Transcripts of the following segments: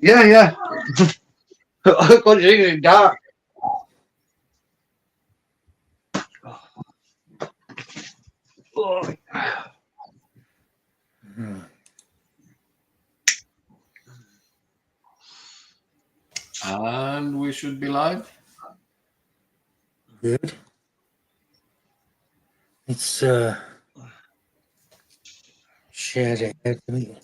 Yeah, yeah. I got it in the dark. Oh. And we should be live. Good. It's shared it out to me.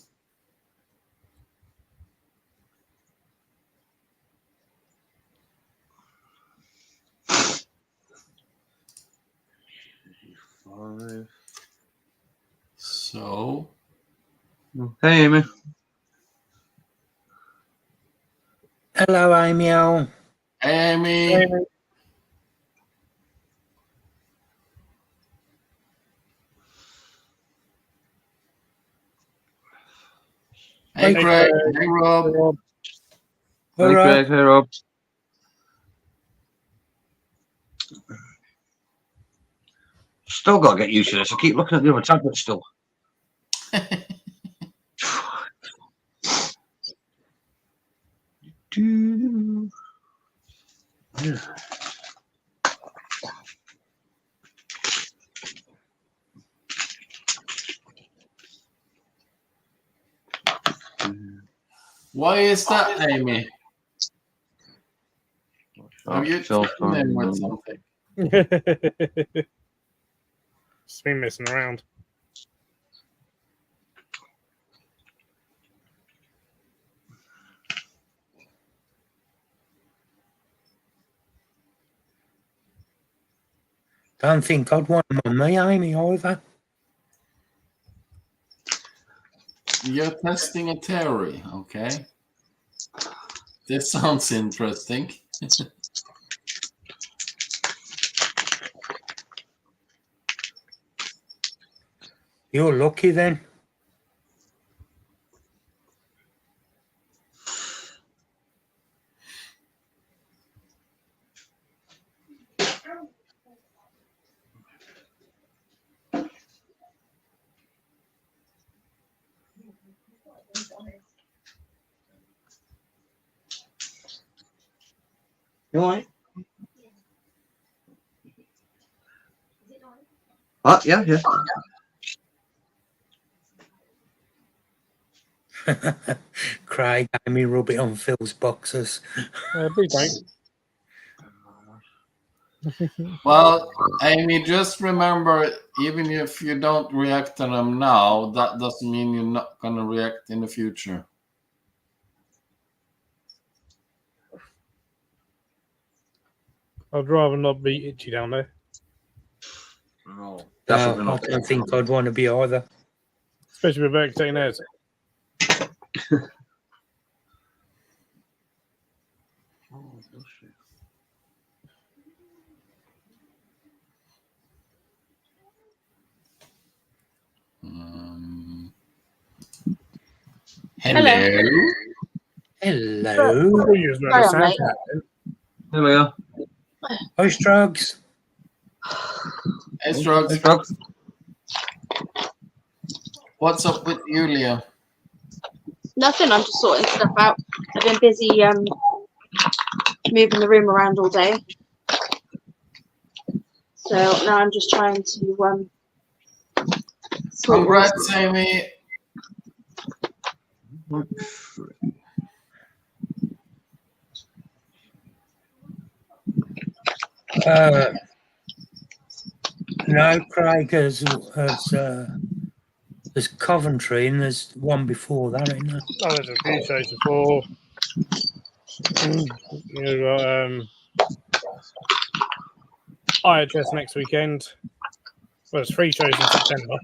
So, Hey, Amy. Hello, Amy. Amy. Hey, Craig. Hey, Rob. Hey, Craig. Hey, Rob. Still got to get used to this. I keep looking at the other tablet still. Yeah. Why is that, Amy? Have you Self taken them or something? Just been messing around. Don't think I'd want them on me, Amy, either. You're testing a theory, okay? This sounds interesting. You're lucky then. You all right? What? Yeah, yeah. Craig, Amy, rub it on Phil's boxers. Please don't. Well, Amy, just remember, even if you don't react to them now, that doesn't mean you're not going to react in the future. I'd rather not be itchy down there. No, No, I don't think I'd want to be either. Especially with vaccine as. Hello. Hello. We'll use another Sorry, sound. There we are. Hi, Strugs. Hey, Strokes. Hey, Strokes. What's up with Julia? Nothing. I'm just sorting stuff out. I've been busy moving the room around all day. So now I'm just trying to sort Congrats, Amy. No, Craig, there's Coventry and there's one before that, isn't there? Oh, there's a few shows before. You've got IHS next weekend. Well, there's 3 shows in September.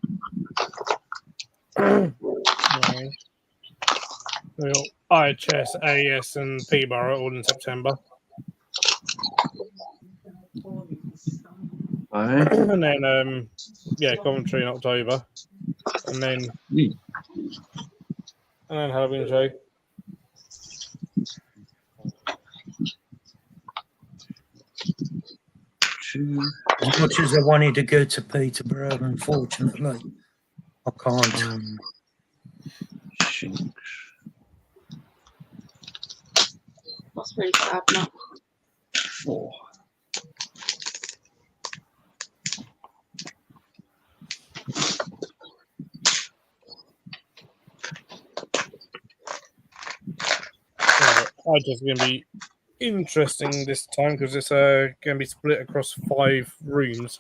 We've got IHS, AES, and Peterborough all in September. Right. And then, Coventry in October. And then, Halloween show. As much as I wanted to go to Peterborough, unfortunately, I can't. That's really sad, Matt. 4. I just going to be interesting this time because it's going to be split across 5 rooms.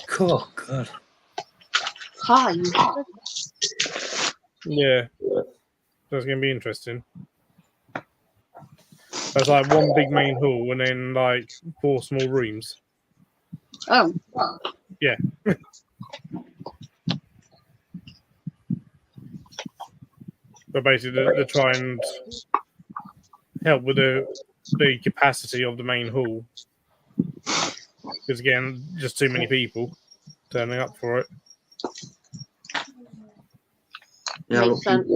Cool, God. Hi. Yeah, that's going to be interesting. There's like one big main hall and then like 4 small rooms. Oh. Yeah. But basically, they try and help with the capacity of the main hall. Because again, just too many people turning up for it. Yeah, Makes look, sense.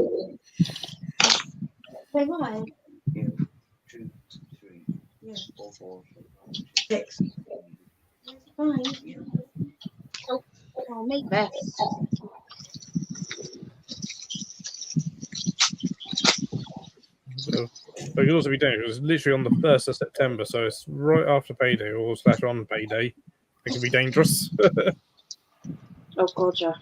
Say why? 2, 3, 4, 6. Fine. Oh, I'll make this. But it could also be dangerous. It's literally on the 1st of September, so it's right after payday or / on payday. It can be dangerous. Oh, God, yeah.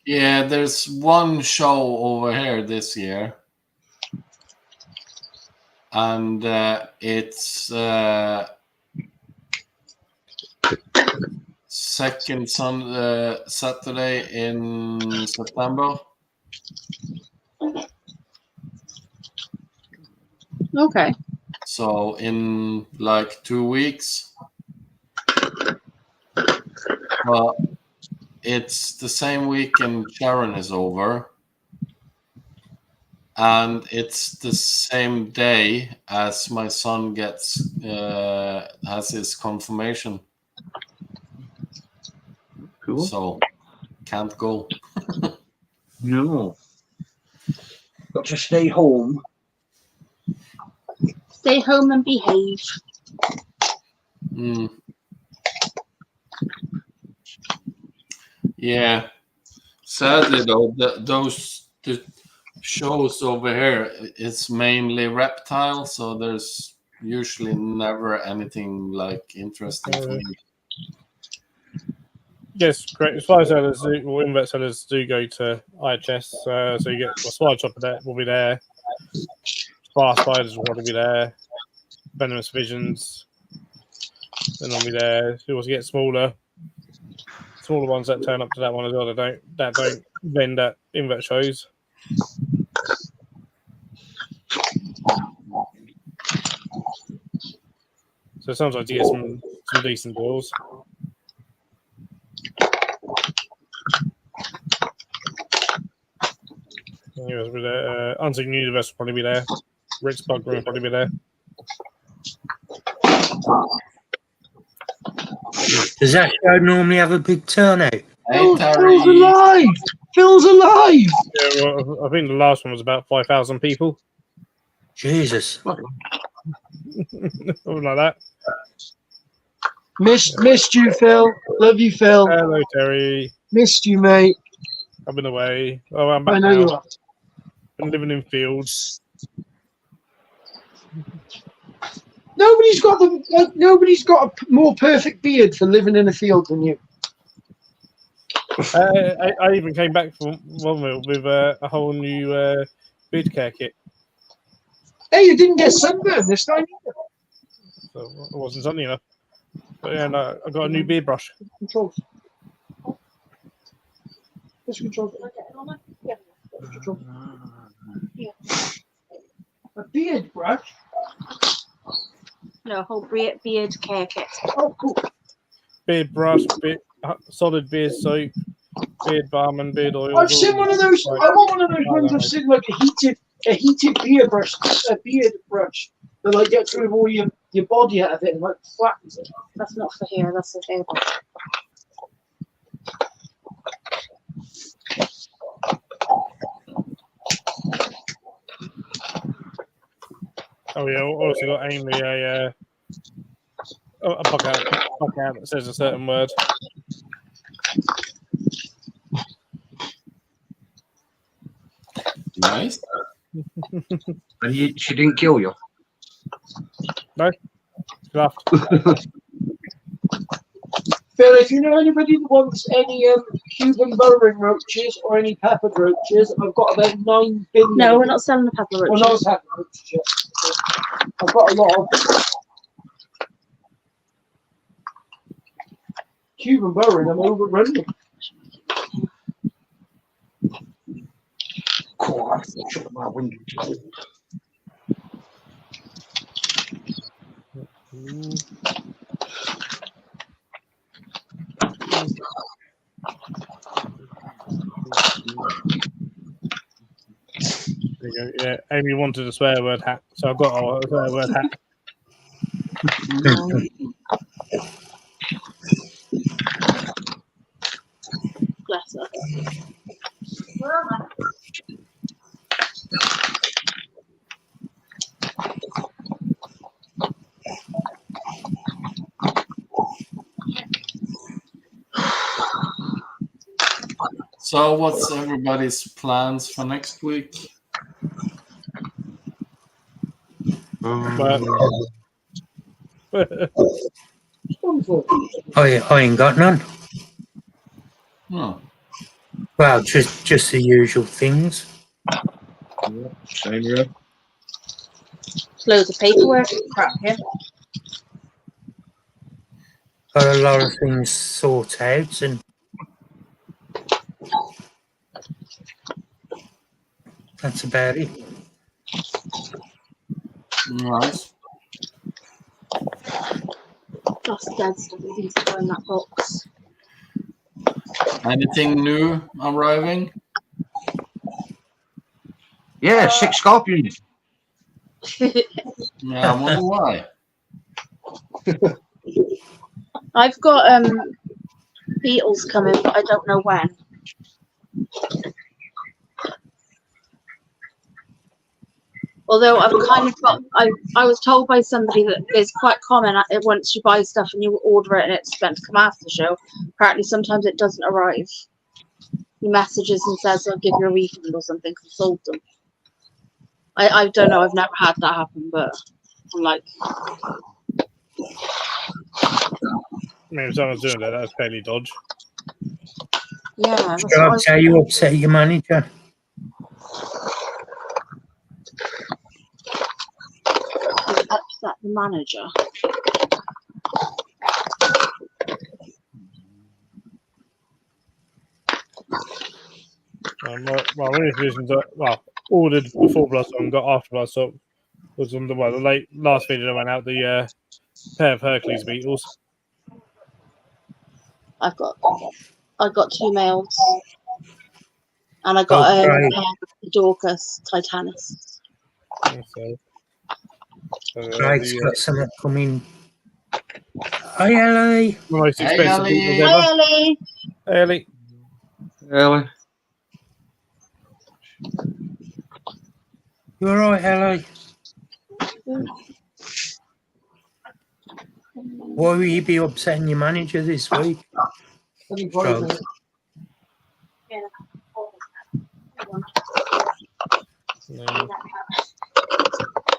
Yeah, there's one show over here this year, and it's second Saturday in September. Okay. So in like 2 weeks. Well, it's the same weekend Sharon is over. And it's the same day as my son gets has his confirmation. Cool. So can't go. No. Got to stay home. Stay home and behave. Mm. Yeah. Sadly though, the shows over here, it's mainly reptile, so there's usually never anything like interesting for me. Yes, great. Spy sellers or invert sellers do go to IHS, so you get Spy Chopper there will be there. Spa Spiders will probably be there. Venomous Visions, they're normally there. You also get smaller ones that turn up to that one as well. That don't vend at invert shows. So sometimes you get some decent deals. Unseen Universe will probably be there. Rick's Bug Room will probably be there. Does that show normally have a big turnout? Hey, Phil's Terry. alive! Phil's alive! Yeah, well, I think the last one was about 5,000 people. Jesus. Something like that. Missed you, Phil. Love you, Phil. Hello, Terry. Missed you, mate. I've been away. Oh, I'm back I know now. you are. Been living in fields. Nobody's got a more perfect beard for living in a field than you. I even came back from one meal with a whole new beard care kit. Hey, you didn't get sunburned this time either. So it wasn't sunny enough. But yeah, no, I got a new beard brush. Controls. Which controls? Yeah. Control. Yeah. A beard brush? No, whole beard care kit. Oh, cool. Beard brush, solid beard soap, beard balm, and beard oil. I've seen one of those. I want one of those ones. I've seen like a heated beard brush. A beard brush that like gets rid of all your body out of it and like flattens it. That's not for here. That's for here. Oh yeah, also got Ainley a buck out that says a certain word. Nice. And she didn't kill you. Laughed. Phil, if you know anybody that wants any Cuban burrowing roaches or any pepper roaches, I've got about 9 billion. No, we're not selling the pepper Well, roaches. not pepper roaches yet. I've got a lot of them. Cuban burrowing, I'm overrunning. God, shut my window. There you go. Yeah, Amy wanted a swear word hat, so I've got a swear word hat. Bless her. Where am I? So, what's everybody's plans for next week? But I ain't got none. Oh, Well, just the usual things. Yeah, same here. Loads of paperwork crap here. Got a lot of things sort out, and that's about it. nice. That's dead stuff that needs to go in that box. Anything new arriving? Yeah, 6 scorpions. Yeah, I wonder why. I've got beetles coming, but I don't know when. Although I've kind of got, I was told by somebody that it's quite common once you buy stuff and you order it and it's meant to come after the show. Apparently, sometimes it doesn't arrive. He messages and says, "I'll give you a refund or something." Consult them. I don't know. I've never had that happen, but I'm like, I mean, if someone's doing that, that's fairly dodge. yeah. That's what Jobs, how you upset your manager? upset the manager. Well, one of the divisions that ordered before Bloodstone and got after Bloodstone was on the last video that went out, the pair of Hercules beetles. I got 2 males, and I got Okay. a pair of Dorcas Titanus. So, Craig's got something coming. Hi, Ellie. the most Hey, expensive Ellie. beetles Hi, ever. Ellie. Hey, Ellie. Really? You all right, Ellie? Why will you be upsetting your manager this week? Drugs.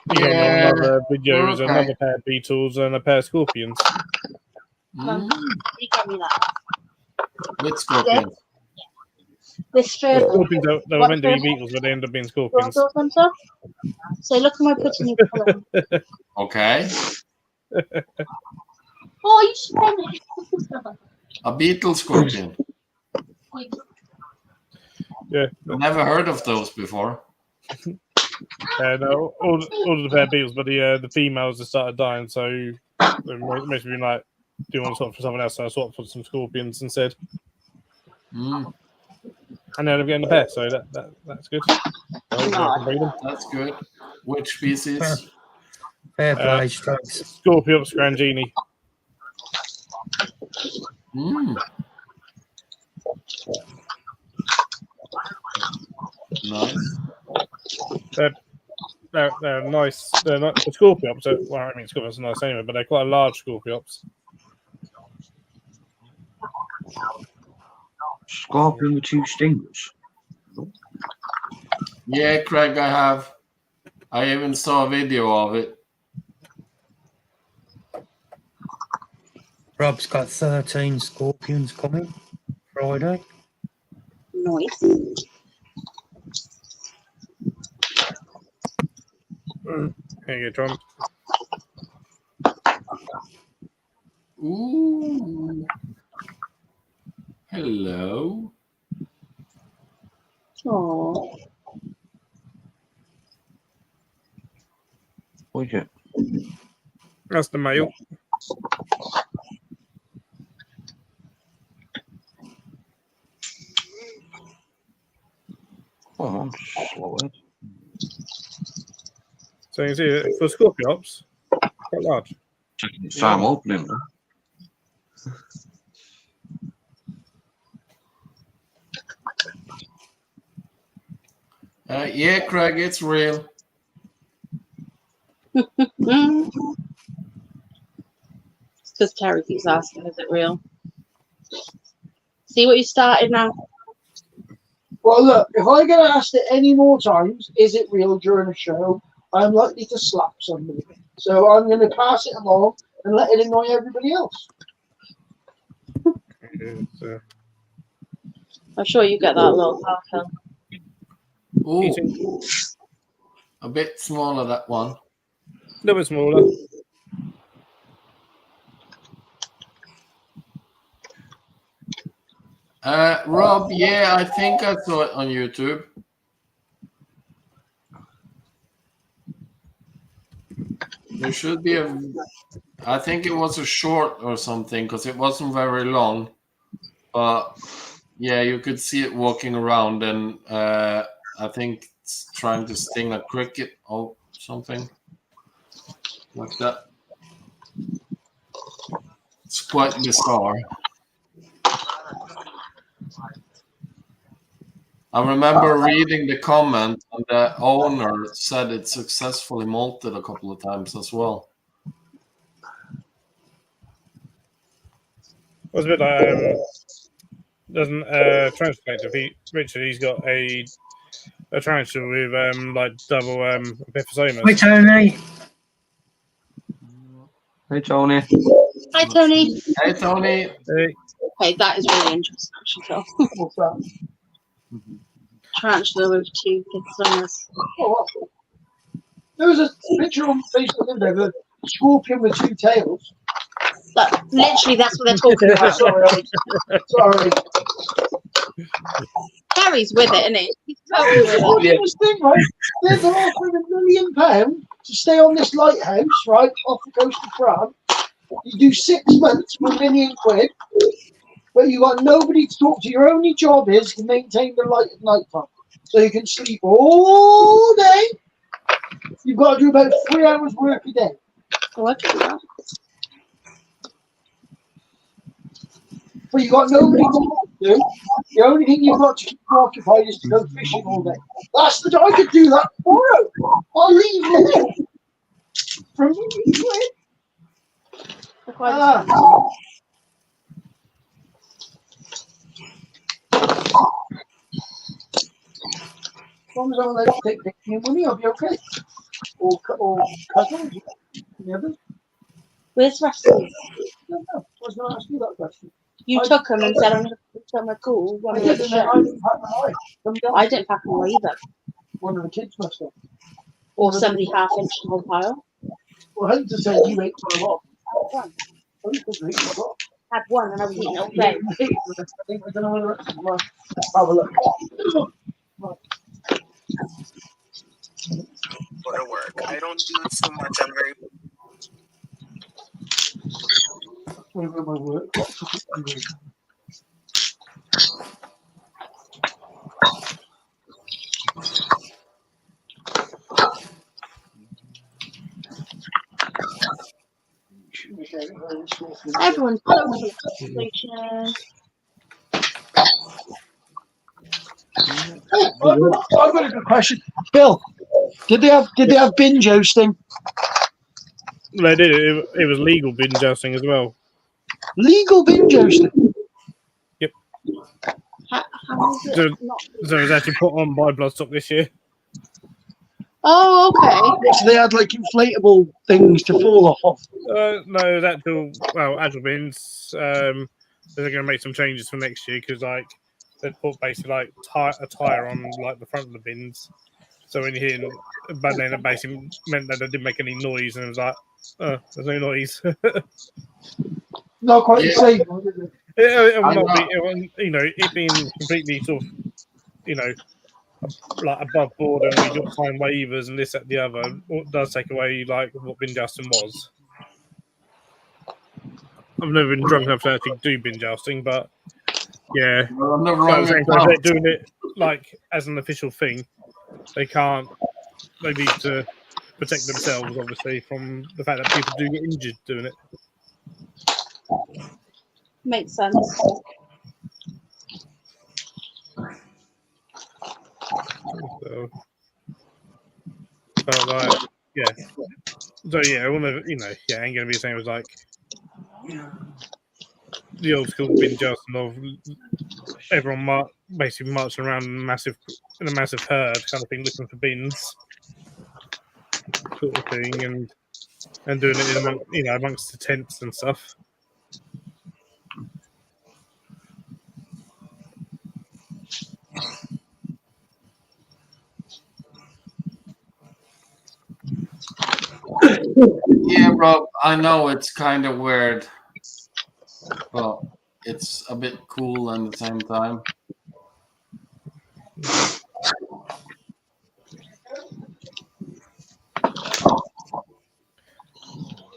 You got me on another video is Okay. another pair of beetles and a pair of scorpions. Mm, You get me that. with scorpions. This The fur. scorpions, they were meant to be beetles, but they ended up being scorpions. So look at my putting you colour. Okay. Oh, you should. A beetle scorpion. Yeah. Never heard of those before. No, all of the pair of beetles, but the females just started dying, so they must have been like, do you want to swap for someone else? So I swapped for some scorpions instead. Mm, And then I'm getting a pair, so that's good. So hopefully I can breed them. that's good. Which species? Fair play, Strokes. Scorpiops Grangini. Mm. Nice. they're nice. They're not the scorpiops. Well, I mean, scorpiops are nice anyway, but they're quite large scorpiops. Scorpion with 2 stingers. Yeah, Craig, I have. I even saw a video of it. Rob's got 13 scorpions coming Friday. Nice. Here you go, John. Ooh. Hello. Oh, What's it? That's the male. Oh, I'm slow. So you can see for scorpiops, quite large. Taking its time opening them. Yeah, Craig, it's real. because Terry keeps asking, is it real? See what you started now? Well, look, if I get asked it any more times, is it real during a show, I'm likely to slap somebody. So I'm going to pass it along and let it annoy everybody else. I'm sure you get that little Parker. Ooh. A bit smaller, that one. A little bit smaller. Rob, yeah, I think I saw it on YouTube. There should be I think it was a short or something because it wasn't very long. But yeah, you could see it walking around and I think it's trying to sting a cricket or something like that. It's quite bizarre. I remember reading the comment, and the owner said it successfully molted a couple of times as well. It was a bit doesn't translate. Richard, he's got a tarantula with like double epiphysomas. Hi, Tony. Hey, Tony. Hi, Tony. Hey, Tony. Hey. Okay, that is really interesting, actually, Phil. What's that? Tarantula with 2 epiphysomas. Oh, there was a picture on Facebook of a scorpion with 2 tails. But literally, that's what they're talking about. Sorry. Terry's with it, isn't he? He's totally with it. This thing, right? They're offering £1 million to stay on this lighthouse, right, off the coast of France. You do 6 months for £1 million, but you got nobody to talk to. Your only job is to maintain the light at night time, so you can sleep all day. You've got to do about 3 hours work a day. Oh, I can do that. But you got nobody to talk to. The only thing you've got to keep you occupied is to go fishing all day. That's the I could do that tomorrow. I'll leave you for £1 million. Ah. As long as I let you take your money, I'll be okay. Or cousins. The others. Where's Rusty? No, I was going to ask you that question. You took him and said, I'm going to put him a call. I didn't pack my eye. I didn't pack him away either. One of the kids must have. Or somebody half-inched the whole pile. Well, Hunter said you ate quite a lot. Hunter ate quite a lot. Had one and I was eating it all day. I don't know whether it's well. Have a look. Go to work. I don't do it so much. I'm very. Where my work? Everyone's totally station. I've got a good question. Bill, Did they have binge hosting? They did. It was legal binge hosting as well. Legal binge hosting? How is So, it not? so it was actually put on by Bloodstock this year. Oh, okay. So they had like inflatable things to fall off of. No, that actual bins. They're going to make some changes for next year because like they put basically like a tire on like the front of the bins. So when you hear, but then it basically meant that they didn't make any noise, and it was like, oh, there's no noise. Not quite the same. It will not be, it being completely sort of, like above board, and we got time waivers and this, that, the other. It does take away like what bin jousting was. I've never been drunk enough to actually do bin jousting, but yeah, Well, I'm never but at wrong the same with time, that. they're doing it like as an official thing. They can't. They need to protect themselves, obviously, from the fact that people do get injured doing it. Makes sense. So, but like, yeah. So yeah, I wanna, ain't gonna be the same as like the old school bin Justin of everyone basically marching around in a massive herd kind of thing, looking for bins, sort of thing, and doing it in amongst the tents and stuff. Yeah, Rob, I know it's kind of weird, but it's a bit cool at the same time.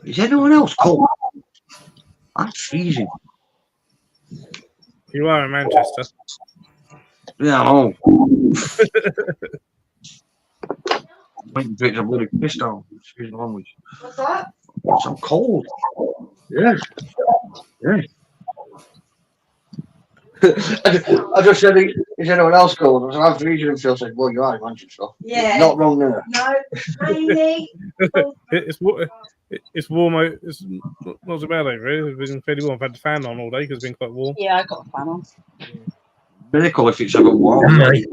Is anyone else cold? I'm freezing. You are in Manchester. Yeah, I know. Might drink a bloody piss down. Excuse the language. What's that? I'm cold. Yes. Yes. I just said, is anyone else cold? I said, I'm freezing, and Phil said, well, you are in Manchester. Yeah. Not wrong there. No, rainy. It's warm. It's not so bad over here. It's been fairly warm. I've had the fan on all day because it's been quite warm. Yeah, I got a fan on. Miracle if it's ever warm. Mate.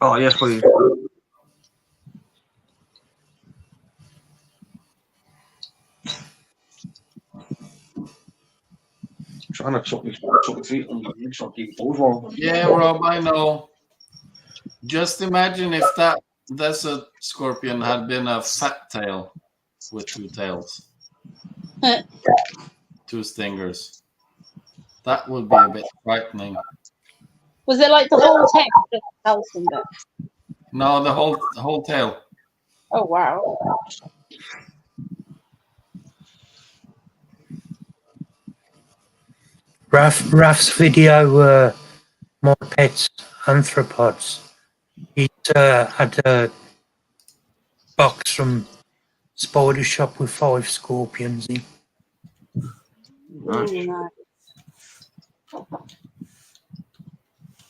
Oh, yes, please. Trying to tuck my feet on the legs so I keep both warm. Yeah, Rob, I know. Just imagine if that desert scorpion had been a fat tail with two tails, two stingers. That would be a bit frightening. Was it like the whole tail? Just Helsing bit? No, the whole tail. Oh, wow. Raf's video, My Pet's Arthropods. It had a box from Spider Shop with 5 scorpions in. Nice. Ooh, nice.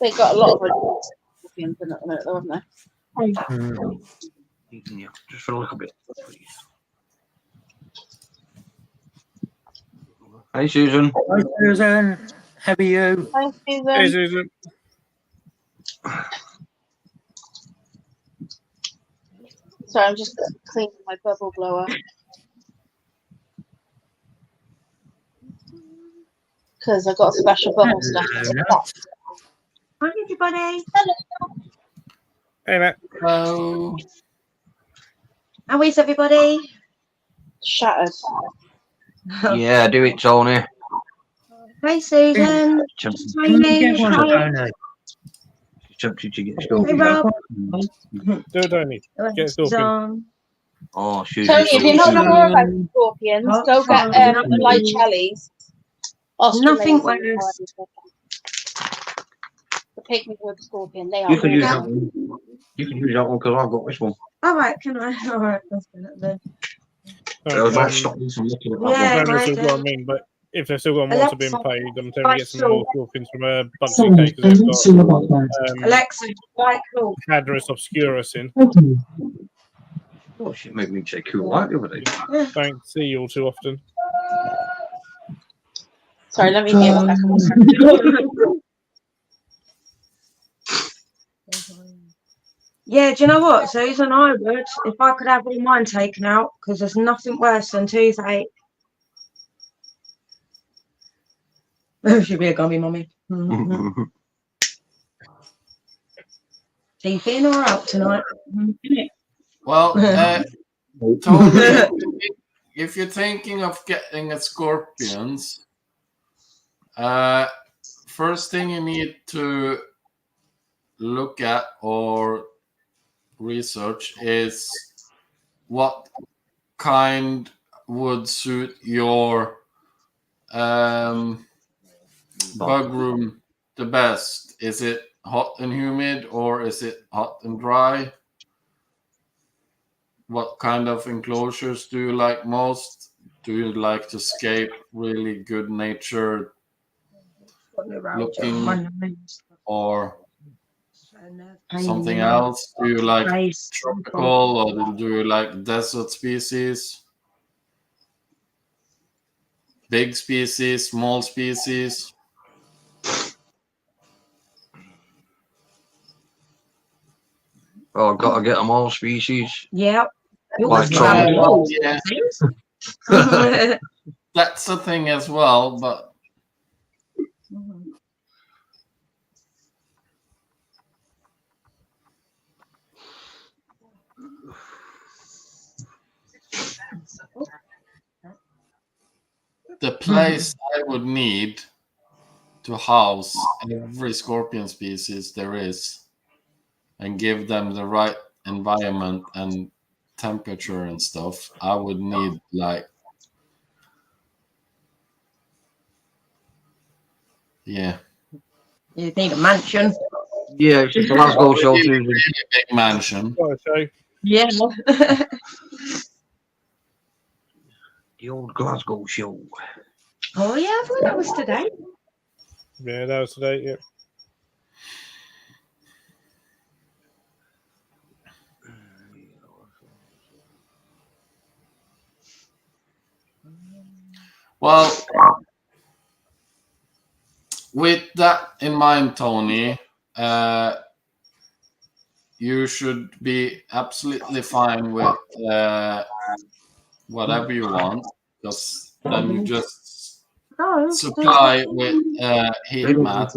They got a lot of scorpions in it, though, haven't they? Mm. Yeah, just for a little bit, please. Hey, Susan. Hi, Susan. How are you? Hi, Susan. Hey, Susan. Sorry, I'm just cleaning my bubble blower. Because I got a special bubble stuff. Hi, everybody. Hey, Matt. Oh, How is everybody? Shattered. Yeah, do it, Tony. Hi, Susan. Tempted Tony. Get one, Hi. Tony. to get Hey, scorpion. Rob. Do it, Tony. Get scorpion. John. Oh, Susan. Tony, if you're not sure about scorpions, go get light jellies. Nothing Australasian worse. The pygmy wood scorpion, they You are could use awesome. that one. You can use that one because I've got this one. All right, can I? All right, let's do that then. That stopped me from looking at that Yeah, one. No, this right is what I then. mean. But if they're still got more being Alexa, paid, I'm telling I you get some saw- more scorpions from Bugsy Sorry, Cake because I they've haven't got seen about that. Alexa, quite cool. Hadrus obscurus in. Okay. Oh, she made me say cool light the other day. Don't see you all too often. Sorry, let me mute that. Yeah, do you know what, Susan? I would, if I could have all mine taken out, because there's nothing worse than toothache. She'd be a gummy mummy. Teeth in or out tonight? Well, Tony, if you're thinking of getting a scorpions, first thing you need to look at or research is what kind would suit your bug room the best. Is it hot and humid or is it hot and dry? What kind of enclosures do you like most? Do you like to escape really good nature looking or something else? Do you like tropical or do you like desert species? Big species, small species? Oh, I've got to get them all species. Yep. Like Well, yeah, that's the thing as well, but the place I would need to house every scorpion species there is and give them the right environment and temperature and stuff, I would need like, yeah. You need a mansion. Yeah, it's just a Glasgow show Really, too. really big mansion. Yeah. The old Glasgow show. Oh yeah, I thought that was today. Yeah, that was today. Yeah. Well, with that in mind, Tony, you should be absolutely fine with whatever you want, because then you just supply with heat mat.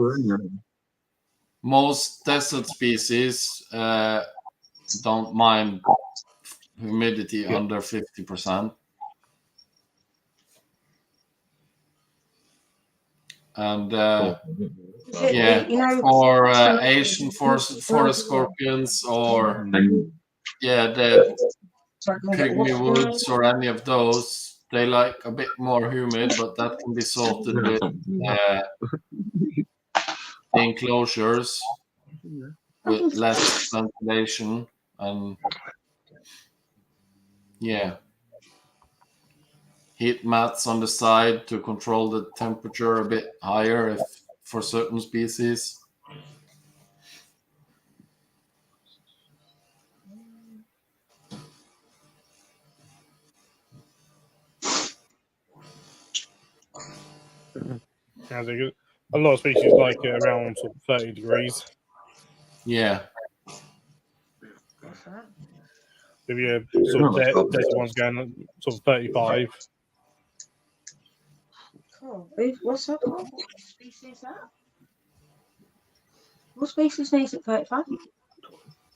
Most desert species don't mind humidity under 50%. And yeah, for Asian forest scorpions or the pygmy woods or any of those, they like a bit more humid, but that can be sorted with the enclosures with less ventilation and yeah, heat mats on the side to control the temperature a bit higher if for certain species. A lot of species like it around sort of 30 degrees. Yeah. If you sort of desert ones going sort of 35. Cool. What's that called? What species is that? What species needs at 35?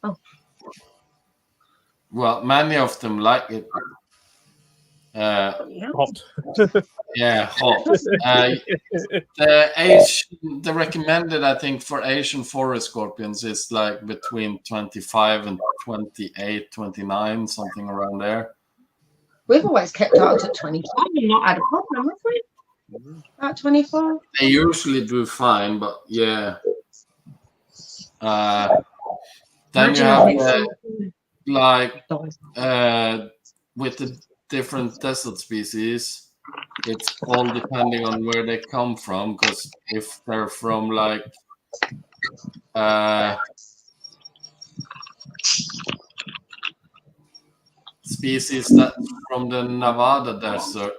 Oh. Well, many of them like it. Hot. Yeah, hot. The recommended, I think, for Asian forest scorpions is like between 25 and 28, 29, something around there. We've always kept ours at 25 and not had a problem, have we? At 25? They usually do fine, but yeah. Then Then you Imagine have having like with the different desert species, it's all depending on where they come from. Because if they're from like species that from the Nevada desert,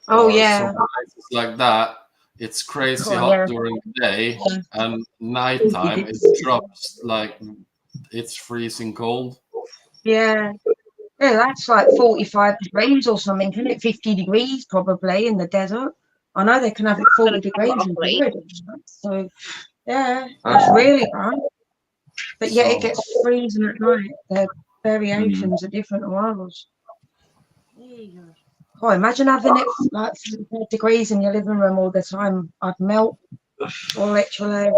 Oh or yeah. some places like that, it's crazy Oh, hot yeah. during the day, and nighttime it drops like it's freezing cold. Yeah. Yeah, that's like 45 degrees or something, isn't it? 50 degrees probably in the desert. I know they can have it 40 degrees in Florida. So, yeah, it's really bad. But yeah, it So- gets freezing at night. The variations are different to ours. Oh, imagine having it like 35 degrees in your living room all the time. I'd melt. Or literally.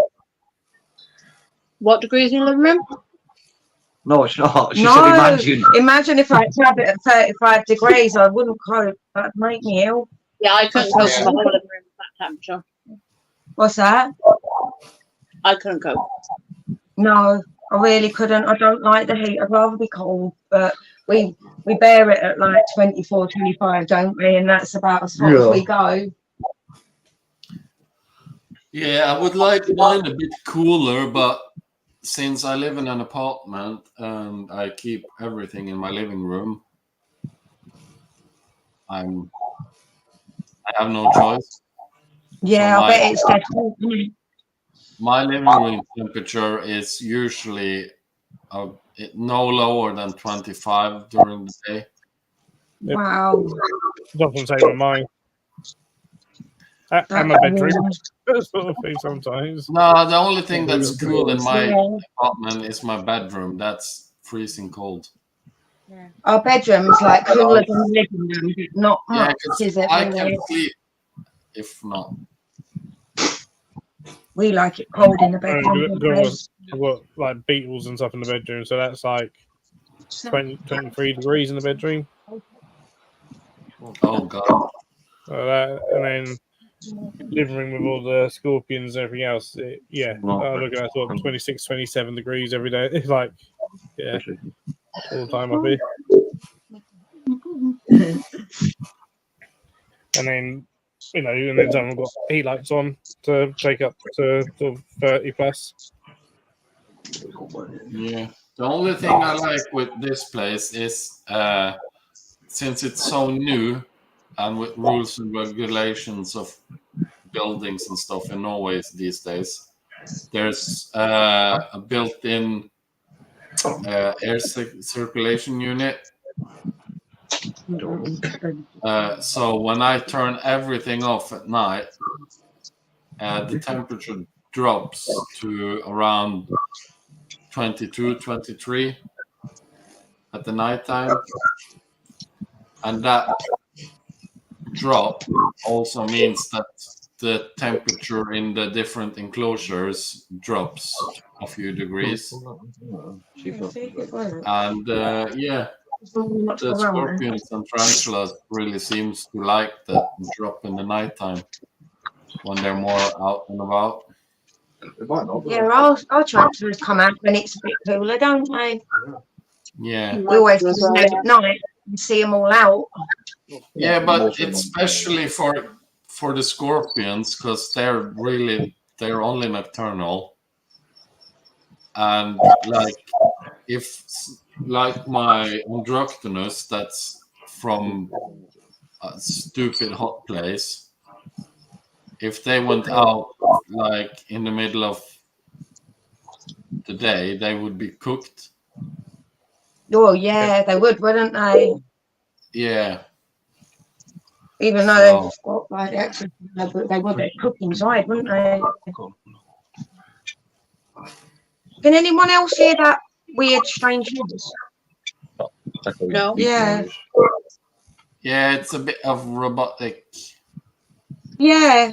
What degrees in your living room? No, it's not. She No, said imagine. imagine if I had to have it at 35 degrees, I wouldn't cope. That'd make me ill. Yeah, I couldn't cope with the whole living room at that temperature. What's that? I couldn't cope. No, I really couldn't. I don't like the heat. I'd rather be cold, but we bear it at like 24, 25, don't we? And that's about as hot as we go. Yeah, I would like mine a bit cooler, but since I live in an apartment and I keep everything in my living room, I have no choice. Yeah, So I bet it's dead cold, isn't it? my living room temperature is usually no lower than 25 during the day. Wow. Doesn't take my mind. And my bedroom. Sort of thing sometimes. No, the only thing that's cool in my apartment is my bedroom. That's freezing cold. Our bedroom's like cooler than the living room. Not Yeah, much, 'cause is it? I can Really? sleep if not. We like it cold in the bedroom. I've got like beetles and stuff in the bedroom, so that's like 23 degrees in the bedroom. Oh god. And then living room with all the scorpions and everything else. Look at that, sort of 26, 27 degrees every day. It's like, yeah, all the time up here. And then, and then someone got heat lights on to take up to sort of 30 plus. Yeah. The only thing I like with this place is since it's so new and with rules and regulations of buildings and stuff in Norway these days, there's a built-in air circulation unit. So when I turn everything off at night, the temperature drops to around 22, 23 at the nighttime. And that drop also means that the temperature in the different enclosures drops a few degrees. And the scorpions and tarantulas really seems to like that drop in the nighttime when they're more out and about. Yeah, our tarantulas come out when it's a bit cooler, don't they? Yeah. We always go at night and see them all out. Yeah, but especially for the scorpions, because they're only nocturnal. And if my Androctonus, that's from a stupid hot place, if they went out like in the middle of the day, they would be cooked. Oh yeah, they would, wouldn't they? Yeah. Even though they've got like access, they would be cooked inside, wouldn't they? Can anyone else hear that weird, strange noise? No. Yeah. Yeah, it's a bit of robotic. Yeah.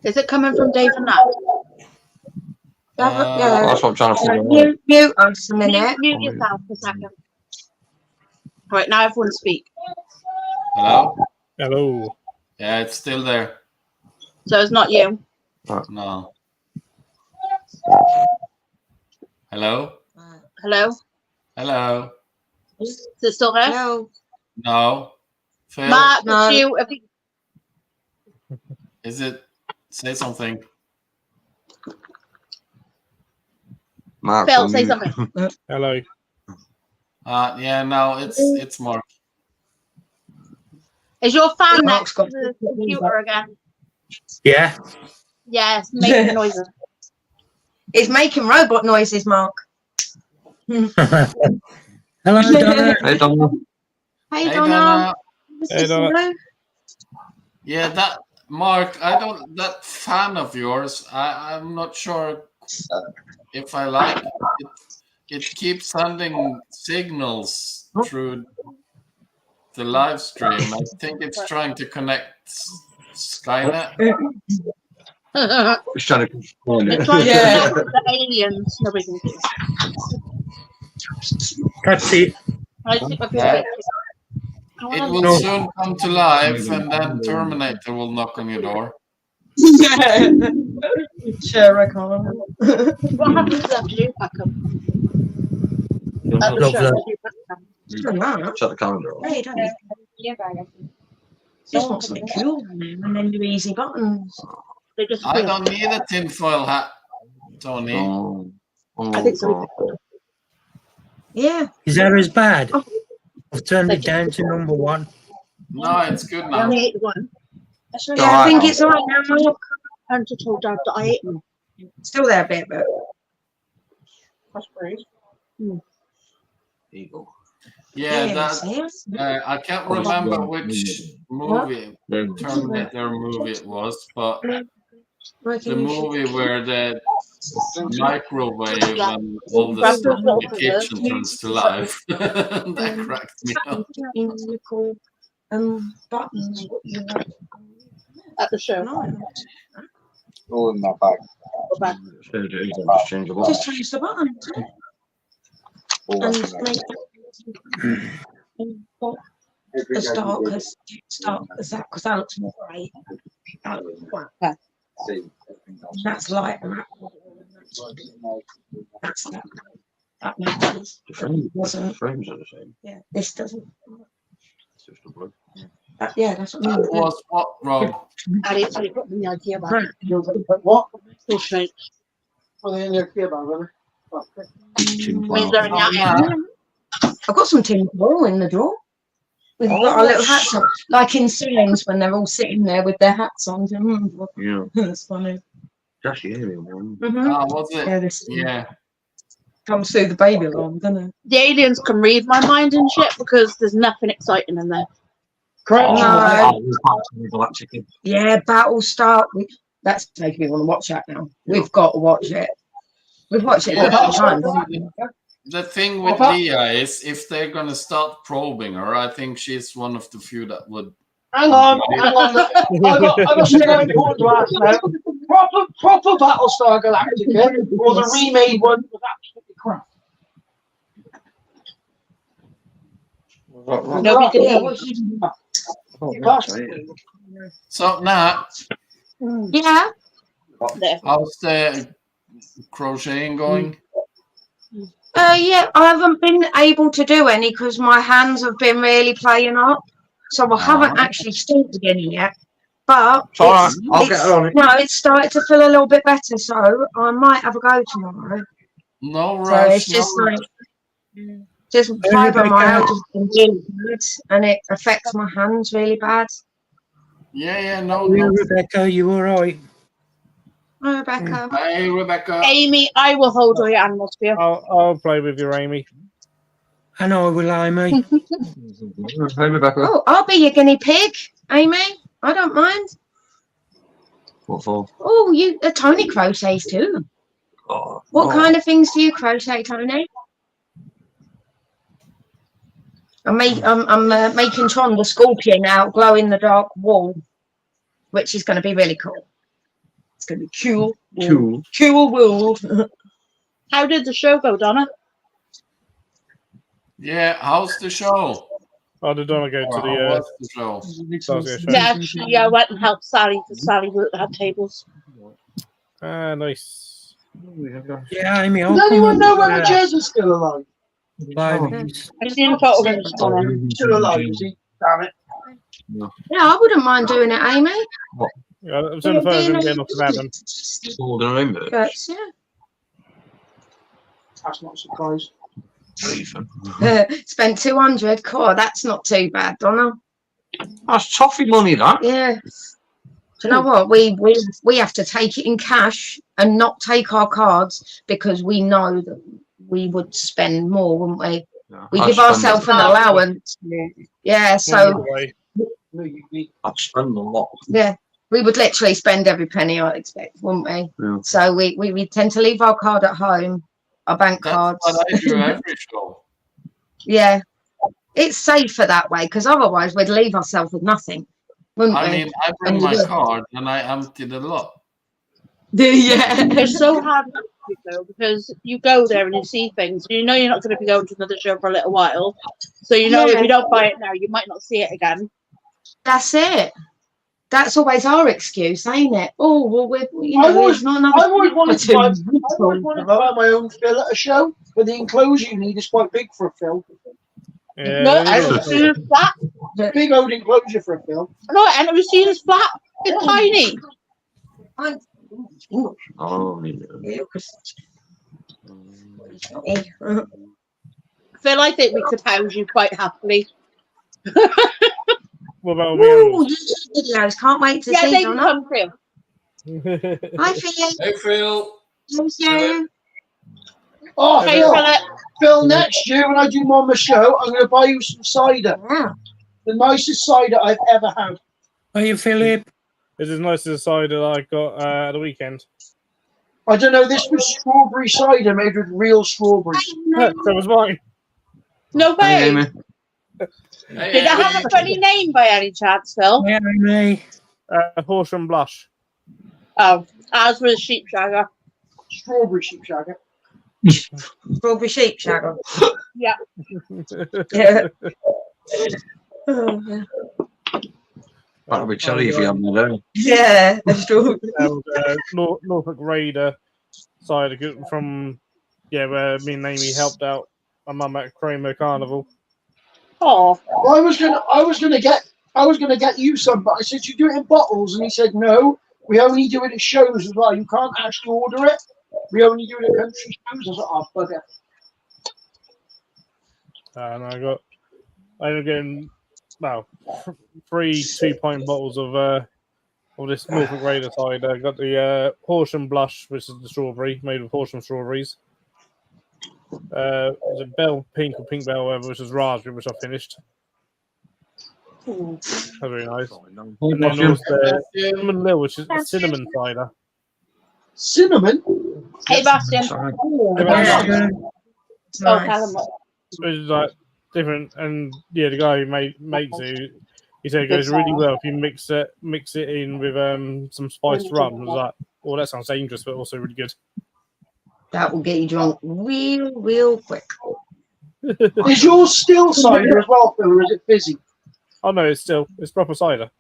Is it coming from Dave and Nat? Yeah. That's what I'm trying to figure out. Mute us a minute. Mute yourself for a second. Right, now everyone speak. Hello? Hello. Yeah, it's still there. So it's not you. No. Hello? Hello? Hello? Is it still there? Hello. No? Phil? Mark, No. it's you. Have you- Is it? Say something. Mark, Phil, say something. Hello. Yeah, no, it's Mark. Is your fan Mark's next to got the computer again? Yeah. Yes, making noises. It's making robot noises, Mark. Hello, Donna. Hey, Donna. Hey, Hey, Donna. Donna. Hey, Donna. Yeah, that Mark, that fan of yours, I'm not sure if I like it. It keeps sending signals through the live stream. I think it's trying to connect Skynet. Just trying to confirm It's it. trying Yeah. to connect with the aliens. Nobody can do. That's it. I think I Yeah. can It will soon come to life, and then Terminator will knock on your door. Yeah. Sure, I can't. What happens after you pack them? At the Lovely. show, you pack them. Shut the calendar off. Hey, don't you? Just want something cool and then do easy buttons. They just I don't need a tinfoil hat, Tony. Oh, I think so. God. Yeah. Is that as bad? I've turned it down to number 1. No, it's good I now. only ate one. Yeah, I think it's all right now, Mark. Hunter told Dad that I ate them. Still there a bit, but That's great. Eagle. Yeah, yes, that yes. I can't remember which movie, Terminator movie it was, but the movie where the microwave and all the stuff in the kitchen turns to life. That cracked me up. Cool buttons. What you like? At the show. No, All in that bag. Go back. Just change the just change the button. All And that make it as dark as that, because that looks more grey. That looks black. That's light. That's that. That matches. The frames Doesn't. are the same. Yeah, this doesn't. It's just a blue. Yeah, that's what I That mean. was what, Rob? I didn't really put the idea back. What? Still snakes. Well, they in your kid, brother. Means they're in Oh, that area. I've got some tin foil in the drawer. We've got our little hats on, like in scenes when they're all sitting there with their hats on. Yeah. That's funny. That's the alien one. Oh, was it? Yeah, this Yeah. comes through the baby alarm, doesn't it? The aliens can read my mind and shit because there's nothing exciting in there. Correct. No. Galactic. Yeah, Battlestar. That's making me want to watch that now. We've got to watch it. We've watched it a couple of times. The thing with Leah is if they're gonna start probing her, I think she's one of the few that would. Hang on. I got something very important to ask now. Proper Battlestar Galactica or the remade one was absolutely crap. Nobody can Yeah, hear. what you- So now, yeah. how's the crocheting going? Yeah, I haven't been able to do any because my hands have been really playing up. So I haven't actually started any yet. But It's all right. I'll get her on it. No, it's started to feel a little bit better, so I might have a go tomorrow. No So rush. it's just no like just fibromyalgia has been really bad, and it affects my hands really bad. Yeah, no. Yeah, Rebecca, you all right? Hi, Rebecca. Hey, Rebecca. Amy, I will hold all your animals for you. I'll play with you, Amy. And I will, Amy. Hey, Rebecca. Oh, I'll be your guinea pig, Amy. I don't mind. What for? Oh, Tony crochets too. Oh, What kind of things do you crochet, Tony? I'm making Tron the scorpion out, glow in the dark wall, which is going to be really cool. It's going to be cool. Cool wool. How did the show go, Donna? Yeah, how's the show? Oh, did Donna go to How the was the show? Glasgow show? Yeah, she went and helped Sally because Sally had tables. Ah, nice. Yeah, Amy, I'll Does come anyone know up, whether Jez is still alive? Liveys. I've seen a photo of him this morning. Still alive, is he? Damn it. Yeah, I wouldn't mind doing it, Amy. Yeah, I'm doing the photos and getting off the van. More than I remember. But, yeah. That's not a surprise. Spent 200. Cool, that's not too bad, Donna. That's toffee money, that. Yeah. Do you know what? We have to take it in cash and not take our cards because we know that we would spend more, wouldn't we? Yeah, We I'd give spend ourselves a an lot. allowance. Yeah, so I'd spend a lot. yeah, we would literally spend every penny, I expect, wouldn't we? Yeah. So we tend to leave our card at home, our bank That's cards. what I do every show. Yeah, it's safer that way because otherwise we'd leave ourselves with nothing, wouldn't I we? mean, I bring And my you would. card and I empty the lot. Yeah. It's so hard not to, though, because you go there and you see things. You know you're not going to be going to another show for a little while. So you know if you don't buy it now, you might not see it again. That's it. That's always our excuse, ain't it? Oh, well, I've always wanted to buy buy. my own fill at a show, but the enclosure you need is quite big for a fill. Yeah, No, there and you it go. was seen as flat. Big old enclosure for a fill. No, and it was seen as flat. It's tiny. Oh, Phil, I think we could house you quite happily. What about Ooh, videos. Can't wait to Yeah, see they them. can come through. Hi, Phil. Hey, Phil. Thank you. Oh, Hey, Phil, Philip. Phil, next year when I do Mama show, I'm going to buy you some cider. Yeah. The nicest cider I've ever had. Are you, Philip? It's as nice as the cider that I got at the weekend. I don't know, this was strawberry cider made with real strawberries. So was mine. No way. Amy. Did it have a funny name by any chance, Phil? Yeah, Amy. Horsham Blush. Oh, ours was sheep shagger. Strawberry sheep shagger. Strawberry sheep shagger. Yeah. Yeah. Oh, yeah. That'll be chilly if you haven't had any. Yeah, that's true. Norfolk Raider cider from where me and Amy helped out my mum at Kramer Carnival. Oh, Well, I was gonna get you some, but I said you do it in bottles, and he said no. We only do it at shows as well. You can't actually order it. We only do it at country shows. I was like, oh, bugger. And I ended up getting 3 2-pint bottles of this Norfolk Raider cider. I got the Horsham Blush, which is the strawberry, made with Horsham strawberries. There's a Bell Pink or Pink Bell, whatever, which is raspberry, which I finished. That's very nice. And then there's the Cinnamon Lil, which is a cinnamon cider. Cinnamon? hey, Bastian. Yeah. Oh, Callum. Which is like different, and the guy who makes it, he said it goes really well if you mix it in with some spiced rum. I was like, oh, that sounds dangerous, but also really good. That will get you drunk real quick. Is yours still cider as well, Phil, or is it fizzy? Oh no, it's proper cider.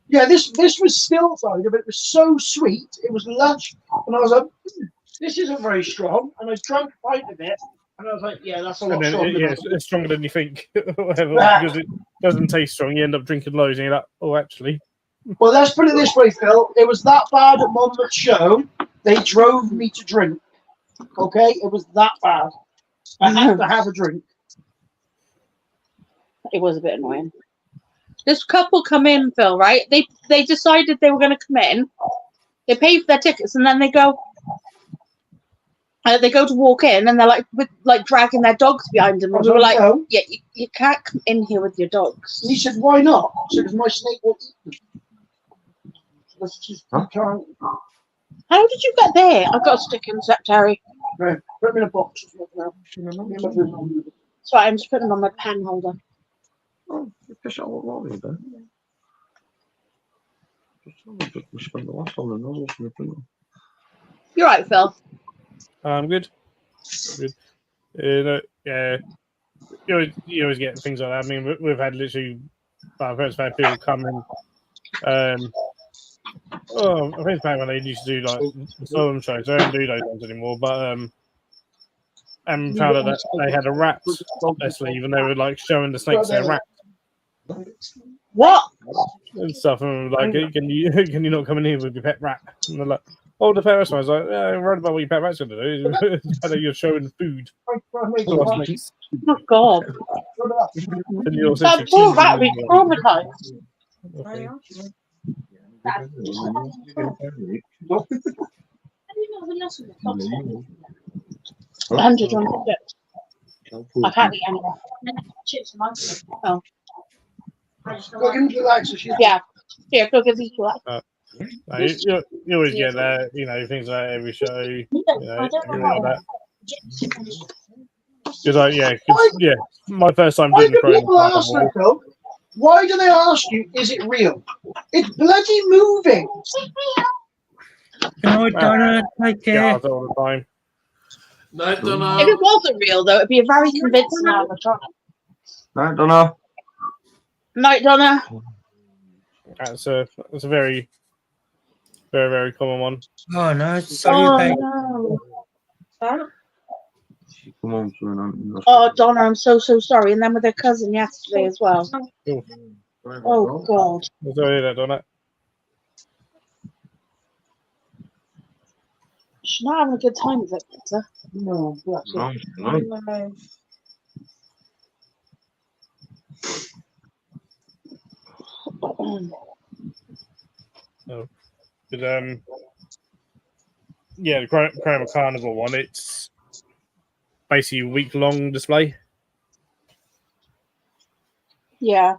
Yeah, this was still cider, but it was so sweet. It was lunch, and I was like, this isn't very strong. And I drank a pint of it, and I was like, yeah, that's a lot stronger. It's stronger than you think, whatever, because it doesn't taste strong. You end up drinking loads, and you're like, oh, actually. Well, let's put it this way, Phil. It was that bad at Monmouth show. They drove me to drink. Okay, it was that bad. I had to have a drink. It was a bit annoying. This couple come in, Phil, right? They decided they were going to come in. They paid for their tickets, and then they go to walk in, and they're like dragging their dogs behind them. And we were like, no. yeah, you can't come in here with your dogs. And he said, why not? I said, because my snake will eat them. Let's just can't. How did you get there? I've got a stick in the secretary. Right, put them in a box. Now. That's right, I'm just putting them on my pen holder. Oh, just a lot of that. We spent the last one and all from the thing. You're right, Phil. I'm good. Good. Yeah. You always get things like that. I mean, we've had literally, I've had people come in Oh, I think it's back when they used to do like film shows. They don't do those ones anymore. But and found out that they had a rat up their sleeve, and they were like showing the snakes their rat What? and stuff. And like, can you not come in here with your pet rat? And they're like, oh, the pet rat's fine. I was like, yeah, I'm right about what your pet rat's going to do. It's you're showing food to our snakes. Oh God! And you also That poor rat was traumatized. Okay. Hundred on the chips. I can't eat any more. Chips, oh. Go give him to Alexa. She's Yeah. Here, go give these to us. You always get that, things like every show, everything like that. Because my first time Why doing the do people ask that though? Why do they ask you, is it real? It's bloody moving. Good night, Donna. Take care. all the time. I don't If it know. wasn't real, though, it'd be a very convincing animatronic. I don't know. Night, Donna. That's a very, very, very common one. Oh no, sorry, babe. No. Come on, son. Oh, Donna, I'm so sorry. And then with her cousin yesterday as well. Oh God. I'm sorry that, Donna. She's not having a good time with it, Peter. No, bless her. No. But, the Chroma Carnival one, it's basically a week-long display. Yeah.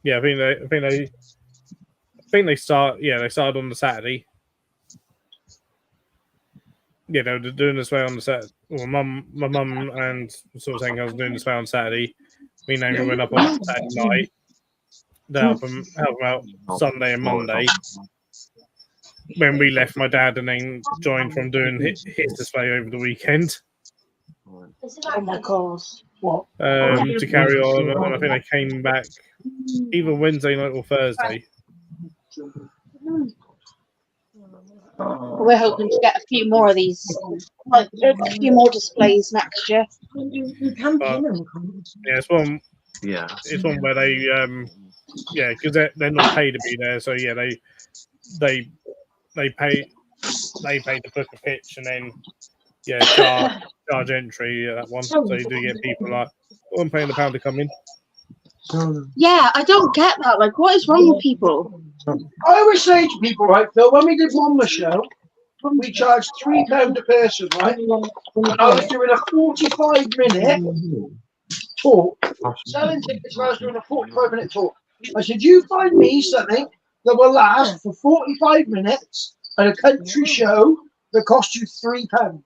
Yeah, I think they start. Yeah, they started on the Saturday. Yeah, they were doing this way on the Saturday. Well, my mum and sort of saying I was doing this way on Saturday. Me and Amy went up on Saturday night. They help them out Sunday and Monday. When we left, my dad and then joined from doing his display over the weekend. Oh my God. What? To carry on, and I think they came back either Wednesday night or Thursday. We're hoping to get a few more of these, like a few more displays next year. You can pin them. Yeah, it's one. Yeah. It's one where they, because they're not paid to be there, so yeah, they pay to book a pitch and then charge entry at that one. So you do get people like, I'm paying £1 to come in. Yeah, I don't get that. Like, what is wrong with people? I always say to people, right, Phil, when we did Monmouth show, we charged £3 a person, right? And I was doing a 45-minute talk, selling tickets, and I was doing a 45-minute talk. I said, you find me something that will last for 45 minutes at a country show that costs you £3. Because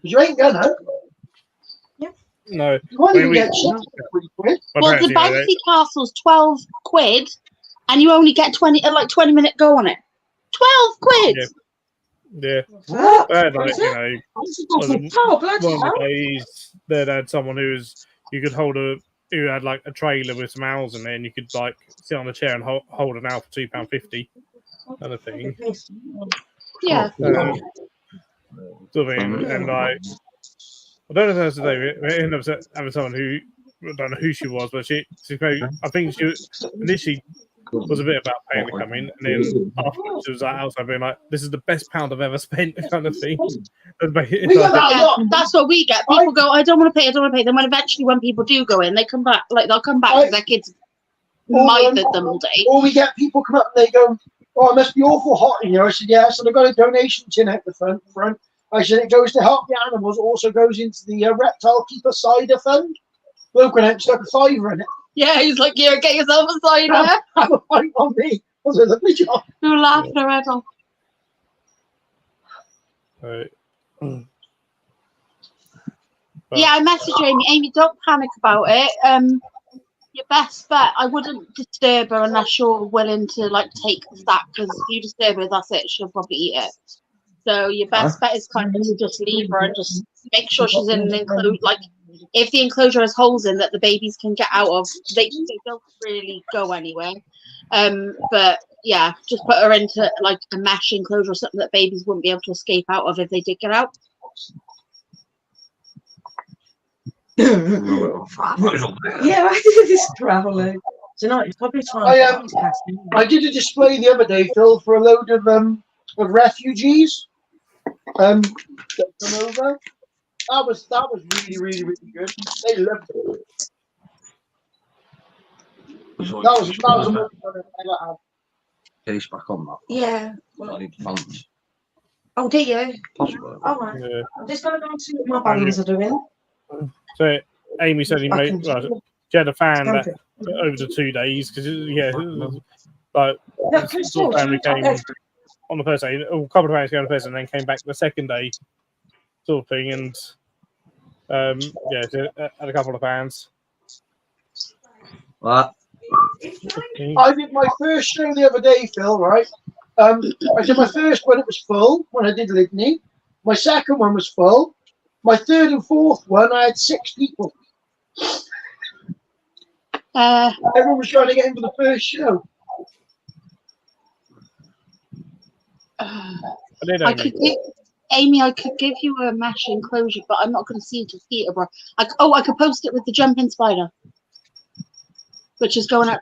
you ain't gonna. No. You won't even get shit for £3. Well, the bouncy castle's 12 quid, and you only get 20-minute go on it. 12 quid. Yeah. What? One of Oh, bloody the hell. days they had someone who had like a trailer with some owls in there, and you could like sit on a chair and hold an owl for £2.50 kind of thing. Yeah. Sort of thing, and like, I don't know if that's today. We ended up having someone who, I don't know who she was, but I think she initially was a bit about paying to come in, and then afterwards she was like outside being like, "This is the best £1 I've ever spent," kind of thing. Yeah, that's what we get. People go, I don't want to pay. Then when eventually when people do go in, they come back. Like they'll come back because their kids mithered them all day. Or we get people come up and they go, "Oh, it must be awful hot in here." I said, "Yeah." So they've got a donation tin out the front. I said, "It goes to help the animals. It also goes into the reptile keeper cider fund." Bloke went out and stuck a £5 in it. Yeah, he's like, "Yeah, get yourself a cider." Have a pint on me. That was a lovely job. We were laughing our head off. Yeah, I messaged Amy. Amy, don't panic about it. Your best bet, I wouldn't disturb her unless you're willing to like take the stack, because if you disturb her, that's it. She'll probably eat it. So your best bet is kind of to just leave her and just make sure she's in an enclosure. Like if the enclosure has holes in that the babies can get out of, they don't really go anywhere. But yeah, just put her into like a mesh enclosure or something that babies wouldn't be able to escape out of if they did get out. Yeah, I did this traveling. Tonight it's probably time I did a display the other day, Phil, for a load of refugees that come over. That was really, really, really good. They loved it. That was a lot of fun I had. Case back on that. Yeah. I need pants. Oh, do you? Possible. All right. Yeah. I'm just going to go and see what my buttons are doing. So Amy said he I made. can- Well, she had a fan Stamp that it. over the 2 days because like No, the Chris, sort of family George, came on the first day. A couple of families came on the first, and then came back the second day, sort of thing. And yeah, so had a couple of fans. What? I did my first show the other day, Phil, right? I did my first one, it was full when I did Ligny. My second one was full. My third and fourth one, I had 6 people. Everyone was trying to get in for the first show. I could give, Amy, I could give you a mesh enclosure, but I'm not going to see it to Peterborough. I could post it with the jumping spider, which is going up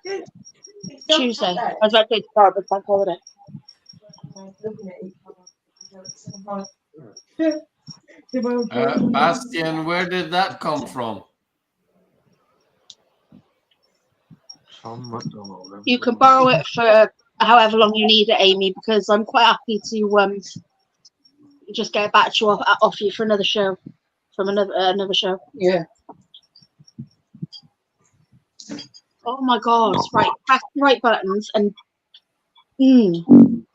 Tuesday. I was about to say tomorrow, but bank holiday. Bastian, where did that come from? You can borrow it for however long you need it, Amy, because I'm quite happy to just get it back to you off you for another show, from another show. Yeah. Oh my God! Right, press the right buttons and. You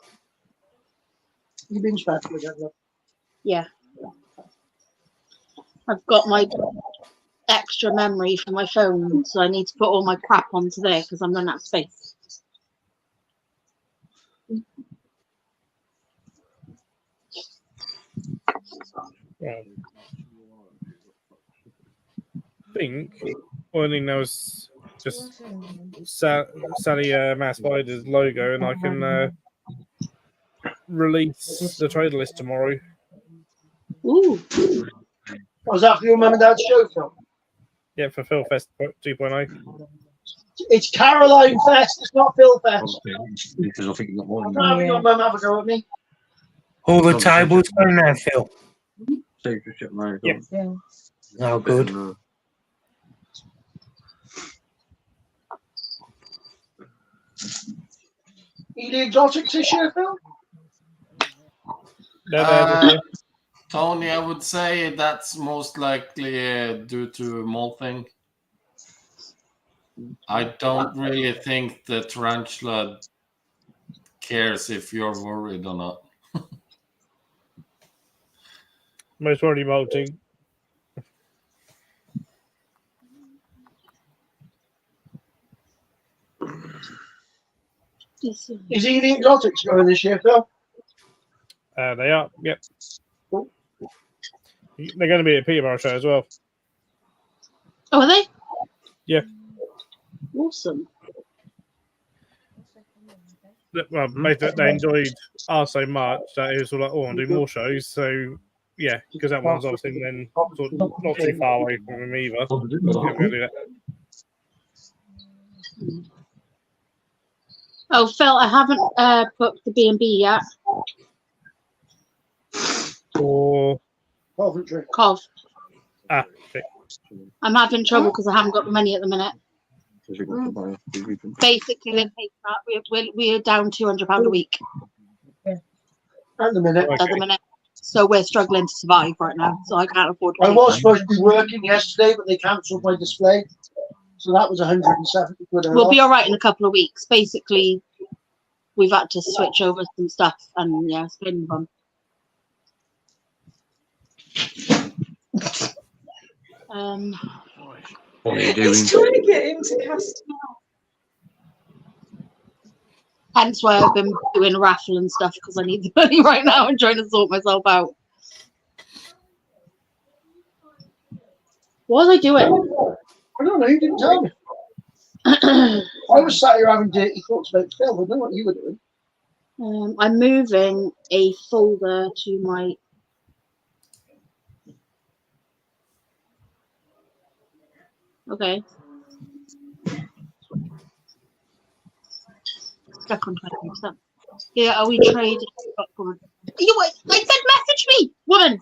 binge back with that, look. Yeah. I've got my extra memory for my phone, so I need to put all my crap onto there because I'm running out of space. I think one thing that was just Sally Mass Spider's logo, and I can release the trailer list tomorrow. Ooh. Was that for your mum and dad's show, Phil? Yeah, for Phil Fest 2.0. It's Caroline Fest, it's not Phil Fest. Because I think you got more I'm than not having your mum have a go at me. All the tables going there, Phil. Yep. Oh, good. Ely Exotics this year, Phil? Tony, I would say that's most likely due to molting. I don't really think the tarantula cares if you're worried or not. Most already molting. Is Ely Exotics going this year, Phil? They are, yep. They're going to be at Peterborough show as well. Oh, are they? Yeah. Awesome. Well, they enjoyed ours so much that it was all like, oh, I'll do more shows. So, yeah, because that one's obviously then sort of not too far away from them either. Yeah, we're going to do that. Oh, Phil, I haven't booked the B&B yet. Or Cov. Ah, okay. I'm having trouble because I haven't got the money at the minute. Basically, they pay that. We're down £200 a week. At the minute. At the minute. So we're struggling to survive right now. So I can't afford to. I was supposed to be working yesterday, but they cancelled my display. So that was 170 quid. We'll be all right in a couple of weeks. Basically, we've had to switch over some stuff, and yeah, it's been fun. What are you doing? He's trying to get him to cast. Hence why I've been doing a raffle and stuff because I need the money right now and trying to sort myself out. What was I doing? I don't know. You didn't tell me. I was sat here having dirty thoughts about Phil. I don't know what you were doing. I'm moving a folder to my. Okay. Stuck on 20%. Yeah, are we trading? You wait, I said message me, woman.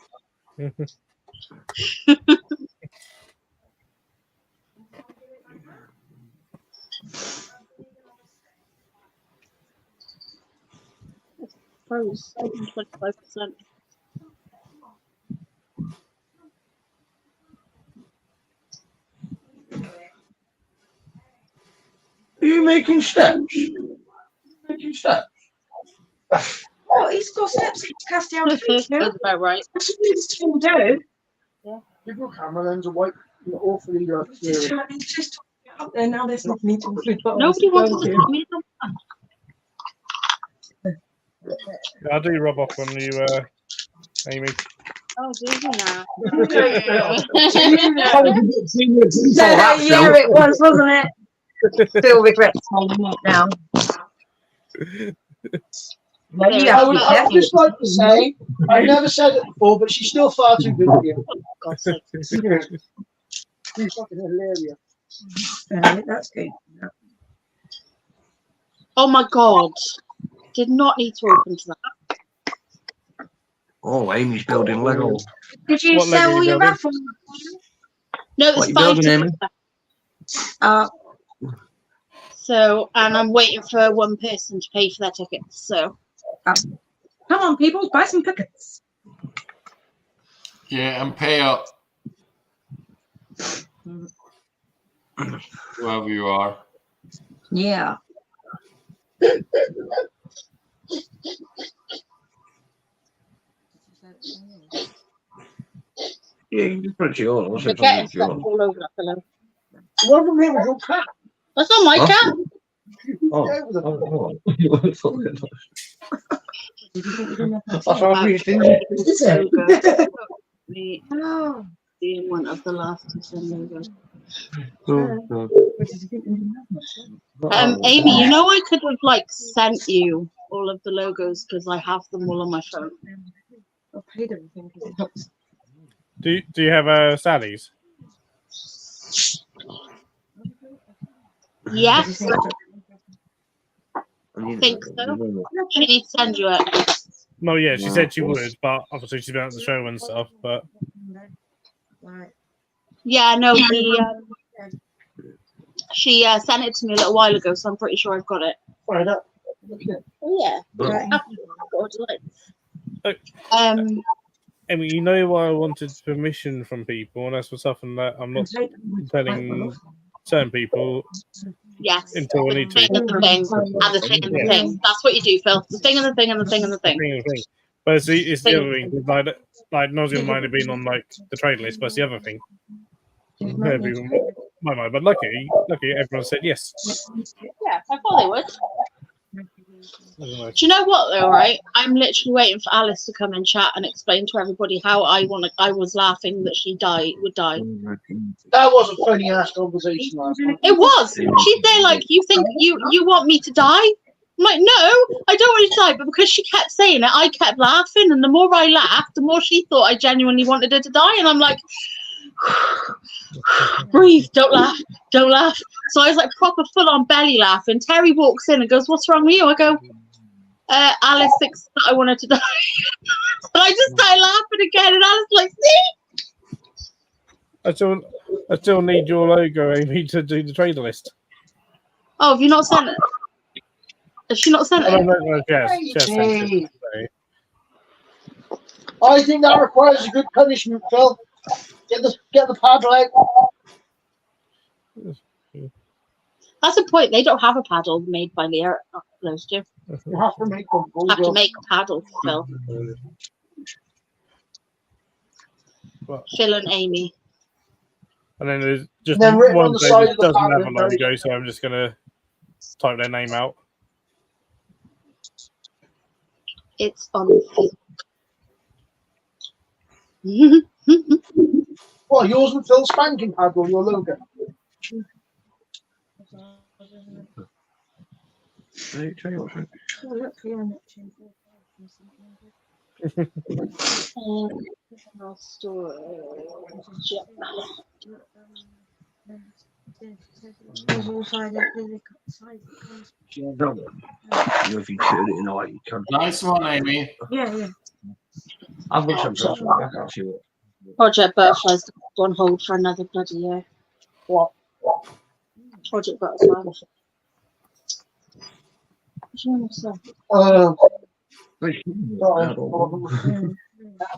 Froze 25%. Are you making steps? Making steps? Oh, he's got steps to cast down the feet now. That's about right. That's what he's to do. Give your camera lens a wipe. You're awfully good. Just up there now. There's nothing to do. Nobody wants to look at me. I do rub off on you, Amy. Oh, do you now? Yeah, it was, wasn't it? Still regrets holding it down. No, you have to be I would careful. just like to say, I never said it before, but she's still far too good for you. God's sake. She's fucking hilarious. That's good. Oh my God. Did not need to open to that. Oh, Amy's building Lego. Did you What sell Lego all you your building? raffle? No, What it's you 5 building, Amy? tickets. So, and I'm waiting for one person to pay for their tickets. So, Come on, people, buy some tickets. Yeah, and pay up. Whoever you are. Yeah. Yeah, you can put it to yours. What's you're it getting for stuff yours? all over that pillow. What have we with your cat? That's not my Huh? cat. Oh, Yeah, with a- That's what I was reading. Oh. Being one of the last to send over. Amy, you know I could have like sent you all of the logos because I have them all on my phone. I paid everything because it helps. Do you have Sally's? Yes, I think so. She needs to send you it. No, yeah, she said she would, but obviously she's been at the show and stuff. But Yeah, no, she sent it to me a little while ago, so I'm pretty sure I've got it. Right up. Oh yeah. I mean, you know why I wanted permission from people, and that's for something that I'm not telling certain people Yes. until I need to. Thing and the thing, and the thing and the thing. That's what you do, Phil. The thing and the thing and the thing and the thing. But it's the other thing. Like no one's gonna mind it being on like the trade list, but it's the other thing. Yeah, people might mind, but lucky, everyone said yes. Yeah, I thought they would. I don't know. Do you know what though, right? I'm literally waiting for Alice to come and chat and explain to everybody how I was laughing that she would die. That was a funny ass conversation last night. It was. She's there like, you think you want me to die? I'm like, no, I don't want you to die. But because she kept saying it, I kept laughing, and the more I laughed, the more she thought I genuinely wanted her to die. And I'm like, breathe, don't laugh, don't laugh. So I was like proper full on belly laughing. Terry walks in and goes, "What's wrong with you?" I go, Alice thinks that I wanted to die. And I just started laughing again, and Alice like, see? I still need your logo, Amy, to do the trader list. Oh, have you not sent it? Has she not sent it? No, Jess sent it today. I think that requires a good punishment, Phil. Get the paddle out. That's the point. They don't have a paddle made by Leah. Those two You have to make them. have to make a paddle, Phil. Phil and Amy. And then there's just Then written one on the thing side that of the doesn't have a paddle, logo, so I'm just gonna type their name out. It's on Facebook. Well, yours and Phil spanking paddle, your logo. Tell you what, Oh, look, you're not too I'll store it. There's also the size it comes. you know, if you turn it in the light, you can. Nice one, Amy. Yeah, yeah. I've got some stuff like that. Actually, Project Butterfly's on hold for another bloody year. What? Project Butterfly. What do you want to say? Mm.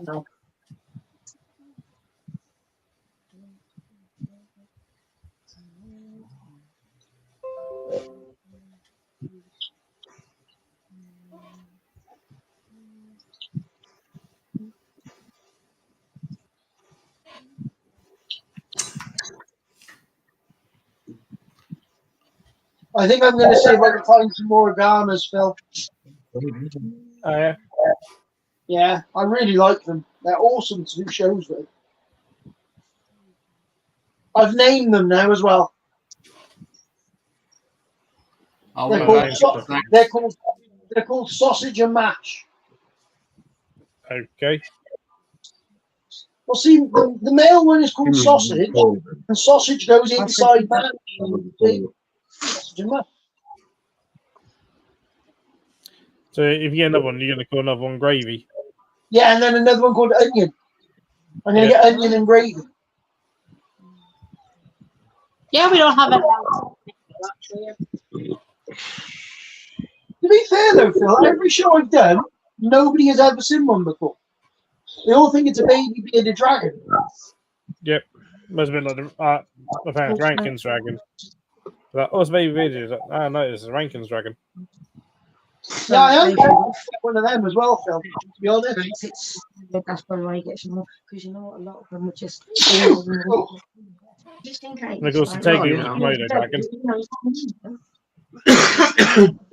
No. I think I'm going to see if I can find some more Gamas, Phil. Oh yeah. Yeah, I really like them. They're awesome to do shows with. I've named them now as well. I'll They're be called, back. they're called Sausage and Mash. Okay. Well, see, the male one is called Sausage, and sausage goes inside that. See? Sausage and Mash. So if you get another one, you're gonna call another one gravy. Yeah, and then another one called Onion. I'm going to get onion and gravy. Yeah, we don't have it. To be fair, though, Phil, every show I've done, nobody has ever seen one before. They all think it's a baby bearded dragon. Yep. Must have been like the I found it's Rankin's dragon. Like, oh, it's baby videos. Like, oh no, it's a Rankin's dragon. Yeah, I am one of them as well, Phil, to be honest. That's probably why you get some more, because you know what, a lot of them are just just in case. And of course, the Tegu was a Komodo dragon.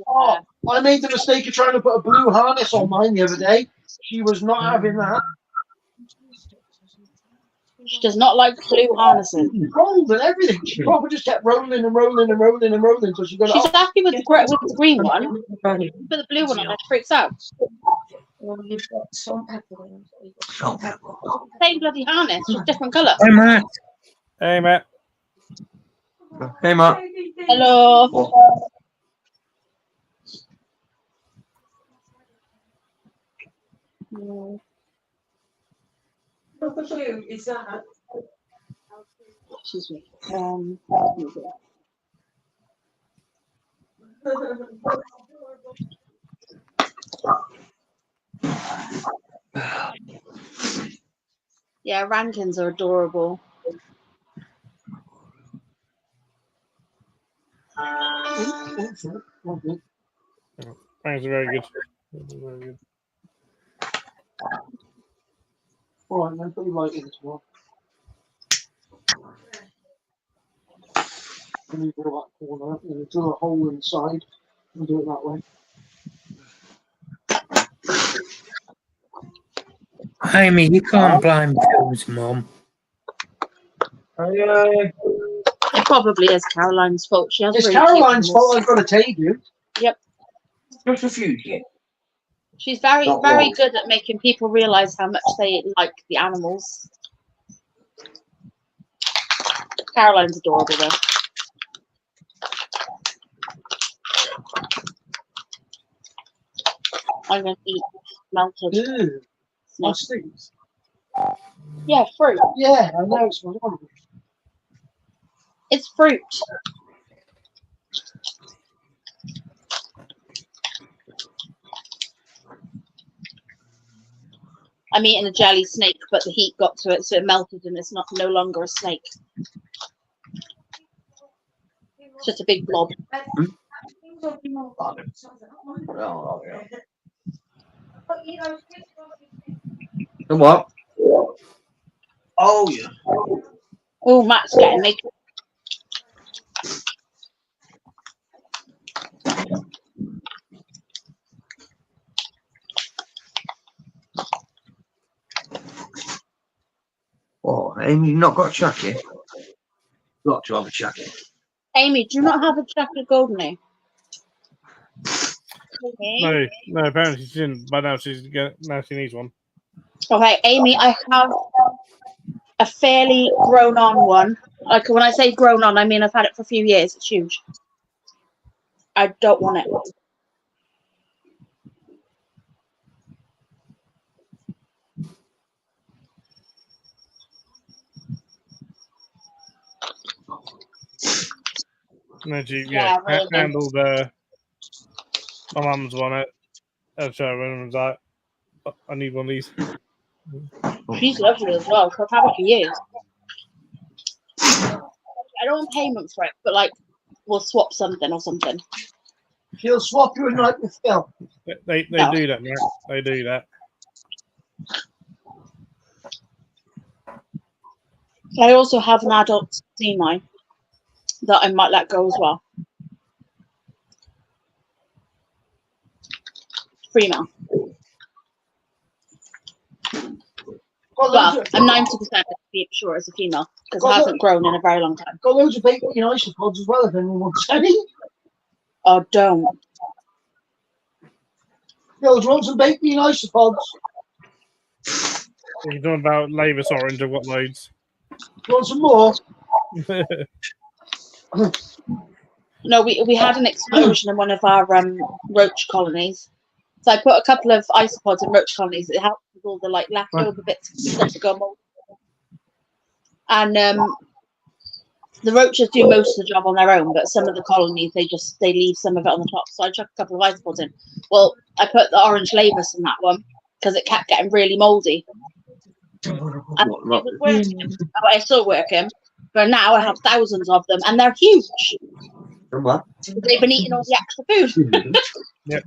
Oh, I made the mistake of trying to put a blue harness on mine the other day. She was not having that. She does not like blue harnesses. Rolled and everything. She probably just kept rolling and rolling and rolling and rolling until she got She's it off. happy with the green one, but the blue one on her freaks out. Well, you've got salt pepper. Same bloody harness, just different colour. Hey, Matt. Hey, Matt. Hey, Matt. Hello. Is that? Excuse me. Yeah, Rankins are adorable. Thanks, very good. Very good. All right, then, put your light in as well. And you go that corner, and you drill a hole inside, and do it that way. Amy, you can't blame Phil's mum. It probably is Caroline's fault. She has It's really cute Caroline's fault, animals. I've got to tell you. Yep. Just a few, yeah. She's very, Not very wrong. good at making people realise how much they like the animals. Caroline's adorable though. I'm going to eat melted Ew, snake. nice things. Yeah, fruit. Yeah, I know, it's wonderful. It's fruit. I'm eating a jelly snake, but the heat got to it, so it melted, and it's no longer a snake. It's just a big blob. Oh, yeah. And what? Oh, yeah. Oh, Matt's getting me. Oh, Amy, you've not got a jacket? Got to have a jacket. Amy, do you not have a chocolate golden egg? No, apparently she didn't. But now now she needs one. Okay, Amy, I have a fairly grown-on one. Like when I say grown-on, I mean I've had it for a few years. It's huge. I don't want it. No, she Yeah, really. handled my mum's one at a showroom and was like, I need one of these. She's lovely as well. So I've had it for years. I don't want payment for it, but like we'll swap something or something. She'll swap you a night with Phil. They No. do that, Mark. They do that. I also have an adult C9 that I might let go as well. Female. Well, I'm 90% sure it's a female because it hasn't grown in a very long time. Got loads of baby isopods as well if anyone wants any. Oh, don't. Phil, do you want some baked bean isopods? You're talking about Lavis Orange, I've got loads. Do you want some more? No, we had an explosion in one of our roach colonies. So I put a couple of isopods in roach colonies. It helped with all the like leftover bits of stuff to go mold. And the roaches do most of the job on their own, but some of the colonies they leave some of it on the top. So I chuck a couple of isopods in. Well, I put the orange Lavis in that one because it kept getting really moldy. And it was working. Oh, it's still working. But now I have thousands of them, and they're huge. What? They've been eating all the extra food. Yep.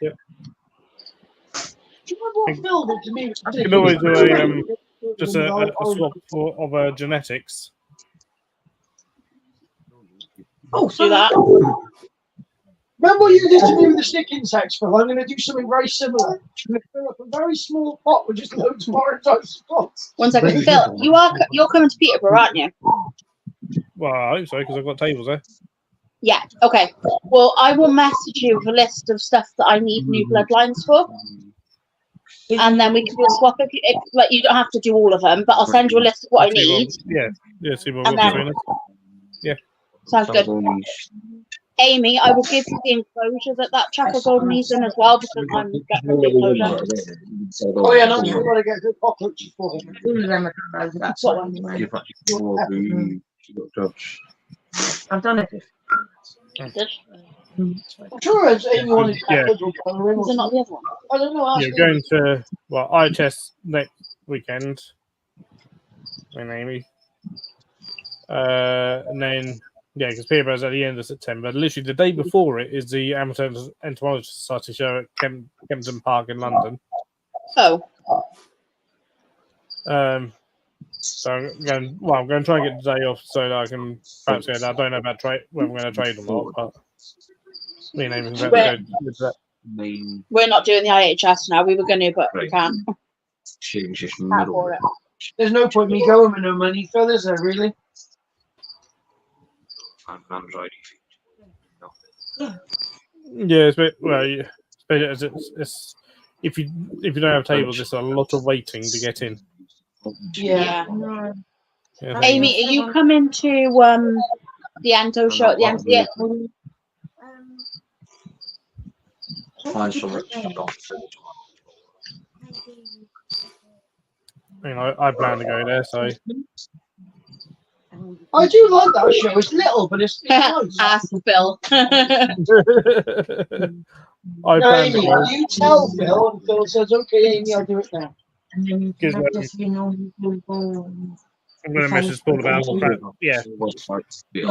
Do you remember what Phil did to me? You can always do just a swap of genetics. Oh, Do that. Remember what you did to me with the stick insects, Phil? I'm going to do something very similar. I'm going to fill up a very small pot with just loads of orange isopods. 1 second, Phil. You're coming to Peterborough, aren't you? Well, I hope so because I've got tables there. Yeah. Okay. Well, I will message you with a list of stuff that I need new bloodlines for, and then we can do a swap. If like you don't have to do all of them, but I'll send you a list of what I need. Yeah. See what And we've got then- between us. Yeah. Sounds good. Amy, I will give you the enclosure that chocolate golden needs in as well because I'm getting the enclosure. Oh, yeah, no, you've got to get good cockroaches for him. All of them are those. That's what I'm doing. You've actually got the judge. I've done it. I'm sure it's Amy wanted Yeah. cockroach or colouring or Is it not something. the other one? I don't know. Ask You're me. going to IHS next weekend. And Amy. And then because Peterborough's at the end of September. Literally the day before it is the Amateur Entomology Society show at Kempton Park in London. Oh, So I'm going to try and get the day off so that I can perhaps go. I don't know about whether I'm going to trade or not, but me and Amy can perhaps go with that. we're not doing the IHS now. We were going to, but we can't. She's just Can't middle. for it. There's no point me going with no money, Phil, is there really? I'm Android. Yeah, it's a bit, it's if you don't have tables, it's a lot of waiting to get in. Yeah. Yeah, Amy, are you coming to the Anto show at the end of the year? Find some rich stuff. I plan to go there, so I do like that show. It's little, but it's nice. Ask Phil. I No, plan to Amy, go. you tell Phil, and Phil says, "Okay, Amy, I'll do it now." And then you Gives can them- just, you know, I'm going to message Paul about getting perhaps a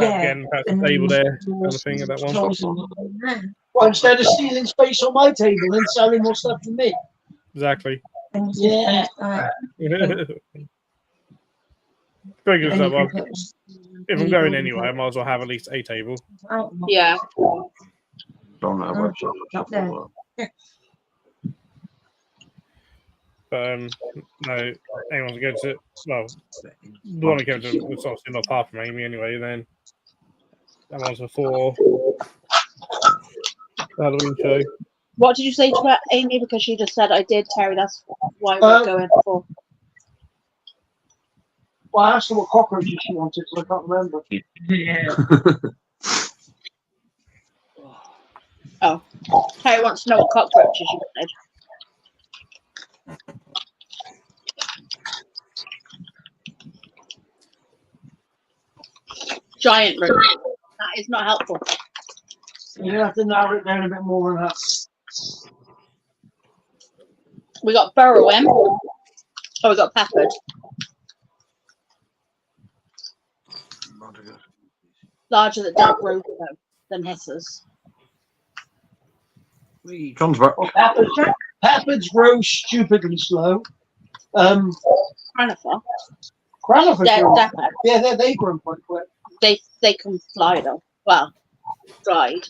table there, kind of thing at that one. Well, instead of stealing space on my table and selling more stuff for me. Exactly. Yeah. Very good stuff. If I'm going anyway, I might as well have at least a table. Yeah. Don't know where Up there. But no, anyone's going to the one who came to was obviously not far from Amy anyway. Then That one's before the Halloween show. What did you say to her, Amy? Because she just said I did, Terry. That's why we're going for. Well, I asked her what cockroaches she wanted, so I can't remember. Oh, Terry wants to know what cockroaches you wanted. Giant roach. That is not helpful. You have to narrow it down a bit more than that. We got burrowing. Oh, we got peppered. Larger than dark roach than hisses. John's back. Well, peppered's grow stupidly slow. Cranifer. Cranifer. Yeah, they grow quite quick. They can fly though. Well, dried.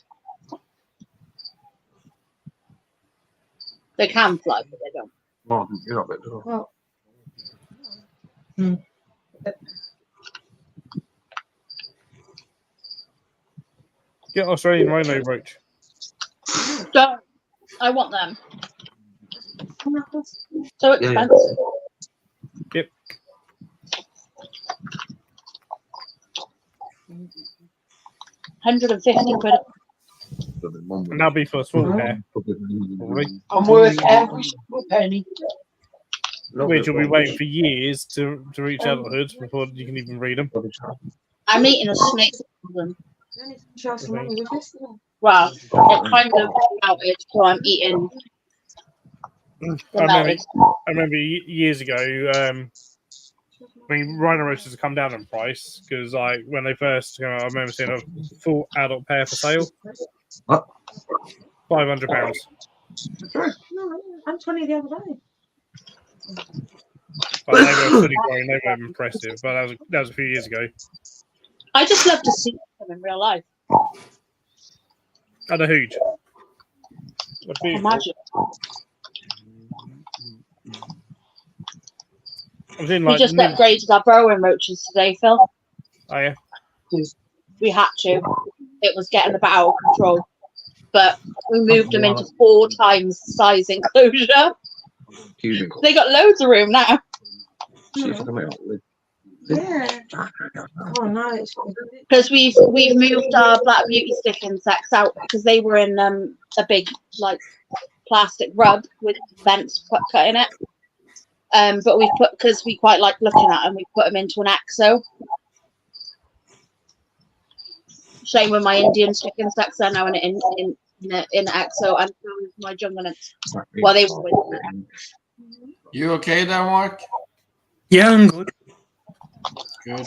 They can fly, but they don't. Well, you're not bit. Well, Get Australian rhino roach. Don't. I want them. So expensive. Yep. £150. And that'll be for small hair. I'm worth every single penny. Which will be waiting for years to reach adulthood before you can even read them. I'm eating a snake. money with this. Well, it kind of melted, so I'm eating. I remember years ago, when rhino roaches have come down in price because when they first came out, I remember seeing a full adult pair for sale. What? £500. No, I'm 20 the other day. But they were fully grown, they were impressive. But that was a few years ago. I just love to see them in real life. And they're huge. Imagine. We just upgraded our burrowing roaches today, Phil. Oh yeah. We had to. It was getting a bit out of control. But we moved them into 4 times the size enclosure. They got loads of room now. Yeah. Oh no, because we've moved our Black Beauty stick insects out because they were in a big plastic rub with vents cut in it. But we've put, because we quite like looking at them, we put them into an axo. Same with my Indian stick insects, they're now in axo, and so is my jungle nymphs. Well, they were with it. You okay there, Mark? Yeah, I'm good. Good.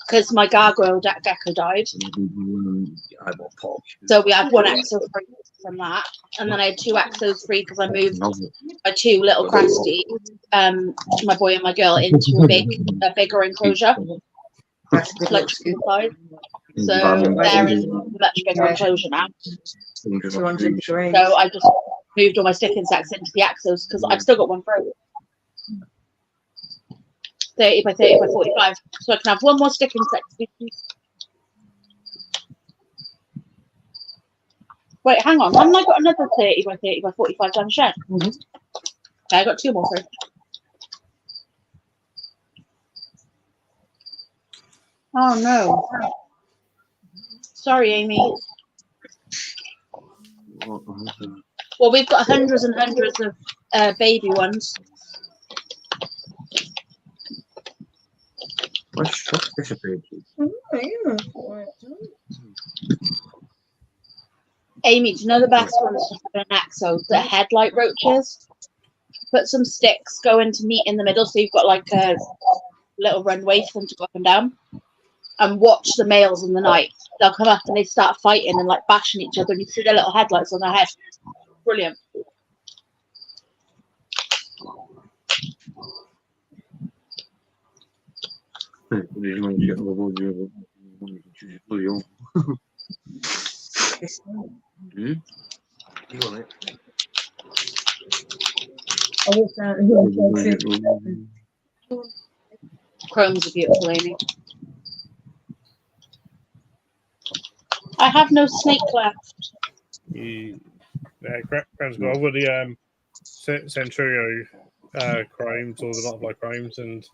Because my gargoyle gecko died. So we had 1 axo free from that. And then I had 2 axos free because I moved my 2 little crusty, my boy and my girl, into a bigger enclosure. Like size. So they're in a much bigger enclosure now. 200 degrees. So I just moved all my stick insects into the axos because I've still got 1 free. 30 by 30 by 45. So I can have 1 more stick insect species. Wait, hang on. Haven't I got another 30 by 30 by 45 down the shed? Okay, I got 2 more free. Oh no. Sorry, Amy. Well, we've got hundreds and hundreds of baby ones. My shop disappeared. Amy, do you know the best ones for an axo? The headlight roaches. Put some sticks, go into meet in the middle, so you've got like a little runway for them to go up and down. And watch the males in the night. They'll come up and they start fighting and like bashing each other, and you see their little headlights on their head. Brilliant. Chromes are beautiful, Amy. I have no snake left. Yeah, Crown's got. I've got the Centurio chromes or the butterfly chromes, and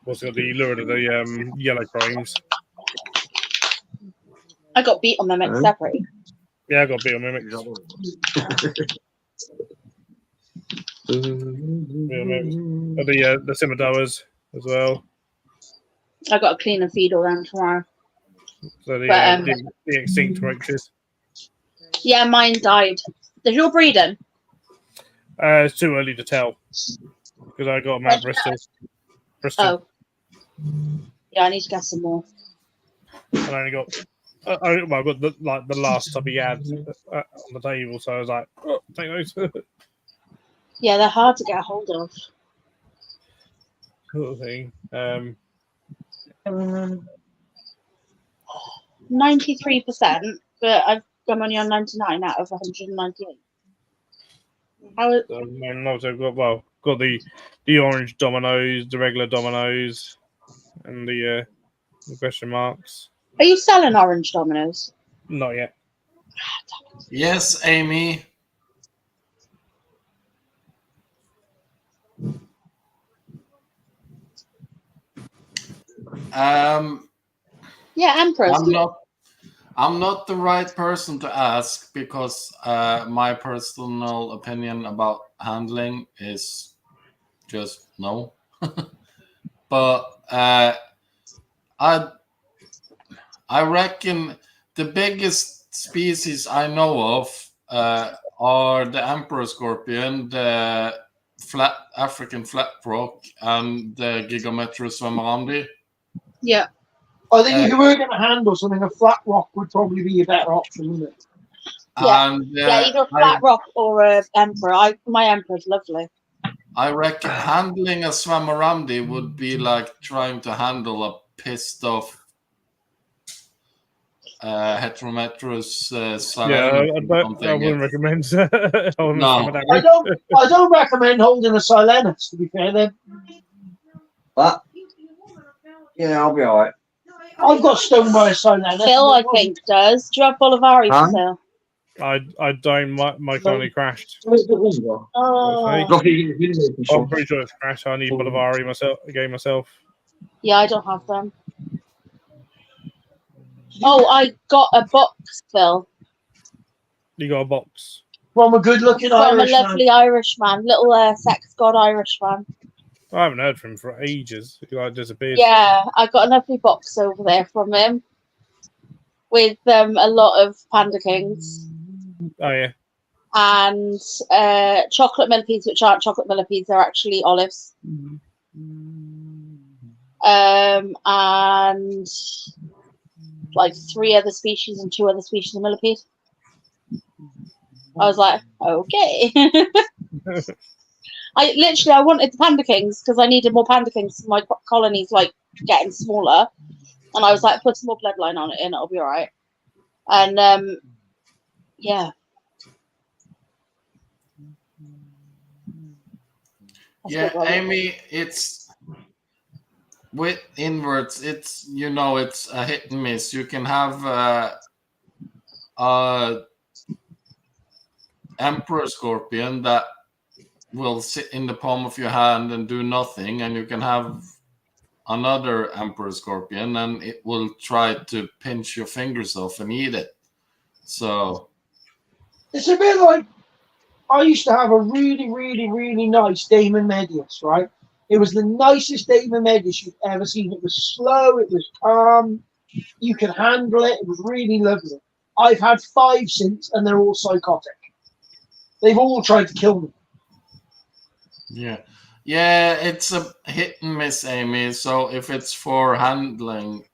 also got the lure of the yellow chromes. I got beat on my mix separate. Yeah, I got beat on my mix. The Simodoas as well. I got to clean and feed all them tomorrow. So But, the extinct roaches. Yeah, mine died. Is your breeding? It's too early to tell because I got them at Bristol. Oh. Yeah, I need to get some more. I only got. I got the last tub he had on the table, so I was like, oh, take those. Yeah, they're hard to get a hold of. Sort of thing. 93%, but I'm only on 99 out of 198. And also got the orange dominoes, the regular dominoes, and the question marks. Are you selling orange dominoes? Not yet. Yes, Amy. Yeah, Emperors. I'm not the right person to ask because my personal opinion about handling is just no. But I reckon the biggest species I know of are the emperor scorpion, the African flatrock, and the Gigametrus swamarandi. Yeah. I think if you were going to handle something, a flat rock would probably be a better option, wouldn't it? Yeah, And, either a flat rock or a emperor. My emperor's lovely. I reckon handling a swamarandi would be like trying to handle a pissed off Heterometrus I wouldn't recommend. I don't recommend holding a Silenus, to be fair. But yeah, I'll be alright. I've got stung by a Silenus. Phil, I think, does. Do you have Bolivari for sale? I don't. My only crashed. Oh. I'm pretty sure it's crashed. I need Bolivari myself. Yeah, I don't have them. Oh, I got a box, Phil. You got a box? From a good-looking Irish man. From a lovely Irish man. Little sex god Irish man. I haven't heard from him for ages. He disappeared. Yeah, I got a lovely box over there from him. With a lot of Panda Kings. Oh, yeah. And chocolate millipedes, which aren't chocolate millipedes. They're actually olives. And like 3 other species and 2 other species of millipede. I was like, okay. I wanted the Panda Kings because I needed more Panda Kings. My colony's like getting smaller, and I was like, put some more bloodline on it, and it'll be all right. And yeah. Yeah, Amy, it's with inverts. It's it's a hit and miss. You can have Emperor Scorpion that will sit in the palm of your hand and do nothing, and you can have another Emperor Scorpion and it will try to pinch your fingers off and eat it. So it's a bit like I used to have a really, really, really nice Damon Medius, right? It was the nicest Damon Medius you've ever seen. It was slow, it was calm, you could handle it, it was really lovely. I've had 5 since and they're all psychotic. They've all tried to kill me. Yeah, it's a hit and miss, Amy. So if it's for handling,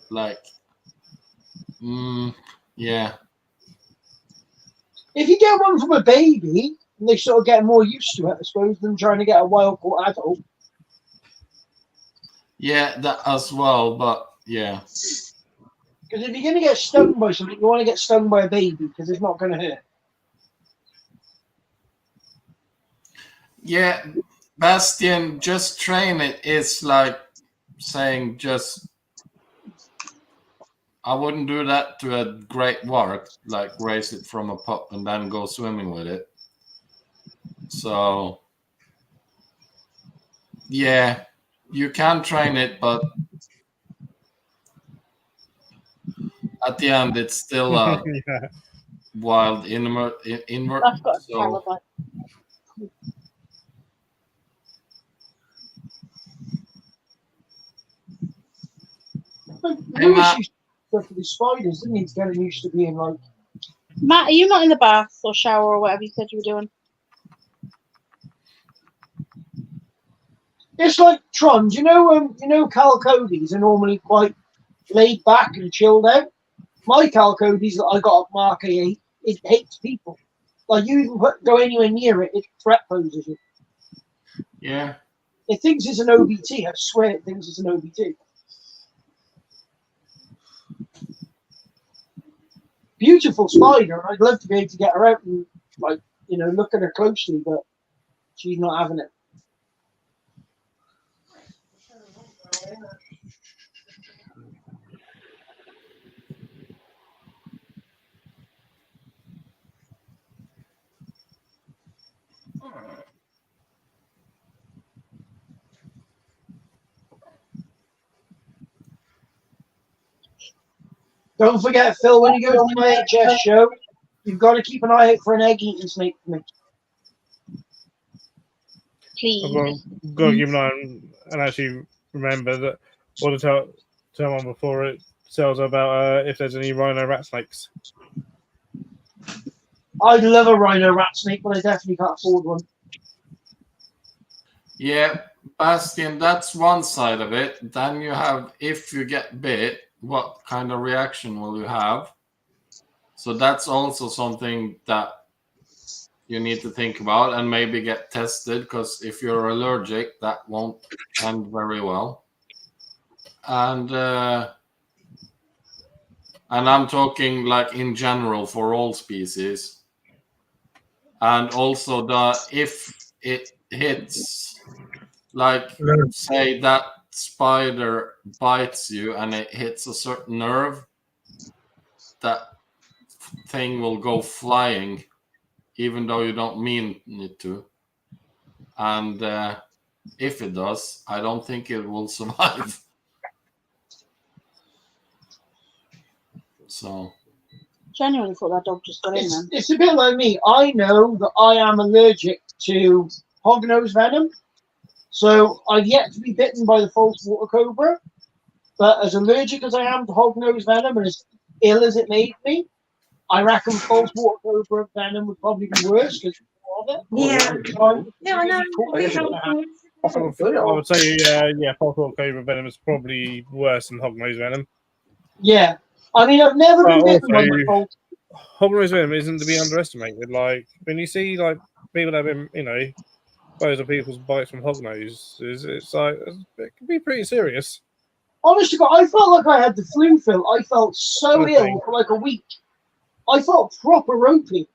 like, yeah. If you get one from a baby, and they sort of get more used to it, I suppose, than trying to get a wild caught adult. Yeah, that as well, but yeah. Because if you're going to get stung by something, you want to get stung by a baby because it's not going to hurt. Yeah, Bastian, just train it. It's like saying just I wouldn't do that to a great work, like raise it from a pup and then go swimming with it. So yeah, you can train it, but at the end it's still a Yeah. wild invert. I've got a So caravan. Lewis used to go for the spiders, didn't he? To get him used to being like. Matt, are you not in the bath or shower or whatever you said you were doing? It's like Tron. You know, Calicodes are normally quite laid back and chilled out. My Calicodes that I got at Mark 8, it hates people. Like you even go anywhere near it, it threat poses you. yeah, It thinks it's an OBT. I swear it thinks it's an OBT. Beautiful spider. I'd love to be able to get her out and look at her closely, but she's not having it. Don't forget, Phil, when you go to the IHS show, you've got to keep an eye out for an egg-eating snake for me. I've Please. got to keep an eye on and actually remember that, or to tell someone before it sells about if there's any rhino rat snakes. I'd love a rhino rat snake, but I definitely can't afford one. yeah, Bastian, that's one side of it. Then you have, if you get bit, what kind of reaction will you have? So that's also something that you need to think about and maybe get tested, because if you're allergic, that won't end very well. And I'm talking like in general for all species. And also if it hits, like say that spider bites you and it hits a certain nerve, that thing will go flying even though you don't mean it to. And if it does, I don't think it will survive. So Genuinely thought that dog just got in then. It's a bit like me. I know that I am allergic to hognose venom, so I've yet to be bitten by the false water cobra. But as allergic as I am to hognose venom, and as ill as it made me, I reckon false water cobra venom would probably be worse because of it. Yeah, I know. I would say, false water cobra venom is probably worse than hognose venom. Yeah, I mean, I've never been bitten by Also, the false. hognose venom isn't to be underestimated. Like when you see like people that have been, loads of people's bites from hognose, it's like it can be pretty serious. Honest to God, I felt like I had the flu, Phil. I felt so Okay. ill for like a week. I felt proper ropey.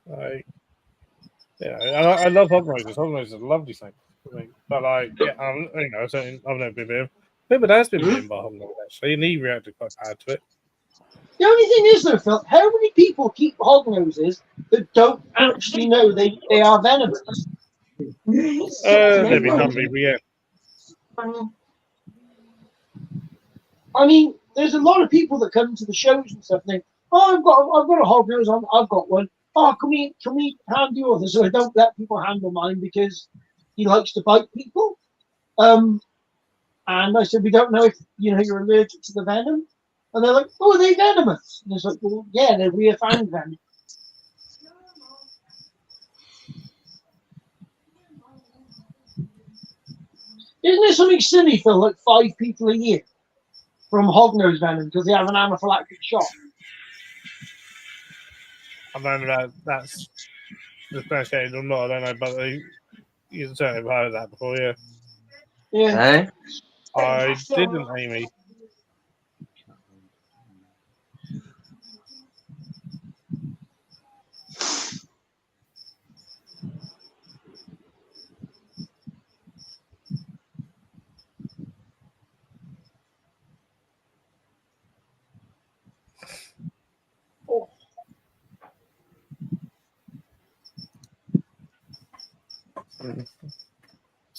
Like, yeah, and I love hognoses. Hognose is a lovely thing. But like, yeah, I've never been bitten. But has been bitten by hognose actually, and he reacted quite bad to it. The only thing is, though, Phil, how many people keep hognoses that don't actually know they are venomous? There'd be some people, yeah. I mean, there's a lot of people that come to the shows and stuff and think, "Oh, I've got a hognose. I've got one. Oh, can we hand yours?" So I don't let people handle mine because he likes to bite people. And I said, "We don't know if you're allergic to the venom." And they're like, "Oh, are they venomous?" And it's like, "Well, yeah, we have found venom." Isn't it something silly, Phil? Like 5 people a year from hognose venom because they have an anaphylactic shock. I don't know if that's differentiated or not. I don't know, but you've certainly heard of that before, yeah. Yeah. Hey? I didn't, Amy.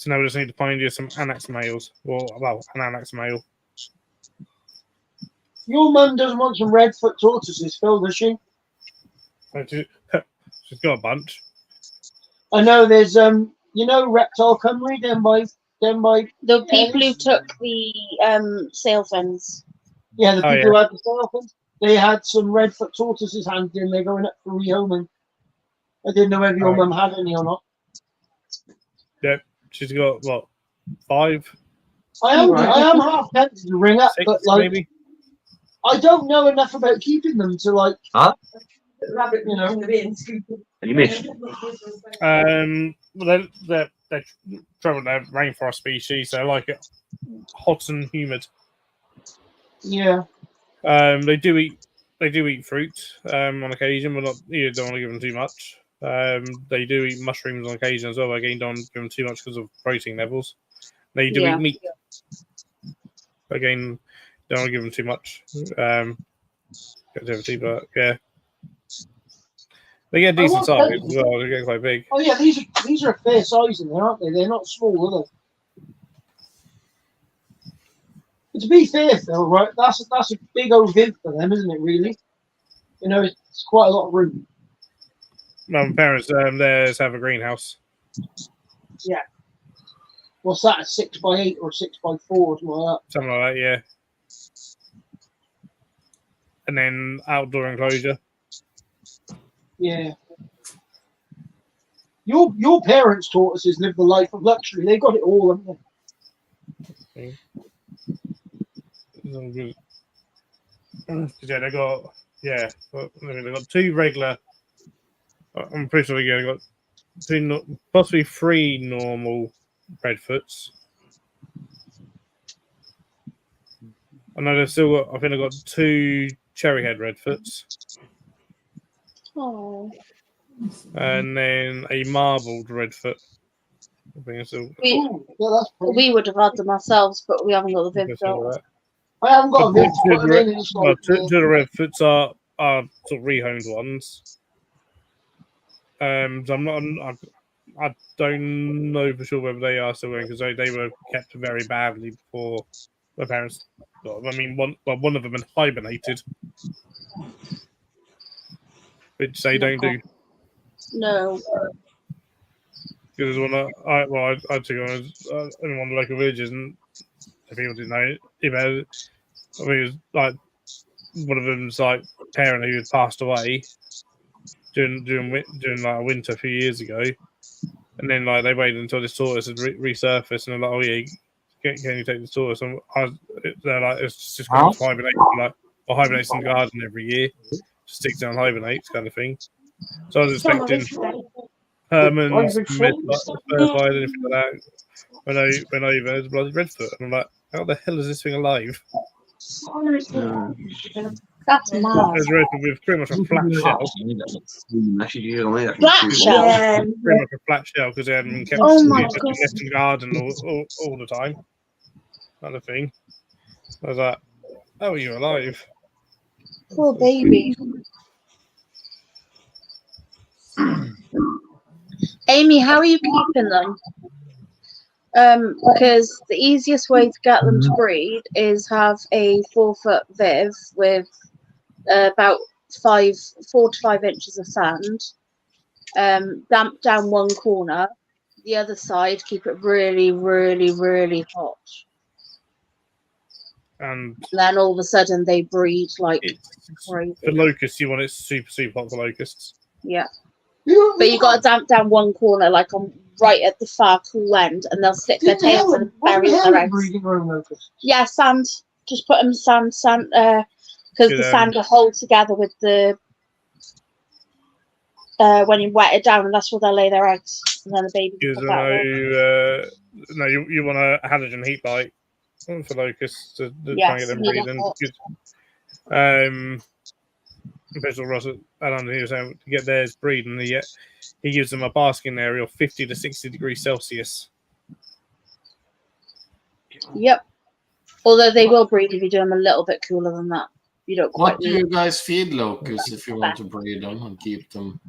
So now we just need to find you some annex males. Well, an annex male. Your mum doesn't want some redfoot tortoises, Phil, does she? She's got a bunch. I know there's Reptile Cymru The people who took the sale fins. yeah, the Oh, people who had the dolphins, they had some redfoot tortoises handed in. They're going up for rehoming. I didn't know whether your mum had any or not. Yep, she's got what, 5? I am half tempted to ring up, 6 but like maybe. I don't know enough about keeping them to like. Huh? Rabbit, You know. You missed. Well, they're travel their rainforest species. So like it hot and humid. Yeah. They do eat fruit on occasion, but not. You don't want to give them too much. They do eat mushrooms on occasion as well. Again, don't give them too much because of protein levels. They do eat meat. Again, don't want to give them too much. Activity, but yeah, they get decent size as well. They get quite big. Oh yeah, these are a fair size in there, aren't they? They're not small, are they? But to be fair, Phil, right? That's a big old viv for them, isn't it? Really, you know, it's quite a lot of room. My parents theirs have a greenhouse. Yeah. What's that? A 6x8 or 6x4 or something like that? Something like that, yeah. And then outdoor enclosure. Yeah. Your parents' tortoises live the life of luxury. They got it all, haven't they? Yeah, they got they got 2 regular. I'm pretty sure they got 2, possibly 3 normal redfoots. I know they've still got. I think they've got 2 cherryhead redfoots. Oh. And then a marbled redfoot. I think it's still. We would have had them ourselves, but we haven't got the viv built. I haven't got a viv to Two put them in. of the redfoots are sort of rehomed ones. So I'm not. I don't know for sure whether they are still going because they were kept very badly before my parents. I mean, one of them hibernated, which they don't do. No. Because I took on in one of the local villages, and if people didn't know it, it was like one of them's like parent who had passed away during like a winter a few years ago, and then like they waited until this tortoise had resurfaced, and they're like, "Oh yeah, can you take this tortoise?" And they're like, "It's just going to hibernate, like hibernates in the garden every year, just sticks down, hibernates, kind of thing." So I was expecting Herman's, Spurfide, anything like that. When I there's bloody redfoot, and I'm like, "How the hell is this thing alive?" That's mad. It's redfoot with pretty much a flat shell. Flat shell. Yeah. Pretty much a flat shell because they hadn't been kept, Oh my just been left in the garden all the time. Kind of thing. I was like, "How are you alive?" Poor baby. Amy, how are you keeping them? Because the easiest way to get them to breed is have a 4-foot viv with about 4 to 5 inches of sand. Damp down one corner. The other side, keep it really, really, really hot. And then all of a sudden they breed like crazy. For locusts, you want it super, super hot for locusts. Yeah. But you got to damp down one corner, like on right at the far cool end, and they'll stick their tails and bury their eggs. Yeah, sand. Just put them sand, because the sand will hold together with the when you wet it down, and that's where they'll lay their eggs, and then the baby. No, you want a halogen heat light for locusts to try and get them breeding. Visual Ross Alan, he was saying to get theirs breeding, he gives them a basking area of 50 to 60 degrees Celsius. Yep. Although they will breed if you do them a little bit cooler than that. you don't What quite do need. you guys feed locusts if you want to breed them and keep them?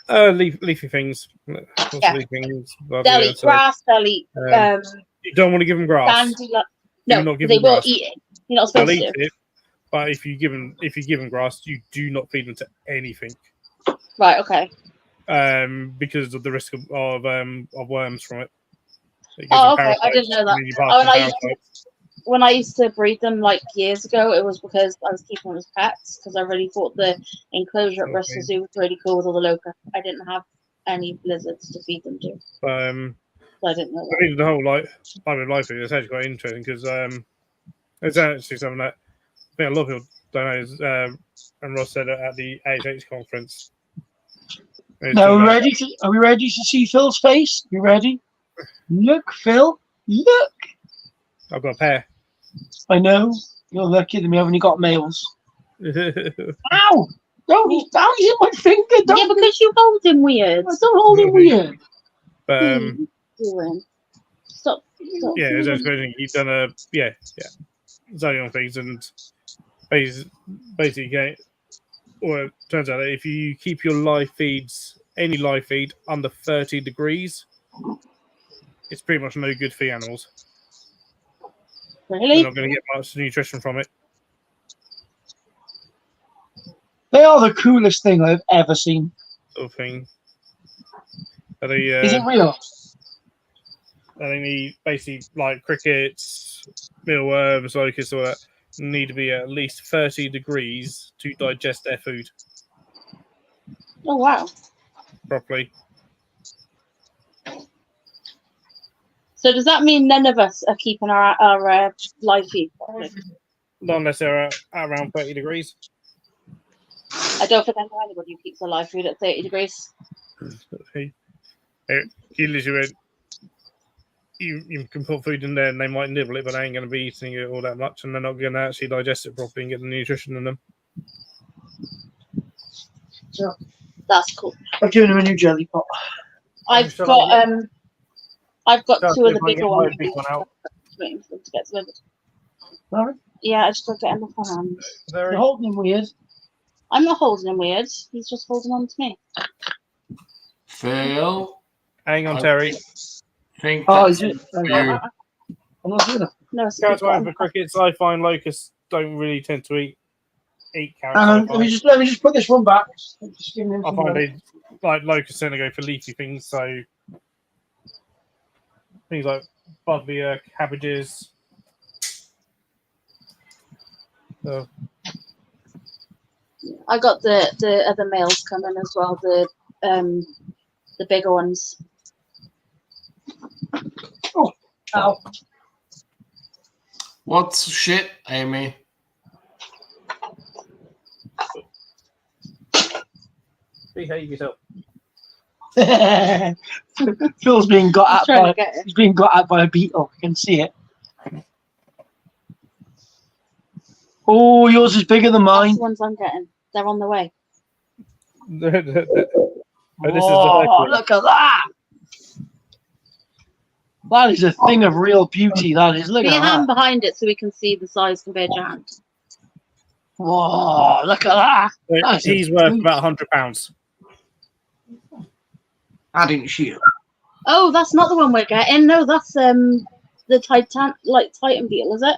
Leafy things. Lots Yeah. of leafy things. But, They'll yeah, eat so, grass. They'll eat you don't want to give them grass. dandelion. Do No, not give they them will grass. eat it. You're not They'll supposed eat to. it, but if you give them grass, you do not feed them to anything. Right. Okay. Because of the risk of worms from it. It gives Oh, them okay. I didn't parasites, know that. and then you pass Oh, on parasites. When I used to breed them like years ago, it was because I was keeping them as pets because I really thought the enclosure at Bristol Zoo was really cool with all the locusts. I didn't have any lizards to feed them to, so I didn't know I that. mean, the whole life of life is actually quite interesting because it's actually something that I think a lot of people don't know. Is, and Ross said it at the AHH conference. Now, are we ready to see Phil's face? You ready? Look, Phil. Look. I've got a pair. I know. You're lucky that we haven't got males. Ow! Don't he's in my finger. Don't, Yeah, because you hold him weird. don't hold him weird. But Doing. Stop. yeah, it's actually you've done zoning on things and basically, well, it turns out that if you keep your any live feed under 30 degrees, it's pretty much no good for the animals. Really? They're not going to get much nutrition from it. They are the coolest thing I've ever seen. Sort of thing. But Is it real? they need basically like crickets, mealworms, locusts, all that need to be at least 30 degrees to digest their food Oh wow. properly. So does that mean none of us are keeping our live feed properly? Not unless they're at around 30 degrees. I don't think I know anybody who keeps their live food at 30 degrees. You literally went, you can put food in there and they might nibble it, but they ain't going to be eating it all that much, and they're not going to actually digest it properly and get the nutrition in them. Yeah. That's cool. I've given him a new jelly pot. I've got two of the bigger ones. Waiting for them to get delivered. Sorry? Yeah, I just got to get him off my hand. You're holding him weird. I'm not holding him weird. He's just holding on to me. Phil? Hang on, Terry. Think Is that's it? for you. I'm not doing that. No, it's Carrots are for crickets. I find locusts don't really tend to eat carrots. Let me just put this one back. Just giving him I some find milk. they like locusts tend to go for leafy things, so things like buddleia, cabbages. So I got the other males coming as well. The bigger ones. Oh, ow. What's shit, Amy? behave yourself. Phil's being got at by it. he's being got at by a beetle. I can see it. Oh, yours is bigger than That's mine. the ones I'm getting. They're on the way. This is Oh, look at that! That is a thing of real beauty. That is. Look Put your at hand that. behind it so we can see the size compared to your hand. Whoa! Look at that. That's He's a worth beauty. about £100. I didn't shoot. Oh, that's not the one we're getting. No, that's the Titan beetle, is it?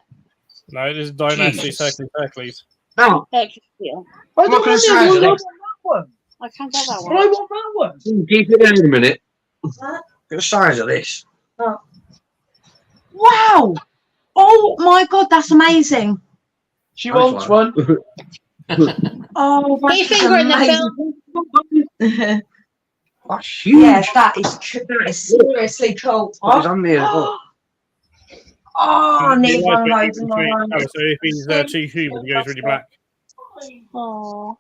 No, this is Dynasty Jesus. Hercules. No, Hercules beetle. I don't Look at the want size the of other it. one. I can't get that But I one. want that one. keep it down a minute. Look at the size of this. Wow! Oh my god, that's amazing. She Nice wants one. Oh, Put your finger in there, Phil. That's huge. Yeah, that is seriously cool. What is on there? Oh, Oh, I need You one of like it those in my between- room. oh, so if he's too human, he goes really black. Oh.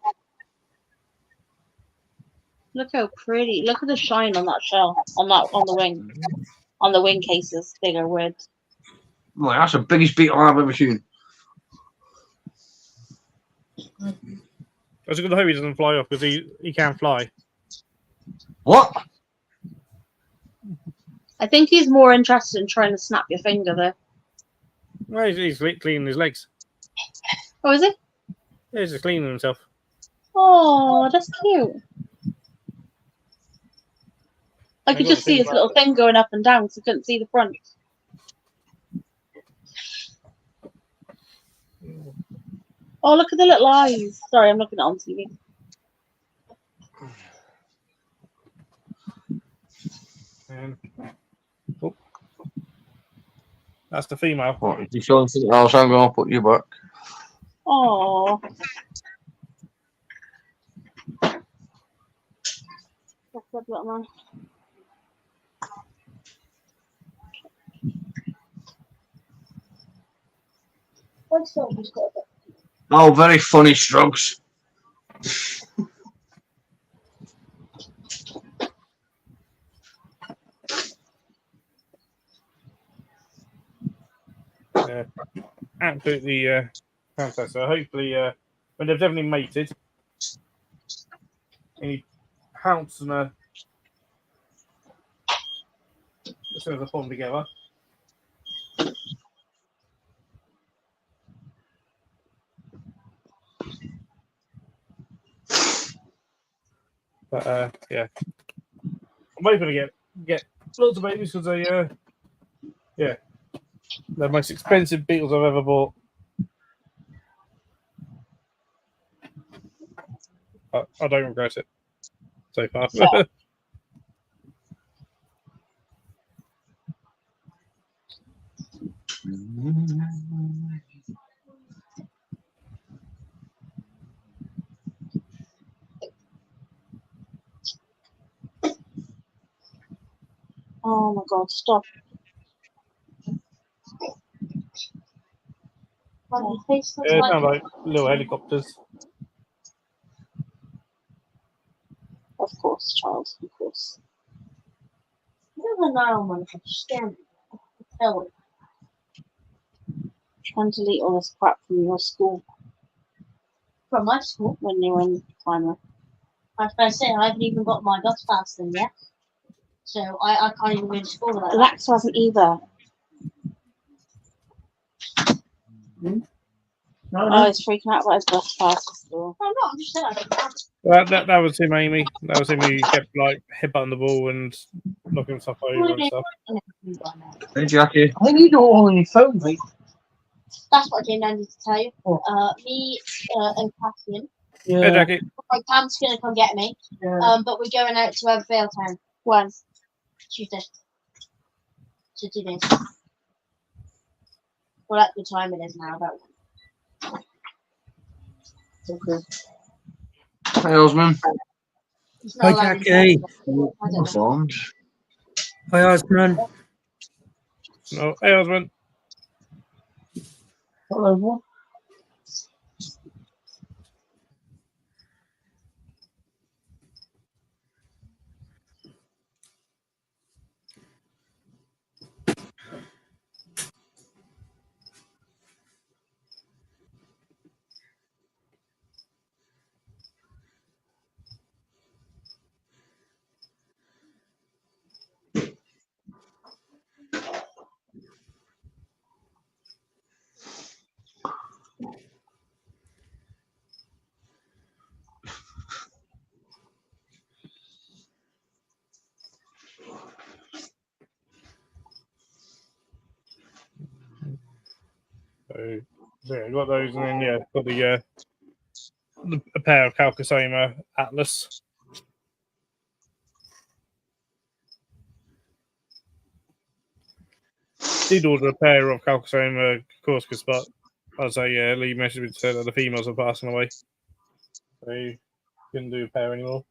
Look how pretty. Look at the shine on that shell. On the wing. On the wing cases. Bigger wood. well, that's the biggest beetle I've ever seen. I was going to hope he doesn't fly off because he can fly. What? I think he's more interested in trying to snap your finger though. Well, he's cleaning his legs. Oh, is it? Yeah, he's just cleaning himself. Oh, that's cute. I I've could got just to see think his little thing going up and down, so I couldn't see the front. Oh, look at the little eyes. Sorry, I'm looking at it on TV. Oh, that's the female. What, if you show something else, I'm going to put you back. Oh. That's a little man. What's that? Just got a bit. Oh, very funny strokes. Yeah, absolutely fantastic. So hopefully, when they've definitely mated, any pounce and as soon as they put them together. But yeah, I'm hoping to get lots of babies because they yeah, they're the most expensive beetles I've ever bought. I don't regret it so far. Oh my god, stop. My face looks Yeah, like sound like little helicopters. Of course, child, of course. You never know when I stand tell it. Trying to delete all this crap from your school. From my school? When you were in primary. I was going to say, I haven't even got my dot pass then yet. So I can't even go to school with that. Lex wasn't either. Oh, he's freaking out about his bus pass at school. I'm not, I'm just saying I don't have it. Well, that was him, Amy. That was him who kept like headbutting the ball and knocking stuff over and stuff. Hey, Jackie. I think you do it all on your phone, mate. That's what I came down to tell you. Me and Cassian. Yeah. Hey, Jackie. My cam's gonna come get me. Yeah. But we're going out to Vale Town. When? Tuesday. So 2 days. Well, at the time it is now, about. Okay. Hey, Osman. He's not Hi, allowed to Jackie. I don't know. Phoned. Hi, Osman. No, hey, Osman. Hello, everyone. So yeah, got those, and then yeah, got a pair of Calcasoma Atlas. Did order a pair of Calcasoma Corsica, but I was like, yeah, Lee messaged me to say that the females are passing away, so you couldn't do a pair anymore.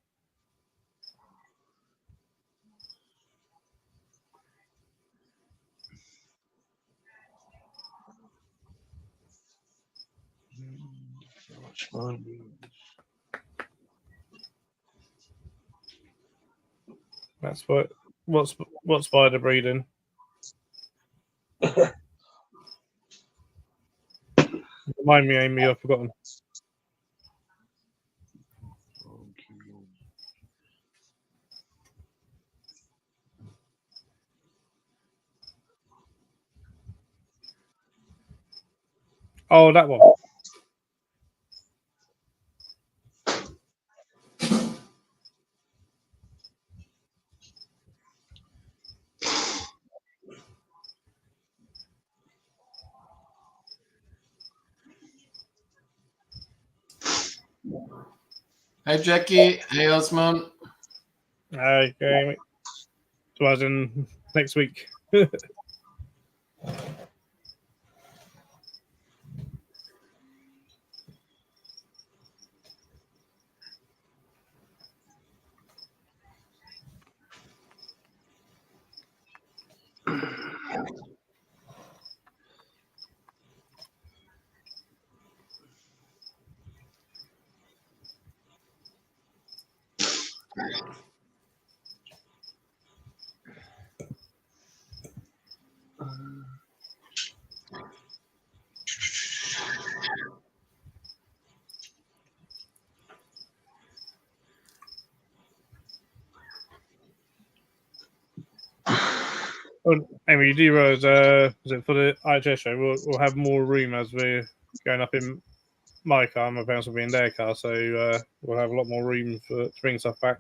That's what spider breeding. Remind me, Amy, I've forgotten. Oh, that one. Hey, Jackie. Hey, Osman. Okay. So as in next week. Well, Amy, you do realize, is it for the IHS show? We'll have more room as we're going up in my car. My parents will be in their car, so we'll have a lot more room to bring stuff back.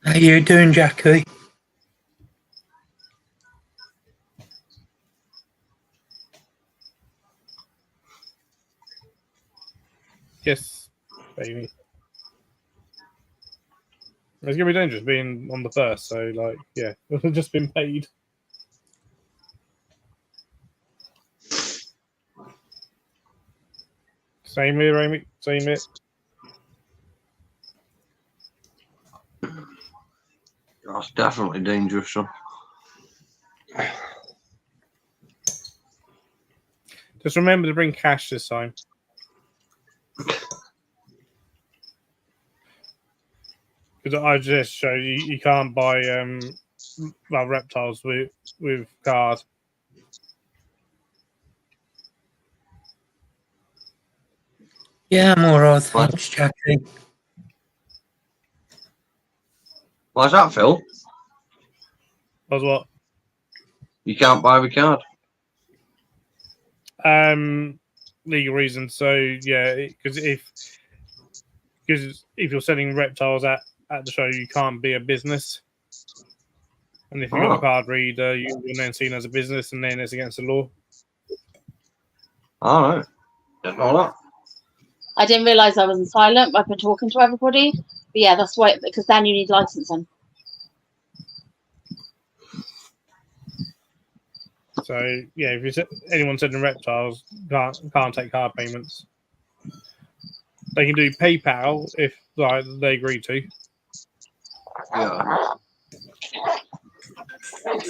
How you doing, Jackie? Yes, baby. It's gonna be dangerous being on the first, so like, yeah, we've just been paid. Same here, Amy. Same here. That's definitely dangerous, son. Just remember to bring cash this time. Because I just showed you can't buy reptiles with card. Yeah, I'm alright, thanks, Jackie. Why's that, Phil? Was what? You can't buy the card. Legal reasons. So yeah, because if you're selling reptiles at the show, you can't be a business. And if you've got a card reader, you're then seen as a business, and then it's against the law. All right. Didn't know that. I didn't realise I wasn't silent. I've been talking to everybody. But yeah, that's why, because then you need licensing. So yeah, if anyone sending reptiles, can't take card payments. They can do PayPal if they agree to. Yeah.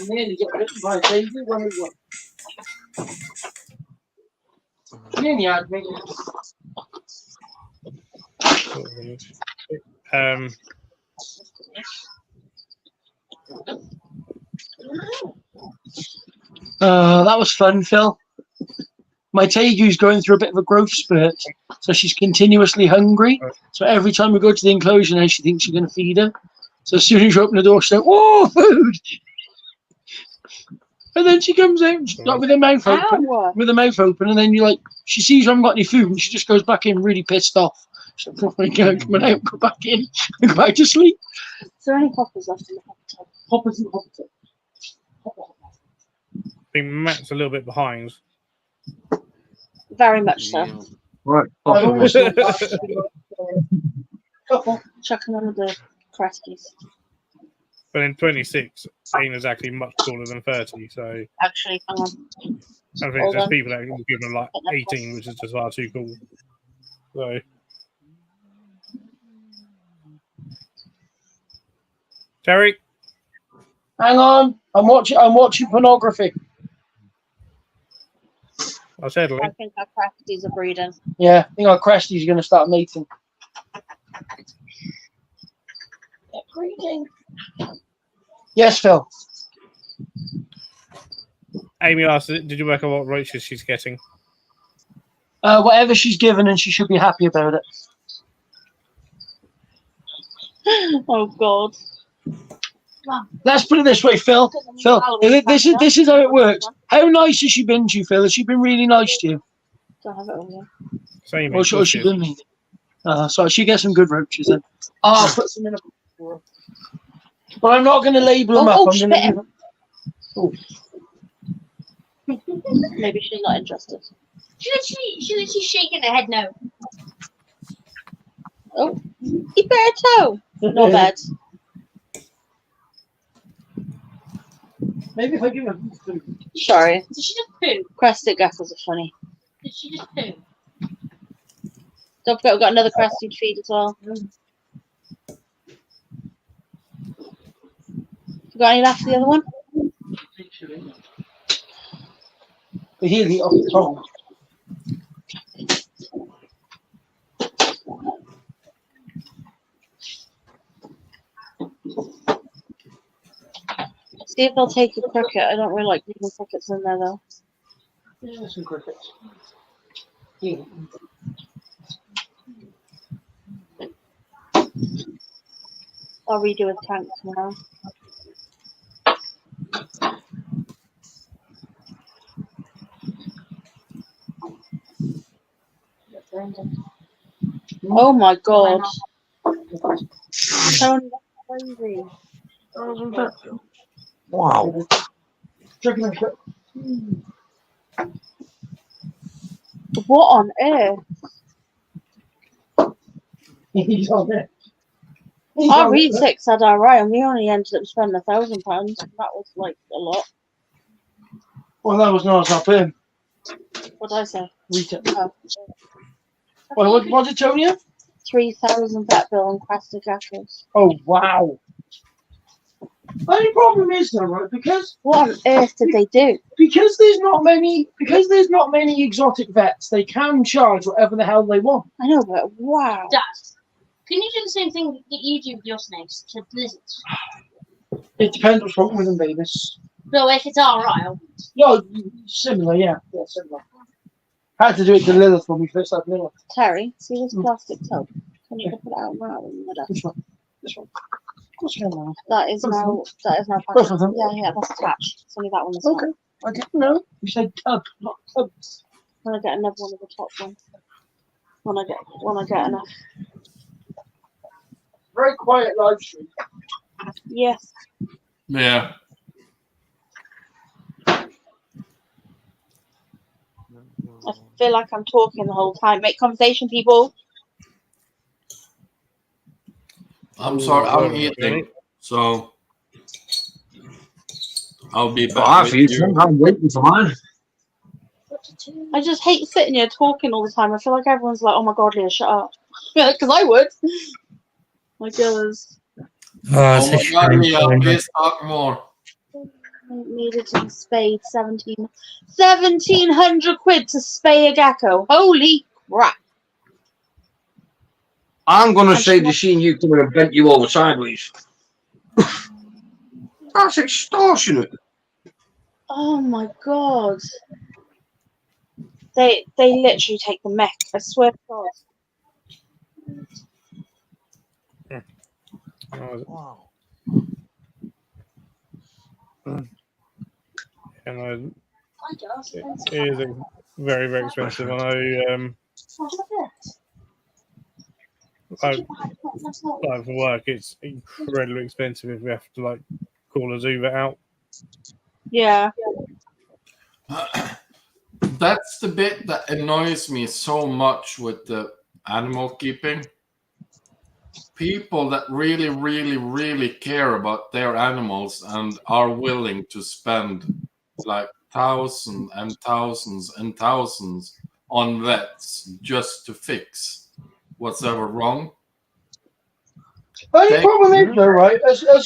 Nearly get written by Daisy when we won. Nearly had me. That was fun, Phil. My Tegu's going through a bit of a growth spurt, so she's continuously hungry. So every time we go to the enclosure now, she thinks you're going to feed her. So as soon as you open the door, she's like, "Whoa, food!" And then she comes out with her mouth open, and then she sees you haven't got any food, and she just goes back in really pissed off. She's like, "Oh my God, coming out, go back in, go back to sleep." Is there any poppers left in the hot tub? Poppers in the hot tub. I think Matt's a little bit behind. Very much so. Yeah. Right. Chucking on the Kresties. But in 26, Aina's actually much taller than 30, so Actually, hang on. I think there's people that will give them like 18, which is just far too cool. So Terry? Hang on, I'm watching pornography. I said, I think our Kresties are breeding. Yeah, I think our Kresties are going to start mating. They're breeding. Yes, Phil. Amy asked, did you work out what roaches she's getting? Whatever she's given, and she should be happy about it. Oh God. Let's put it this way, Phil. Phil, this is how it works. How nice has she been to you, Phil? Has she been really nice to you? Don't have it on you. Same. Or she been mean? So she gets some good roaches then. I'll put some in a But I'm not going to label them up. I'm going to. Oh. Maybe she's not interested. She's literally shaking her head no. Oh, he bit her toe. Not bad. Maybe if I give her food. Sorry. Did she just poo? Crested geckos are funny. Did she just poo? Don't forget we've got another crested feed as well. You got any left for the other one? But he'll eat off the top. See if they'll take a cricket. I don't really like leaving crickets in there though. Yeah, some crickets. Yeah. I'll redo his tank tomorrow. Oh my god. Tony, that's crazy. Wow. What on earth? He's on there. Our retakes had alright and we only ended up spending £1,000. That was like a lot. Well, that was nice up him. What did I say? Retail. Oh. What did Tony have? 3,000 vet bill and crested geckos. Oh, wow. The only problem is though, right? Because what on earth did they do? Because there's not many exotic vets, they can charge whatever the hell they want. I know, but wow. Dad, can you do the same thing that you do with your snakes to lizards? It depends what's wrong with them, babies. No, if it's alright. No, similar, yeah. Yeah, similar. I had to do it to Lilith when we first had Lilith. Terry, see this plastic tub? Can you put it out now in the middle? This one. This one. What's going on? That is now Both of them? Yeah, that's attached. It's only that one that's Okay. I didn't know. You said tub, not tubs. I'm gonna get another one of the top ones. When I get enough. Very quiet live stream. Yes. Yeah. I feel like I'm talking the whole time. Make conversation, people. I'm sorry, I'm eating, so I'll be back. Well, I'm waiting for mine. I just hate sitting here talking all the time. I feel like everyone's like, "Oh my god, Leah, shut up," because I would. My goodness. Oh my god, Leah, please talk more. Needed to be spayed 1,700 quid to spay a gecko. Holy crap! I'm going to say the scene you could have bent you over sideways. That's extortionate. Oh my god! They literally take the mech. I swear to God. Wow. And it is very, very expensive. I know. Like for work, it's incredibly expensive if we have to like call a zoo vet out. Yeah. That's the bit that annoys me so much with the animal keeping. People that really, really, really care about their animals and are willing to spend like thousands and thousands and thousands on vets just to fix what's ever wrong. The problem is though, right?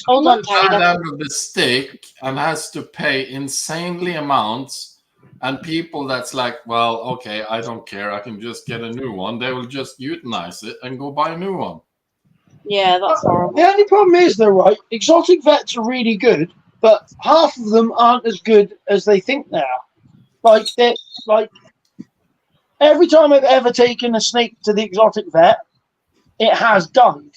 Hold on, Terry. Out of the stick and has to pay insanely amounts, and people that's like, well, okay, I don't care, I can just get a new one. They will just euthanize it and go buy a new one. Yeah, that's horrible. The only problem is though, right? Exotic vets are really good, but half of them aren't as good as they think they are. Like every time I've ever taken a snake to the exotic vet, it has died.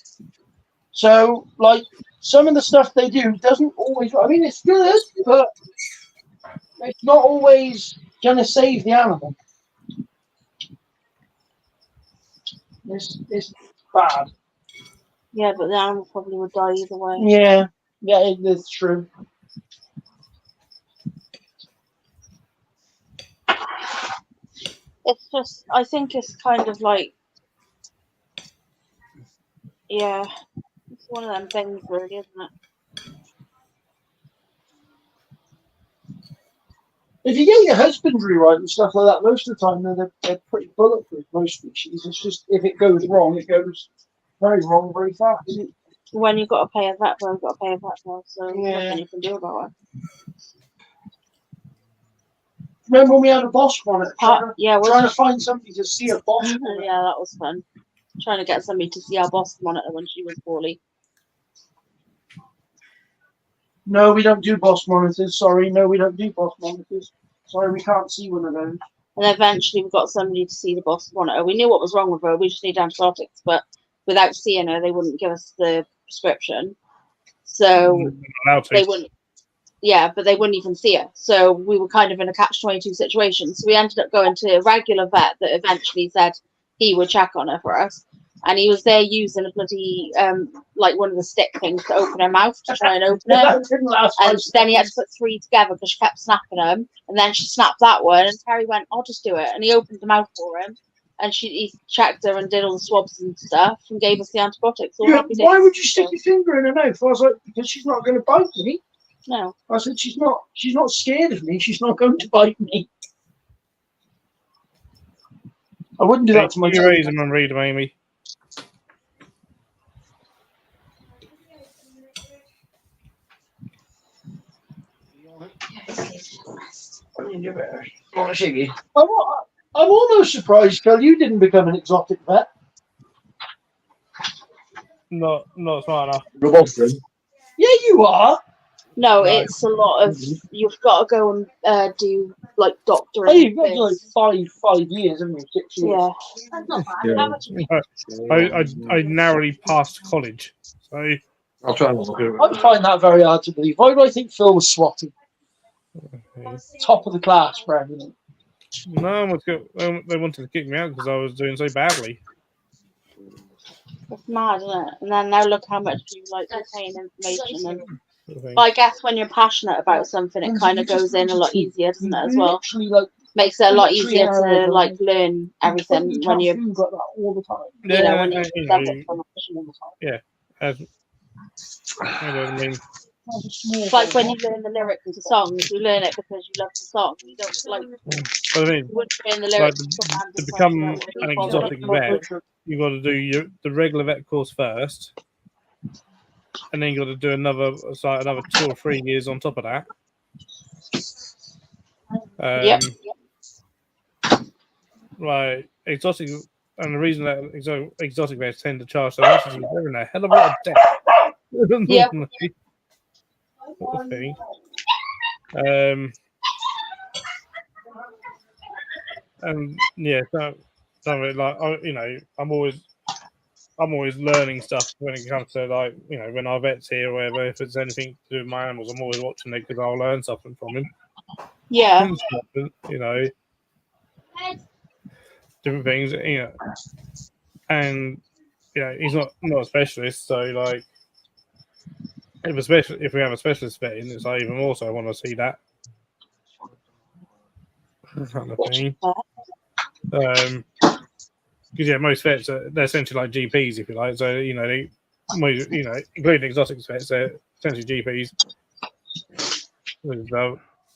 So, like, some of the stuff they do doesn't always... I mean, it's good, but it's not always going to save the animal. It's bad. Yeah, but the animal probably would die either way. Yeah, that's true. It's just, I think it's kind of like, yeah, it's one of them things, really, isn't it? If you get your husbandry right and stuff like that, most of the time they're pretty bulletproof, most species. It's just if it goes wrong, it goes very wrong very fast. When you've got to pay a vet bill, you've got to pay a vet bill, so there's Yeah. nothing you can do about it. Remember when we had a boss monitor? Yeah, Trying to find somebody to see a boss monitor. yeah, that was fun. Trying to get somebody to see our boss monitor when she was poorly. No, we don't do boss monitors. Sorry, no, we don't do boss monitors. Sorry, we can't see one of those. And eventually we got somebody to see the boss monitor. We knew what was wrong with her. We just needed antibiotics, but without seeing her, they wouldn't give us the prescription. So they wouldn't. Yeah, but they wouldn't even see her. So we were kind of in a catch-22 situation. So we ended up going to a regular vet that eventually said he would check on her for us. And he was there using a bloody, like one of the stick things to open her mouth to try and open it. And then he had to put 3 together because she kept snapping them. And then she snapped that one. And Terry went, I'll just do it. And he opened the mouth for him. And he checked her and did all the swabs and stuff and gave us the antibiotics. All happy Why days. would you stick your finger in her mouth? I was like, because she's not going to bite me. No. I said, she's not scared of me. She's not going to bite me. I wouldn't do that to my You raise them and read them, Amy. I'm almost surprised, Phil, you didn't become an exotic vet. Not smart enough. Yeah, you are. No, Right. it's a lot of, you've got to go and do like doctoring. Oh, you've got things. like 5 years, haven't you? 6 years. Yeah. That's not bad. How much? I narrowly passed college, so I'll try and look at I find that very hard to believe. Why do I think Phil was swatting? Top of the class for everything. no one they wanted to kick me out because I was doing so badly. It's mad, isn't it? And then now look how much you like retain information. And but I guess when you're passionate about something, it kind of goes in a lot easier, doesn't it? As well, makes it a lot easier to like learn everything when you're, You've got that all the time. you know, when you're you know, yeah. I don't mean, It's like when you learn the lyrics to songs, you learn it because you love the song. You don't like. but I mean, You wouldn't learn the like lyrics to become an exotic vet, you've got to do the regular vet course first, and then you've got to do another 2 or 3 years on top of that. Yep. Right, exotic, and the reason that exotic vets tend to charge so much is they're in a hell of a lot of debt. Yeah. Sort of thing. And yeah, so like I'm always learning stuff when it comes to like when our vet's here or whatever. If it's anything to do with my animals, I'm always watching it because I'll learn something from him. Yeah. Different things, and he's not a specialist, so like if we have a specialist vet in, it's like even more so I want to see that kind of thing. Because most vets they're essentially like GPs, if you like. So including exotic vets, they're essentially GPs. I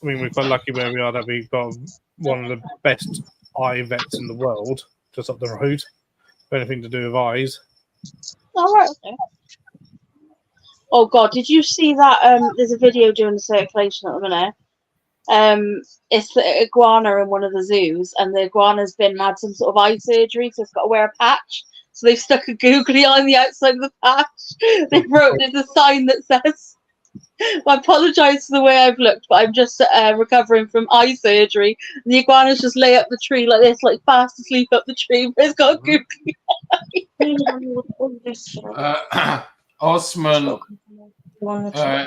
mean, we're quite lucky where we are that we've got one of the best eye vets in the world just up the road. For anything to do with eyes. All right. Okay. Oh God, did you see that? There's a video doing the circulation at the minute. It's the iguana in one of the zoos, and the iguana's had some sort of eye surgery, so it's got to wear a patch. So they've stuck a googly eye on the outside of the patch. There's a sign that says, I apologise for the way I've looked, but I'm just recovering from eye surgery. And the iguanas just lay up the tree like this, like fast asleep up the tree, but it's got a googly eye. Osman,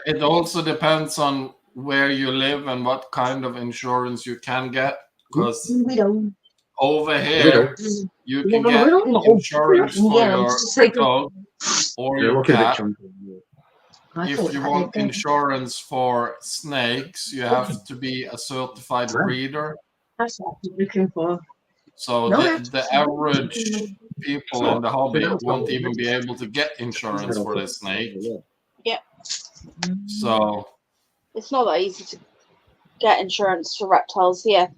it also depends on where you live and what kind of insurance you can get. Because over here, you can get insurance for your dog or You're your looking at cat. chunky. If you want insurance for snakes, you have to be a certified breeder. That's what I'm looking for. So No, the average people in the hobby won't even be able to get insurance for the snake. Yeah. So It's not that easy to get insurance for reptiles here,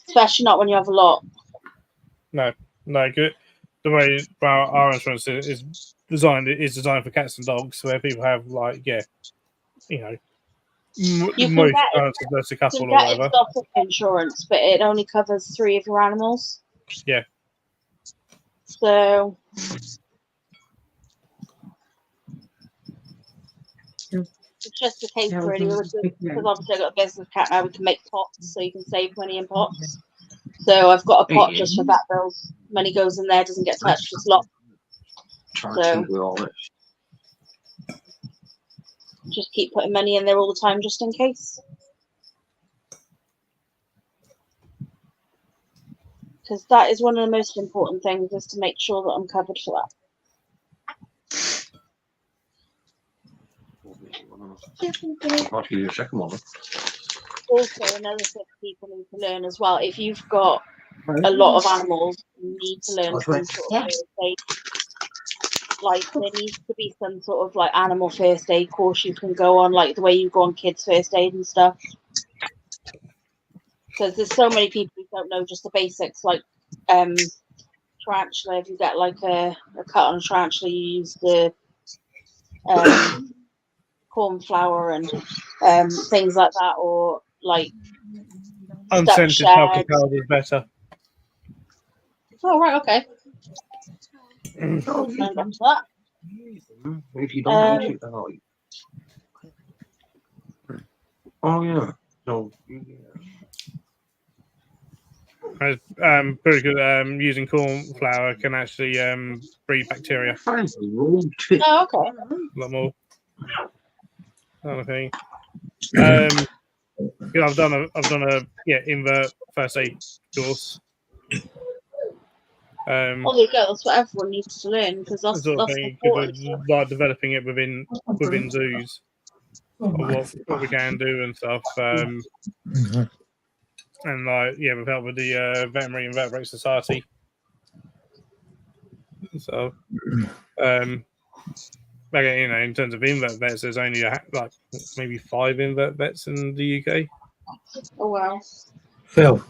especially not when you have a lot. No, good. The way our insurance is designed for cats and dogs, where people have like, yeah, you know, You can most get occurrences there's a You couple can or get whatever. exotic insurance, but it only covers 3 of your animals. Yeah. So it's just a case really, because obviously I've got a business cat now, we can make pots, so you can save money in pots. So I've got a pot just for vet bills. Money goes in there, doesn't get touched, it's locked. So just keep putting money in there all the time, just in case. Because that is one of the most important things, is to make sure that I'm covered for that. I'll give you a second one. Also, another thing people need to learn as well, if you've got a lot of animals, you need to learn some sort of first aid. Like, there needs to be some sort of like animal first aid course you can go on, like the way you go on kids first aid and stuff. Because there's so many people who don't know just the basics, like tarantula. If you get like a cut on a tarantula, you use the corn flour and things like that, or like Unscented talcum powder is better. Oh right, okay. That. If you don't use it, oh yeah. So pretty good. Using corn flour can actually breed bacteria. Oh, okay. A lot more. Kind of thing. Yeah, I've done a invert first aid course. There you go. That's what everyone needs to learn, because that's important. Like developing it within zoos of what we can do and stuff. And like we've helped with the Veterinary Invertebrate Society. So, again, in terms of invert vets, there's only like maybe 5 invert vets in the UK. Oh wow. Phil,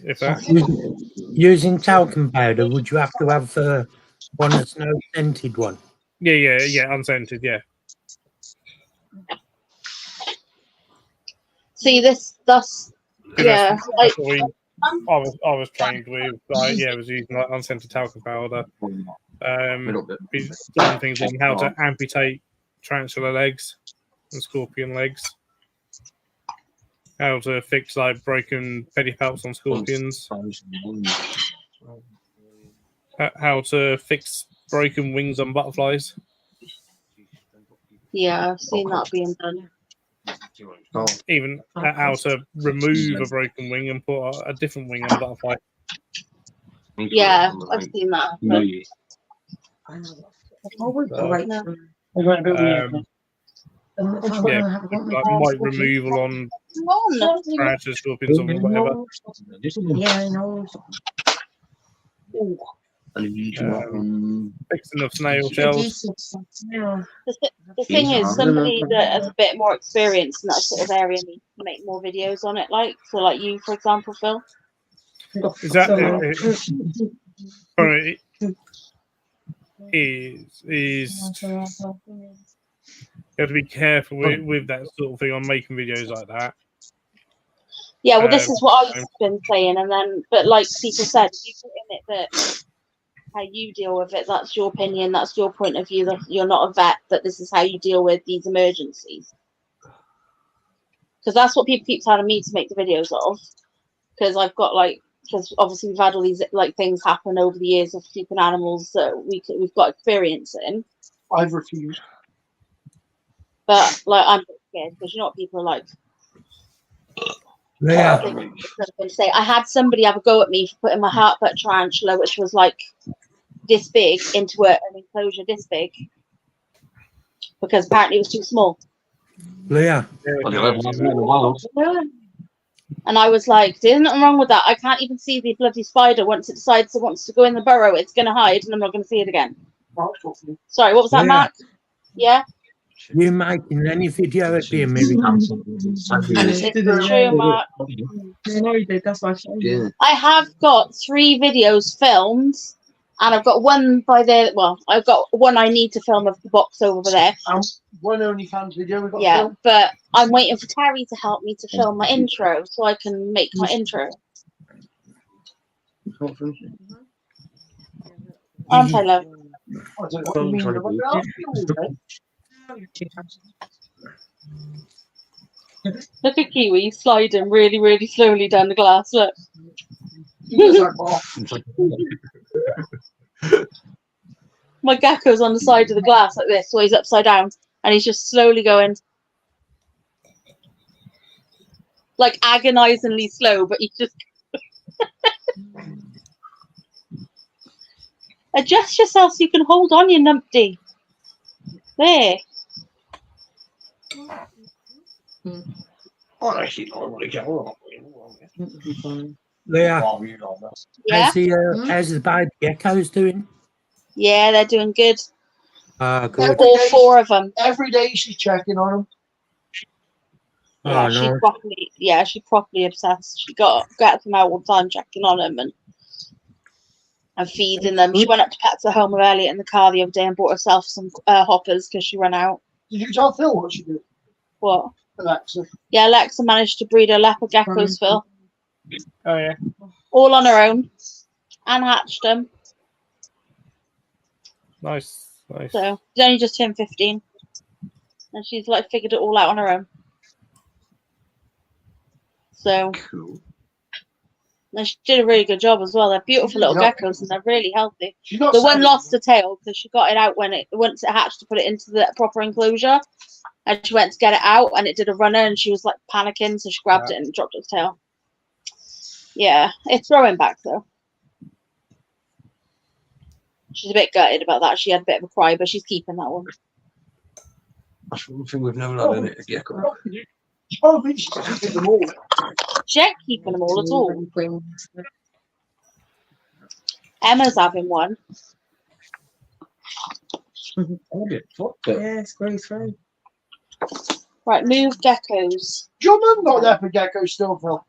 If that. using talcum powder, would you have to have one that's no scented one? Yeah, unscented, yeah. See, that's yeah. That's what I was trained with. Like, I was using like unscented talcum powder. We've done things on how to amputate tarantula legs and scorpion legs. How to fix like broken pedipalps on scorpions. How to fix broken wings on butterflies. Yeah, I've seen that being done. Even how to remove a broken wing and put a different wing on a butterfly. Yeah, I've seen that. Like mite removal on tarantulas, scorpions, or whatever. Yeah, I know. Fixing of snail shells. The thing is, somebody that has a bit more experience in that sort of area needs to make more videos on it. Like, so like you, for example, Phil. Is that you have to be careful with that sort of thing on making videos like that. Yeah, well, this is what I've been saying, and then, but like people said, you put in it that how you deal with it, that's your opinion, that's your point of view, that you're not a vet, that this is how you deal with these emergencies. Because that's what people keep telling me to make the videos of. Because I've got because obviously we've had all these like things happen over the years of keeping animals that we've got experience in. I've refused. But like I'm scared, because you know what people are like. Yeah. Say I had somebody have a go at me for putting my heartbutt tarantula, which was like this big, into an enclosure this big, because apparently it was too small. Leah, Well, you'll have one in the world. And I was like, there's nothing wrong with that. I can't even see the bloody spider. Once it decides it wants to go in the burrow, it's going to hide and I'm not going to see it again. Sorry, what was that, Yeah. Mark? Yeah? you making any video would be a miracle. It's true, Mark. I know you did. That's why I showed you. Yeah. I have got 3 videos filmed, and I've got one by there. Well, I've got one I need to film of the box over there. One OnlyFans video we got. Yeah, filmed. but I'm waiting for Terry to help me to film my intro so I can make my intro. Aren't I, love? I don't know what you mean, but I'll film it. Look at Kiwi sliding really, really slowly down the glass. Look. He does that more. My gecko's on the side of the glass like this, so he's upside down, and he's just slowly going, like agonizingly slow, but he's just. Adjust yourself so you can hold on, you numpty. There. Leah, Yeah? how's the baby geckos doing? Yeah, they're doing good. Good. All 4 of them. Every day she's checking on him. Yeah, Oh, no. she's properly obsessed. She gets them out all the time, checking on them and feeding them. She went up to Pets at Home with Elliot in the car the other day and bought herself some hoppers because she ran out. Did you tell Phil what she did? What? Alexa. Yeah, Alexa managed to breed her leopard geckos, Phil. Oh yeah. All on her own. And hatched them. Nice. Nice. So she's only just turned 15. And she's like figured it all out on her own. So Cool. and she did a really good job as well. They're beautiful little Yeah. geckos and they're really healthy. She's not The one saying- lost a tail because she got it out once it hatched to put it into the proper enclosure. And she went to get it out and it did a runner and she was like panicking, so she grabbed it and dropped its tail. Yeah, it's throwing back though. She's a bit gutted about that. She had a bit of a cry, but she's keeping that one. That's one thing we've never had in it, a gecko. Oh, but she's keeping them all. She ain't keeping them all at all. Emma's having one. Yeah, it's great through. Right, move geckos. Your mum got leopard gecko still, Phil.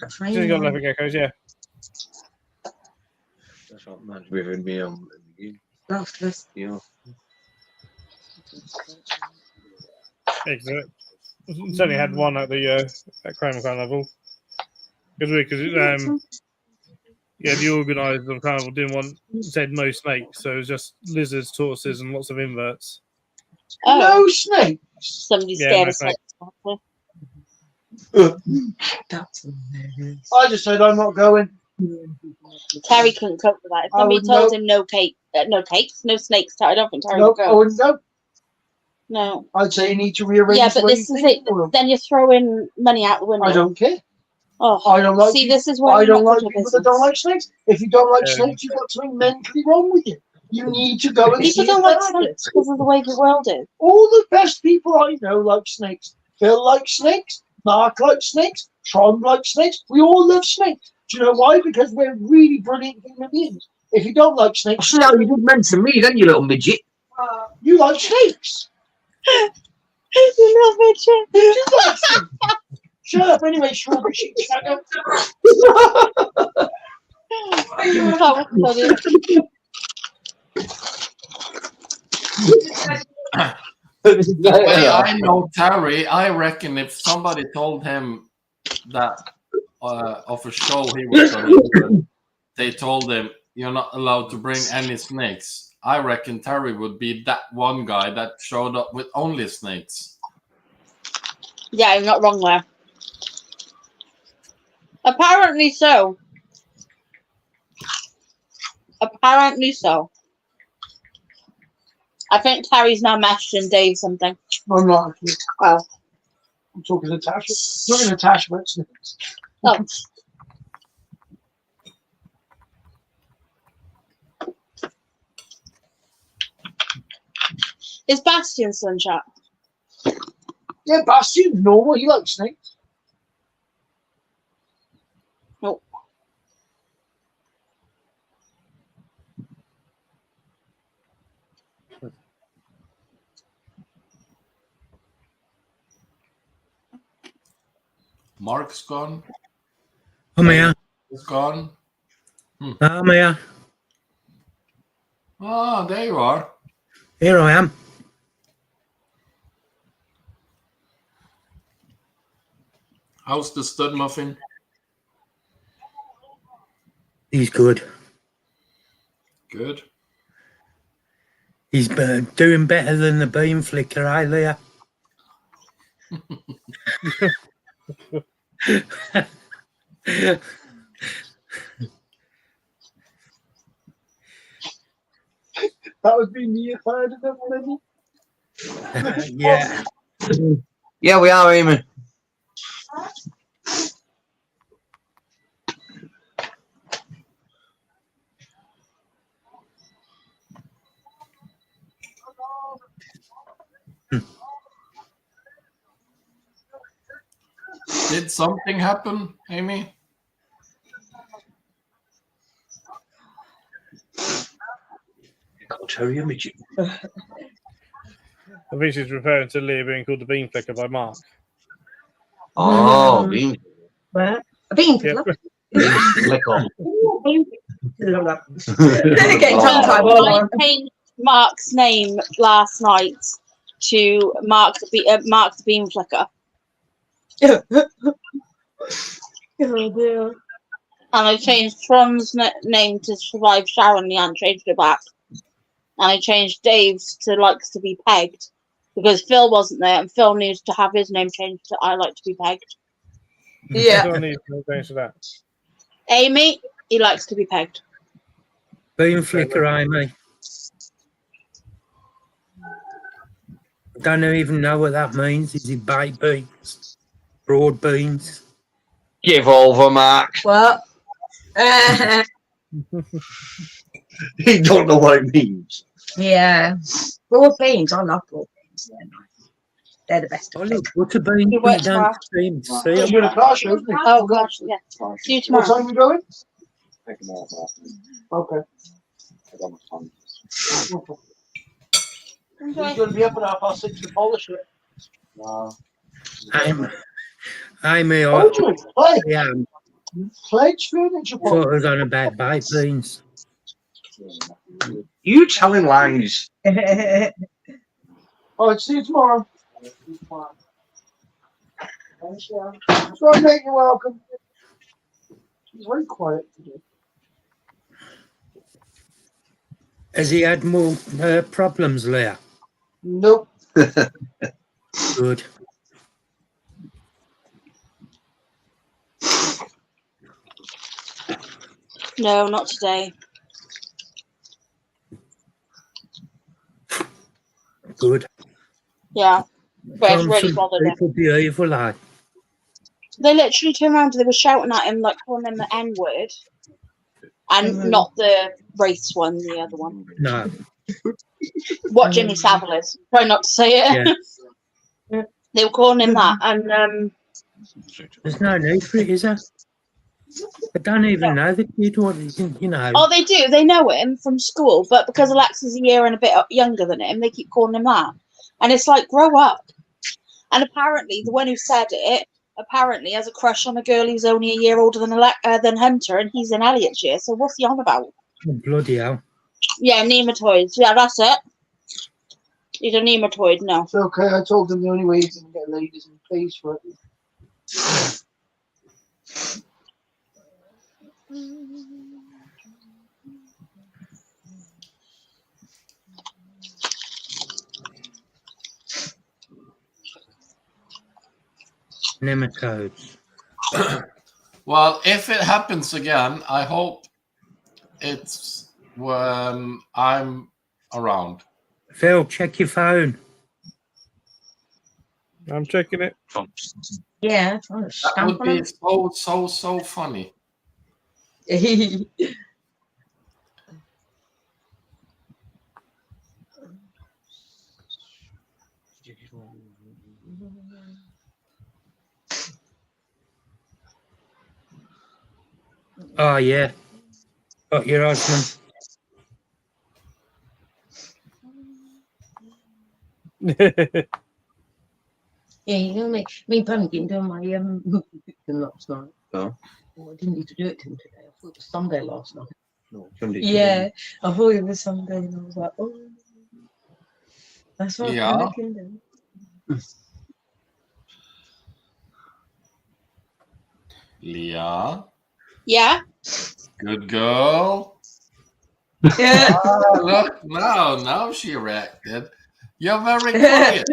She's got leopard geckos, yeah. That's what man's with me on the game. That's Yeah. It's only had one at the at Crown level. It's weird because yeah, the organisers of Carnival didn't want said no snakes, so it was just lizards, tortoises, and lots of inverts. Oh, No snakes. somebody's Yeah, scared no of snakes. That's hilarious. I just said I'm not going. Terry couldn't cope with that. If I somebody would told know. him no cakes, no snakes, I don't think Terry No, would I go. wouldn't go. No. I'd say you need to rearrange. Yeah, the but way this you is think it. for 'em. Then you're throwing money out the window. I don't care. Oh, I don't like. see, people- this is where I you're don't not like good at people that don't business. like snakes. If you don't like Yeah. snakes, you've got something mentally wrong with you. You need to go and see People a don't like therapist. snakes because of the way the world is. All the best people I know like snakes. Phil likes snakes. Mark likes snakes. Tron likes snakes. We all love snakes. Do you know why? Because we're really brilliant human beings. If you don't like snakes, See how you did mention me then, you little midget. you like snakes. You love it, Chip. You like snakes. Shut up anyway, strawberry sheep. Shut up. That was funny. The way I know Terry, I reckon if somebody told him that of a show he was going to do, they told him you're not allowed to bring any snakes. I reckon Terry would be that one guy that showed up with only snakes. Yeah, you're not wrong there. Apparently so. Apparently so. I think Terry's now messaging Dave something. I'm not actually. Oh. I'm talking to Natasha. I'm talking to Natasha about snakes. Oh. Is Bastion Sunshine? Yeah, Bastion's normal. He likes snakes. Nope. Mark's gone. I'm here. Is gone. I'm here. Ah, there you are. Here I am. How's the stud muffin? He's good. Good. He's doing better than the bean flicker, eh, Leah? That would be me if I had done already. Yeah. Yeah, we are, Amy. Did something happen, Amy? I'll tell you, Mitchell. I think she's referring to Leah being called the bean flicker by Mark. Oh, bean Where? A bean Yep. fiddler. flick on. Getting tongue tied. I changed Mark's name last night to Mark the Bean Flicker. Oh dear. And I changed Tron's name to Survive Sharon. The aunt changed it back. And I changed Dave's to Likes to Be Pegged because Phil wasn't there, and Phil needs to have his name changed to I Like to Be Pegged. Yeah. Don't need to change to that. Amy, he likes to be pegged. Bean flicker, Amy. I don't even know what that means. Is it baked beans? Broad beans? Give over, Mark. What? He don't know what it means. Yeah. Broad beans. I love broad beans. They're nice. They're the best. Oh, look, butter beans, You but you work don't for- seem to see You're them. going to car show, isn't it? Oh gosh, yeah. See you What tomorrow. time are you going? Okay. He's going to be up at 6:30 to polish it. Amy, Oh, you pledge. yeah, Pledge furniture thought polish. I was on about baked beans. You telling lies. All right, see you tomorrow. Sorry, mate, you're welcome. He's very quiet today. Has he had more problems, Leah? Nope. Good. No, not today. Good. Yeah. But it's really Some bothered him. people be evil, like. They literally turned around and they were shouting at him, like calling him the N word. And Mhm. not the race one, the other one. No. What Jimmy Savile is. Try not to say it. Yeah. They were calling him that. And There's no need for it, is there? I don't even know the kid, what you know. oh, they do. They know him from school, but because Alexa's a year and a bit younger than him, they keep calling him that. And it's like, grow up. And apparently, the one who said it apparently has a crush on a girl who's only a year older than Hunter, and he's in Elliot's year. So what's he on about? Oh, bloody hell. Yeah, nematoids. Yeah, that's it. He's a nematoid. No. It's okay. I told him the only way he's going to get laid is in pays for it. Nematodes. Well, if it happens again, I hope it's when I'm around. Phil, check your phone. I'm checking it. Yeah. Trying to That stamp would on be so funny. them. Oh, yeah. Got your husband. Yeah, you know me and Pam didn't do my last night. Oh. Well, I didn't need to do it till today. I thought it was Sunday last night. No, Sunday. Yeah, I thought it was Sunday, and I was like, oh, that's what Yeah. I'm looking down. Leah, Yeah. good girl. Yeah. Ah, look, now she reacted. You're very quiet.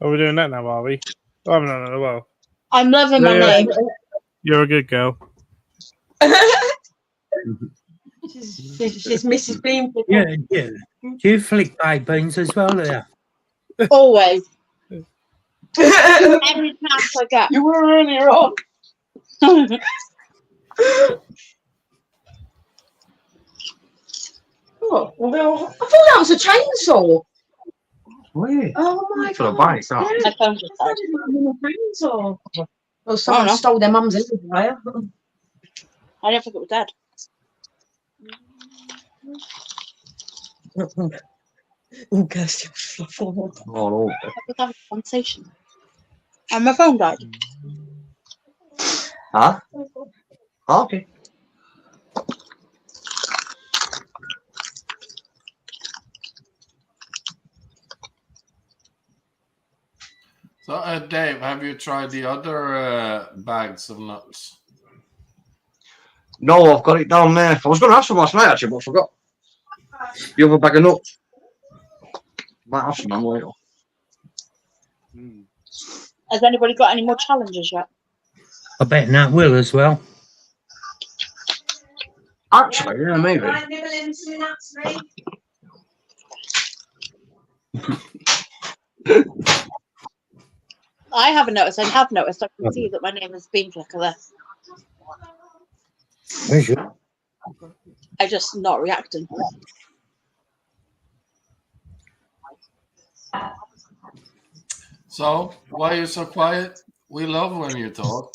Are we doing that now, are we? Oh, no, well. I'm loving my Yeah. name. You're a good girl. she's Mrs. Bean. Yeah, yeah. Do you flick baked beans as well, there? Always. Every chance I get. You were earlier on. Oh, well, I thought that was a chainsaw. Weird. Oh my For the god. bike, that. My phone just died. Chainsaw. Well, someone know. stole their mum's wire. I didn't think it was dead. Oh, Kirsty was fluff all over. Oh, no. I was having a conversation. And my phone died. Huh? Okay. So, Dave, have you tried the other bags of nuts? No, I've got it down there. I was going to ask for last night, actually, but I forgot. The other bag of nuts. Might have some on later. Has anybody got any more challenges yet? I bet Nat will as well. Actually, yeah, maybe. I haven't noticed. I have noticed. I can see that my name has been Flicker there. Where's you? I'm just not reacting. So, why are you so quiet? We love when you talk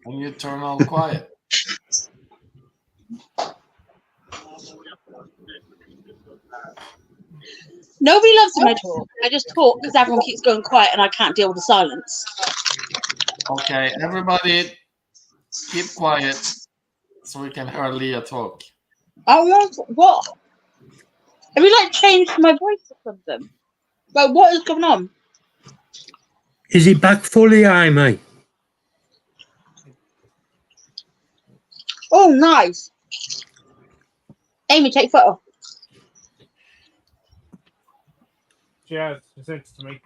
and you turn all quiet. Nobody loves when I talk. I just talk because everyone keeps going quiet and I can't deal with the silence. Okay, everybody keep quiet so we can hear Leah talk. Oh, what? Have you changed my voice or something? What is going on? Is he back fully, Amy? Oh, nice. Amy, take photo. She has. She sent it to me.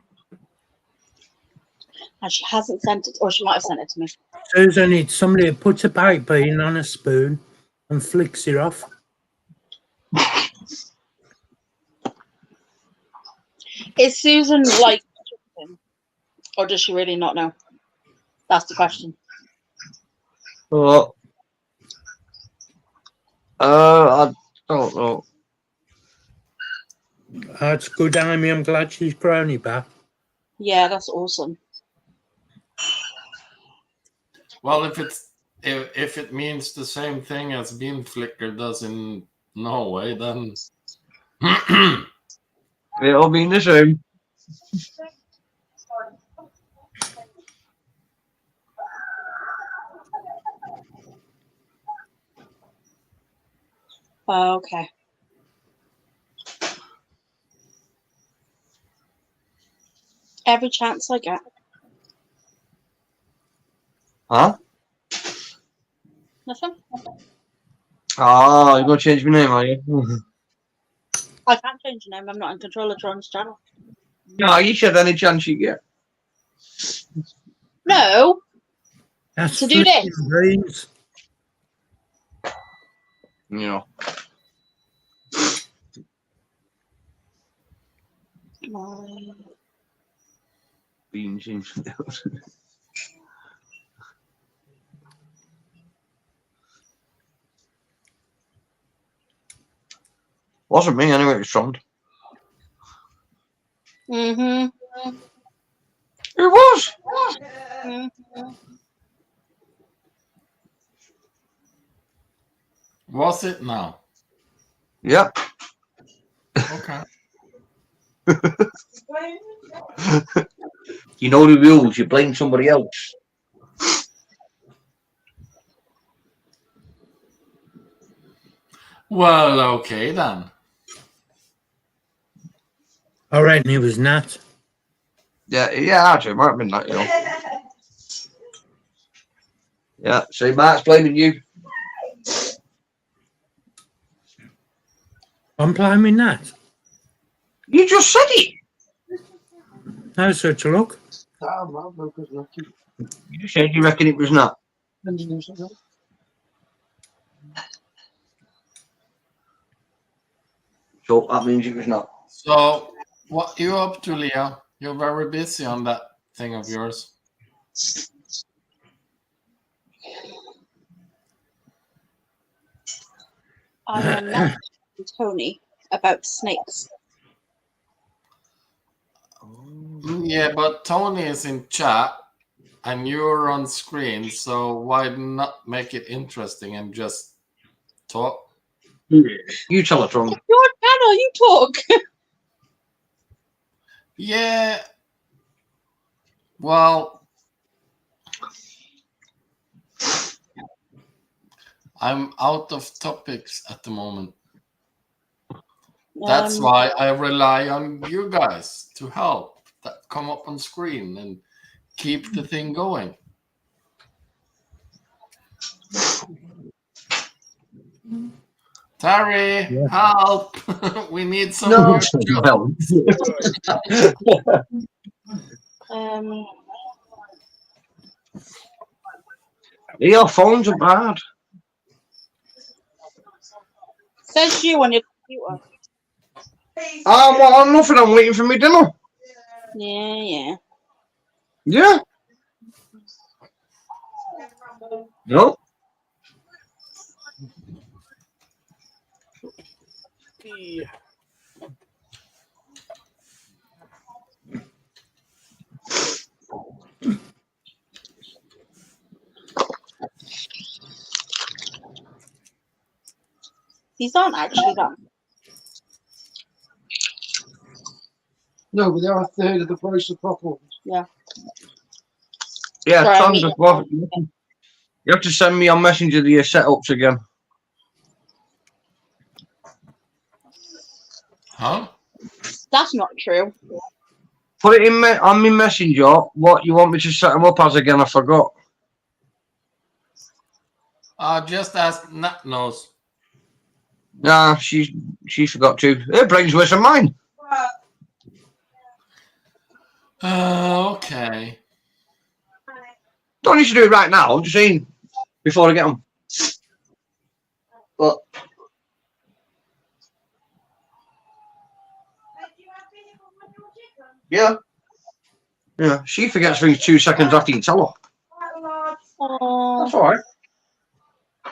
And she hasn't sent it, or she might have sent it to me. Susan needs somebody that puts a baked bean on a spoon and flicks it off. Is Susan like chicken, or does she really not know? That's the question. I don't know. That's good, Amy. I'm glad she's grown it back. Yeah, that's awesome. Well, if it means the same thing as bean flicker does in Norway, then It'll be the same. Okay. Every chance I get. Huh? Nothing. Ah, you're going to change my name, are you? I can't change your name. I'm not in control of Tron's channel. No, you said any chance you get. No. That's To do flicking this. beans. Yeah. Beans seems to do. Wasn't me anyway, it was Trond. Mm-hmm. It was. Was it now? Yep. Okay. You know the rules. You blame somebody else. Well, okay then. I reckon it was Nat. Yeah, actually, it might have been that, you know. Yeah, see, Mark's blaming you. I'm blaming Nat. You just said it. No such luck. Damn, that bloke was lucky. You said you reckon it was not. And you know something? So that means it was not. So, what you up to, Leo? You're very busy on that thing of yours. I am messaging Tony about snakes. Yeah, but Tony is in chat and you're on screen, so why not make it interesting and just talk? You tell her, Tron. Your channel, you talk. Yeah. Well, I'm out of topics at the moment. That's why I rely on you guys to help that come up on screen and keep the thing going. Terry, help! We need some No. Your phones are bad. Says you on your computer. Well, I'm nothing. I'm waiting for me dinner. Yeah. Yeah. No. These aren't actually done. No, but they are a third of the price of proper ones. Yeah. Yeah, Sorry, Tron, I just bother- you have to send me on Messenger the setups again. Huh? That's not true. Put it in on my Messenger. What you want me to set them up as again? I forgot. Just ask Nat knows. Nah, she forgot to. Her brain's worse than mine. Okay. Don't need to do it right now. I'm just saying before I get them. But yeah, she forgets things 2 seconds after you tell her. Oh, That's all right.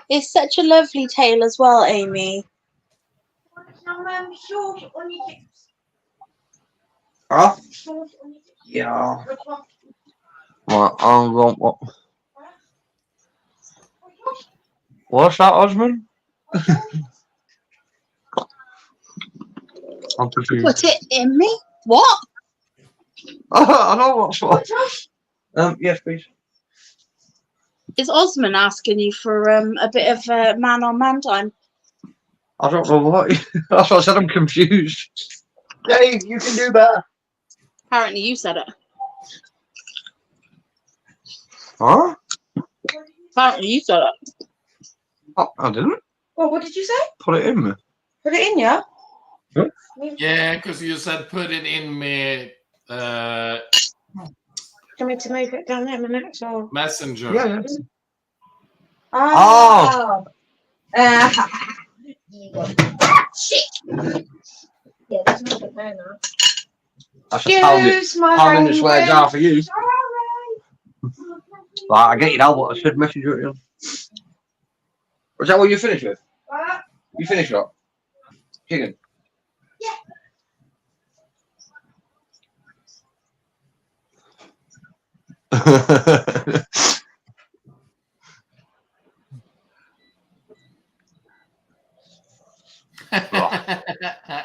it's such a lovely tale as well, Amy. Huh? Yeah. Well, I'm going. What's that, Osmond? I'm confused. Put it in me? What? I know what's what. Yes, please. Is Osman asking you for a bit of man-on-man time? I don't know what. That's what I said. I'm confused. Dave, you can do better. Apparently you said it. Huh? Apparently you said it. Oh, I didn't. Well, what did you say? Put it in me. Put it in, yeah? Huh? Yeah, because you said put it in me Do you want me to move it down there a minute? Or... Messenger. Yeah. Oh. Shit. Yeah, there's nothing there now. That's a pound in the square jar for you. Right, I get you now, but I said messenger it in. Was that what you finished with? What? You finished what? Chicken? Yeah.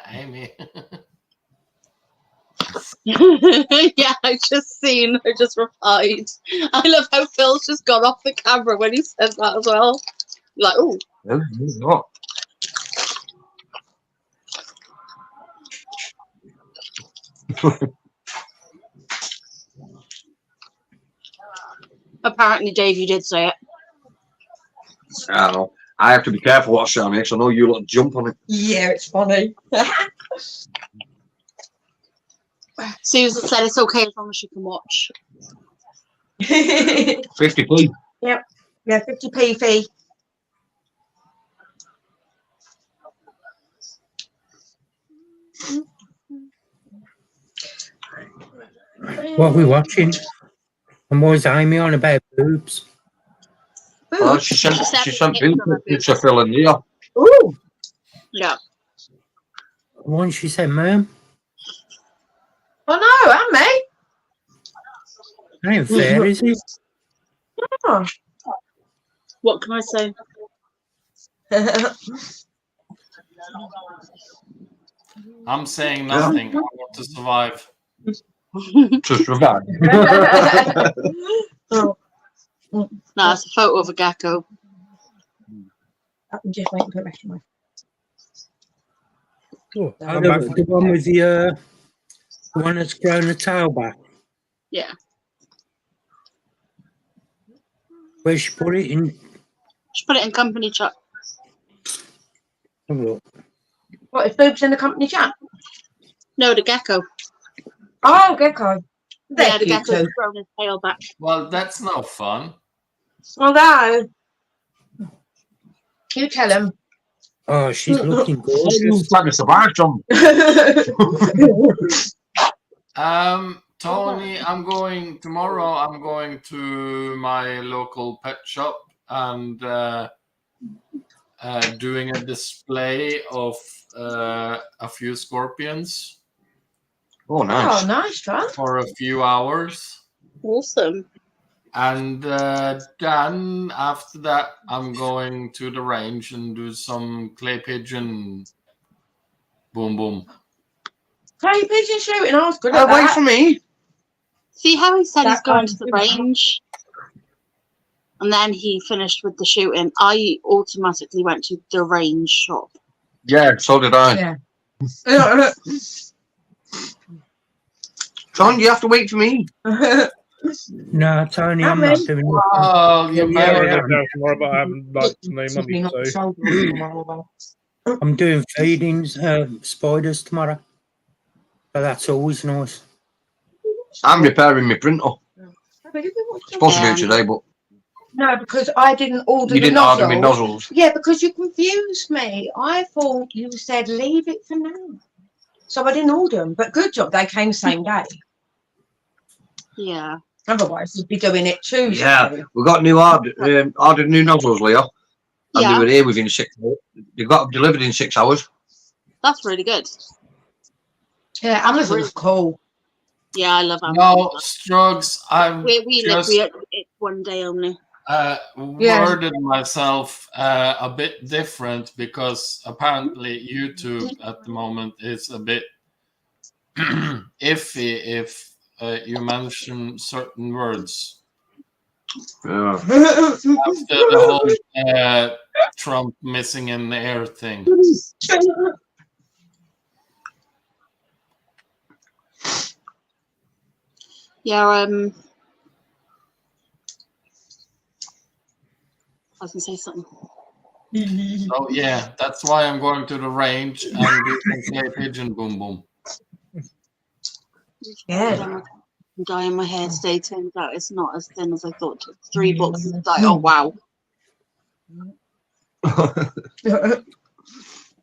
Amy. Yeah, I just seen. I just replied. I love how Phil's just got off the camera when he said that as well. Like, oh, What? apparently, Dave, you did say it. I don't know. I have to be careful what I say on it because I know you lot jump on it. Yeah, it's funny. Susan said it's okay as long as you can watch. 50p. Yep. Yeah, 50p fee. What are we watching? And what is Amy on about boobs? Oh, she sent pictures to Phil and Leah. Ooh. Yeah. One she said, ma'am. Oh no, and me. That ain't fair, is it? Oh. What can I say? I'm saying nothing. I want to survive. To survive. Oh. No, it's a photo of a gecko. I'm just waiting for the rest of my. Oh, I'm back. the one with the one that's grown the tail back. Yeah. Where she put it in? Just put it in company chat. Have a look. What, is boobs in the company chat? No, the gecko. Oh, gecko. They're Yeah, the cute gecko's too. thrown his tail back. Well, that's no fun. Although, you tell him. Oh, she's looking You gorgeous. trying to survive, Tom. Tony, tomorrow I'm going to my local pet shop and doing a display of a few scorpions Oh, nice. Oh, nice, John. for a few hours. Awesome. And then after that, I'm going to the range and do some clay pigeon boom boom. Clay pigeon shooting, I was good at Away that. from me. See how he said he's That going kind to of the thing. range? And then he finished with the shooting. I automatically went to the range shop. Yeah, so did I. Yeah. John, you have to wait for me. No, Tony, I'm not doing it. Oh, you Yeah, better. yeah. I'm going tomorrow, but I haven't like no money. So I'm doing feedings, spiders tomorrow. But that's always nice. I'm repairing my printer. Supposed to do it today, but No, because I didn't order you the didn't nozzle. order me nozzles. Yeah, because you confused me. I thought you said leave it for now. So I didn't order them. But good job, they came same day. Yeah. Otherwise, you'd be doing it Tuesday. Yeah, we got ordered new nozzles, Leo. And Yeah. they were here within 6 hours. They got them delivered in 6 hours. That's really good. Yeah, Amazon's cool. Yeah, I love Amazon. No, Strugs, I've We just it one day only. worded myself a bit different because apparently YouTube at the moment is a bit iffy if you mention certain words. Yeah. After the whole Trump missing in the air thing. Yeah, I was gonna say something. So yeah, that's why I'm going to the range and do some clay pigeon boom boom. Yeah. I'm dyeing my hair today. Turns out it's not as thin as I thought. Took 3 boxes of dye. Oh wow.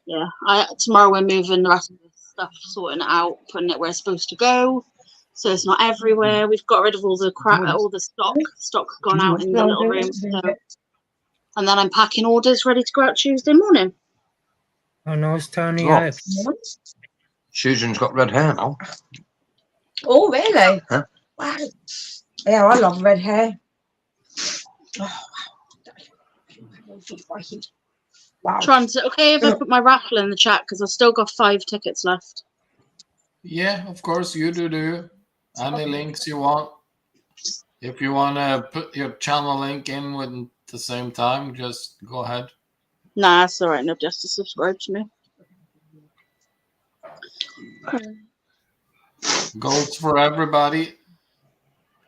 Yeah. Tomorrow we're moving the rest of the stuff, sorting it out, putting it where it's supposed to go, so it's not everywhere. We've got rid of all the crap, all the stock gone out in the little room. So. And then I'm packing orders ready to go out Tuesday morning. Oh, nice, Tony. Oh. Susan's got red hair now. Oh, really? Huh? Wow. Yeah, I love red hair. Wow. Okay, if I put my raffle in the chat because I've still got 5 tickets left. Yeah, of course, you do. Any links you want. If you want to put your channel link in with the same time, just go ahead. Nah, it's alright. No, just to subscribe to me. Goes for everybody.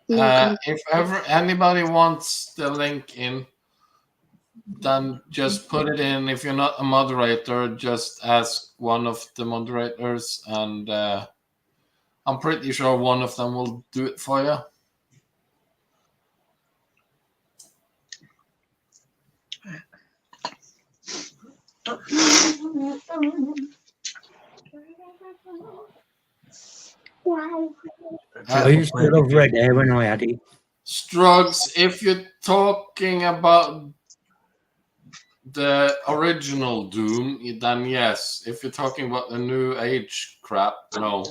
If ever anybody wants the link in, then just put it in. If you're not a moderator, just ask one of the moderators, and I'm pretty sure one of them will do it for you. I used to love red hair when I had it. Strugs, if you're talking about the original Doom, then yes. If you're talking about the new age crap, no.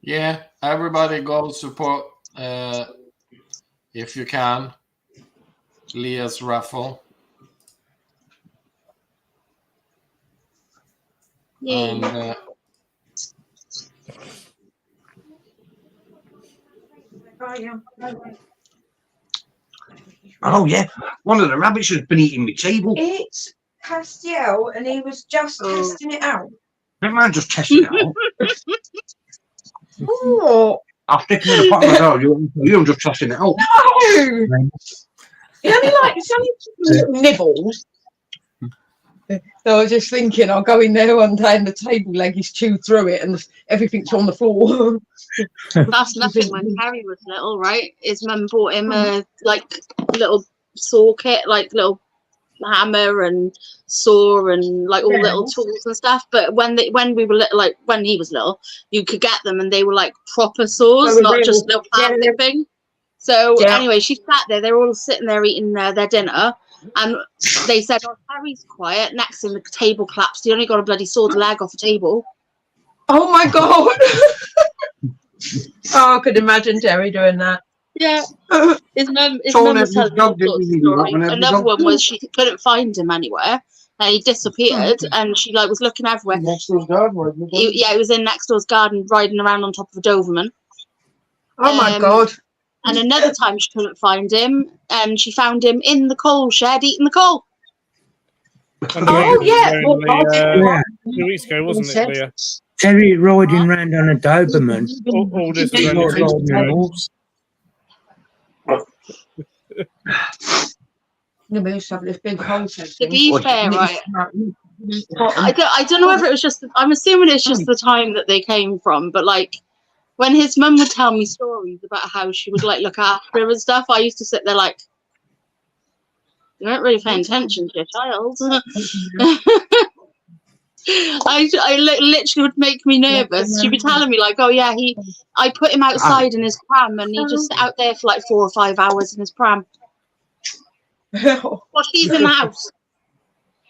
Yeah, everybody go support if you can. Leah's raffle. And oh yeah, one of the rabbits has been eating my table. It's Castiel, and he was just testing it out. Never mind, just testing it out. Oh I'll stick him in the pot myself. You're just testing it out. no! It's only little nibbles. So I was just thinking, I'll go in there one day and the table leg is chewed through it and everything's on the floor. That's nothing. When Harry was little, right? His mum bought him a little saw kit, like little hammer and saw and like all little tools and stuff. But when we were little, like when he was little, you could get them and they were like proper saws, not just little plastic thing. So anyway, she sat there. They were all sitting there eating their dinner, and they said, "Oh, Harry's quiet." Next thing, the table collapsed. He only got a bloody sawed leg off a table. Oh my god! Oh, I could imagine Terry doing that. Yeah, his mum was telling me all sorts of stories. Another one was she couldn't find him anywhere, and he disappeared. And she was looking everywhere. Next door's garden, He was in next door's garden, riding around on top of a Doberman. Oh my god! And another time she couldn't find him, and she found him in the coal shed eating the coal. Oh yeah, 2 weeks ago, wasn't it, Leah? Terry riding round on a Doberman. All this He's not riding a horse. We used to have this big hole. To be fair, right? I don't know whether it was just. I'm assuming it's just the time that they came from, but like when his mum would tell me stories about how she would like look after him and stuff, I used to sit there like, you weren't really paying attention to your child. I literally would make me nervous. She'd be telling me like, oh yeah, I put him outside in his pram and he just sat out there for like 4 or 5 hours in his pram. Well, she's in the house.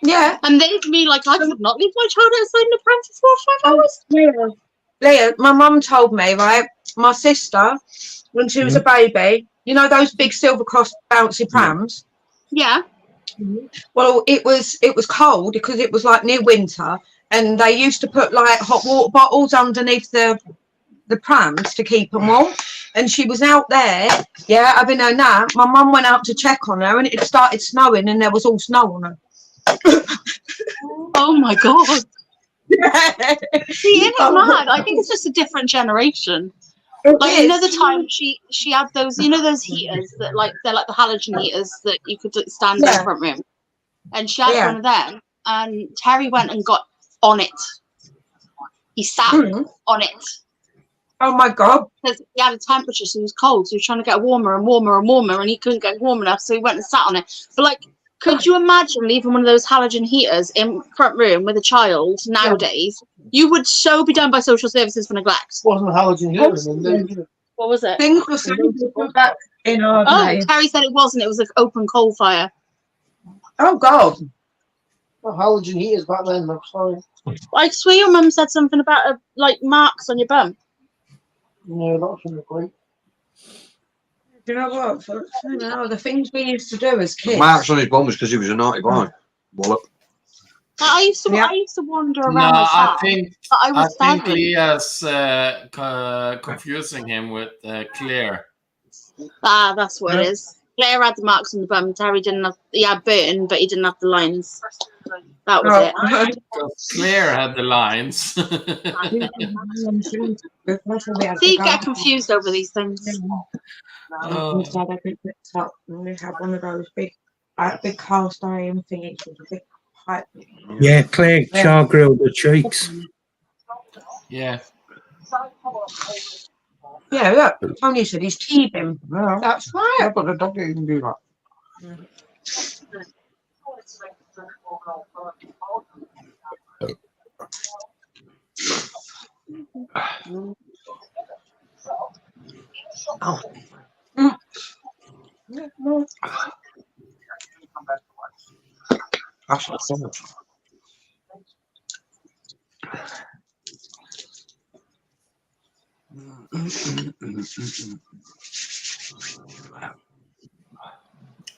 Yeah. And they'd be like, I could not leave my child outside in the pram for 4 or 5 hours. Yeah. Leah, my mum told me, right, my sister, when she was a baby, you know those big Silver Cross bouncy prams? Yeah. Well, it was cold because it was like near winter, and they used to put like hot water bottles underneath the prams to keep them warm. And she was out there, having her nap. My mum went out to check on her, and it started snowing, and there was all snow on her. Oh my god! See, isn't it mad? I think it's just a different generation. Like another time, she had those, you know, those heaters that they're like the halogen heaters that you could stand in the front room, and she had one of them. And Terry went and got on it. He sat on it. Oh my god! Because he had a temperature, so he was cold. So he was trying to get warmer and warmer and warmer, and he couldn't get warm enough, so he went and sat on it. But like Could you imagine leaving one of those halogen heaters in front room with a child nowadays? You would so be done by social services for neglect. Wasn't halogen here. What was it? Things were simple back in our Oh, day. Terry said it wasn't. It was an open coal fire. Oh, God. Well, halogen heaters back then. I'm sorry. I swear your mum said something about like marks on your bum. No, that wasn't great. Do you know what? The things we used to do as kids. Marks on his bum was because he was a naughty boy. Wallop. I used to wander around No, like I that. think But I was think staggering. Leah's confusing him with Claire. Ah, that's what it is. Claire had the marks on the bum. Terry didn't have. He had burn, but he didn't have the lines. That was it. Because Claire had the lines. See, you get confused over these things. Instead, I picked it up and we had one of those big cast iron thingies with a big pipe. Yeah, Claire char grilled the cheeks. Yeah. Yeah, look, Tony said he's teething. Yeah. That's right. Yeah, but the dog didn't even do that. Oh. Yeah, no. That's not fun.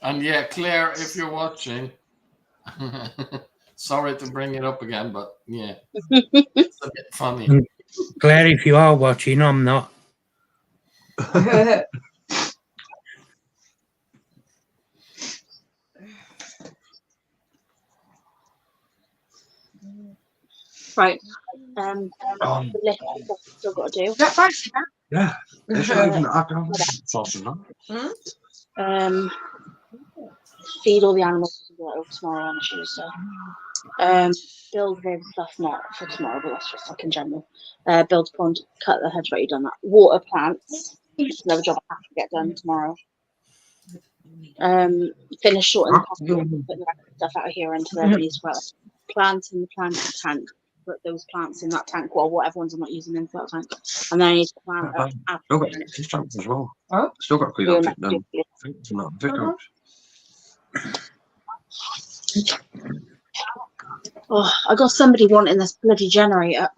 And yeah, Claire, if you're watching, sorry to bring it up again, but yeah, it's a bit funny. Claire, if you are watching, I'm not. Right. The list of stuff we've still got to do. That back. Yeah. It's not even I don't sauce in that. Feed all the animals over tomorrow on Tuesday. Build the stuff not for tomorrow, but that's just like in general. Build a pond, cut the hedge, right, you've done that. Water plants. Another job I have to get done tomorrow. Finish sorting the putting the stuff out of here into the release well. Plant in the planting tank. Put those plants in that tank, well, whatever ones I'm not using in that tank. And then I need to plant Still got fish tanks as well. Huh? Still got clean up them. Fish tanks. Oh, I got somebody wanting this bloody generator.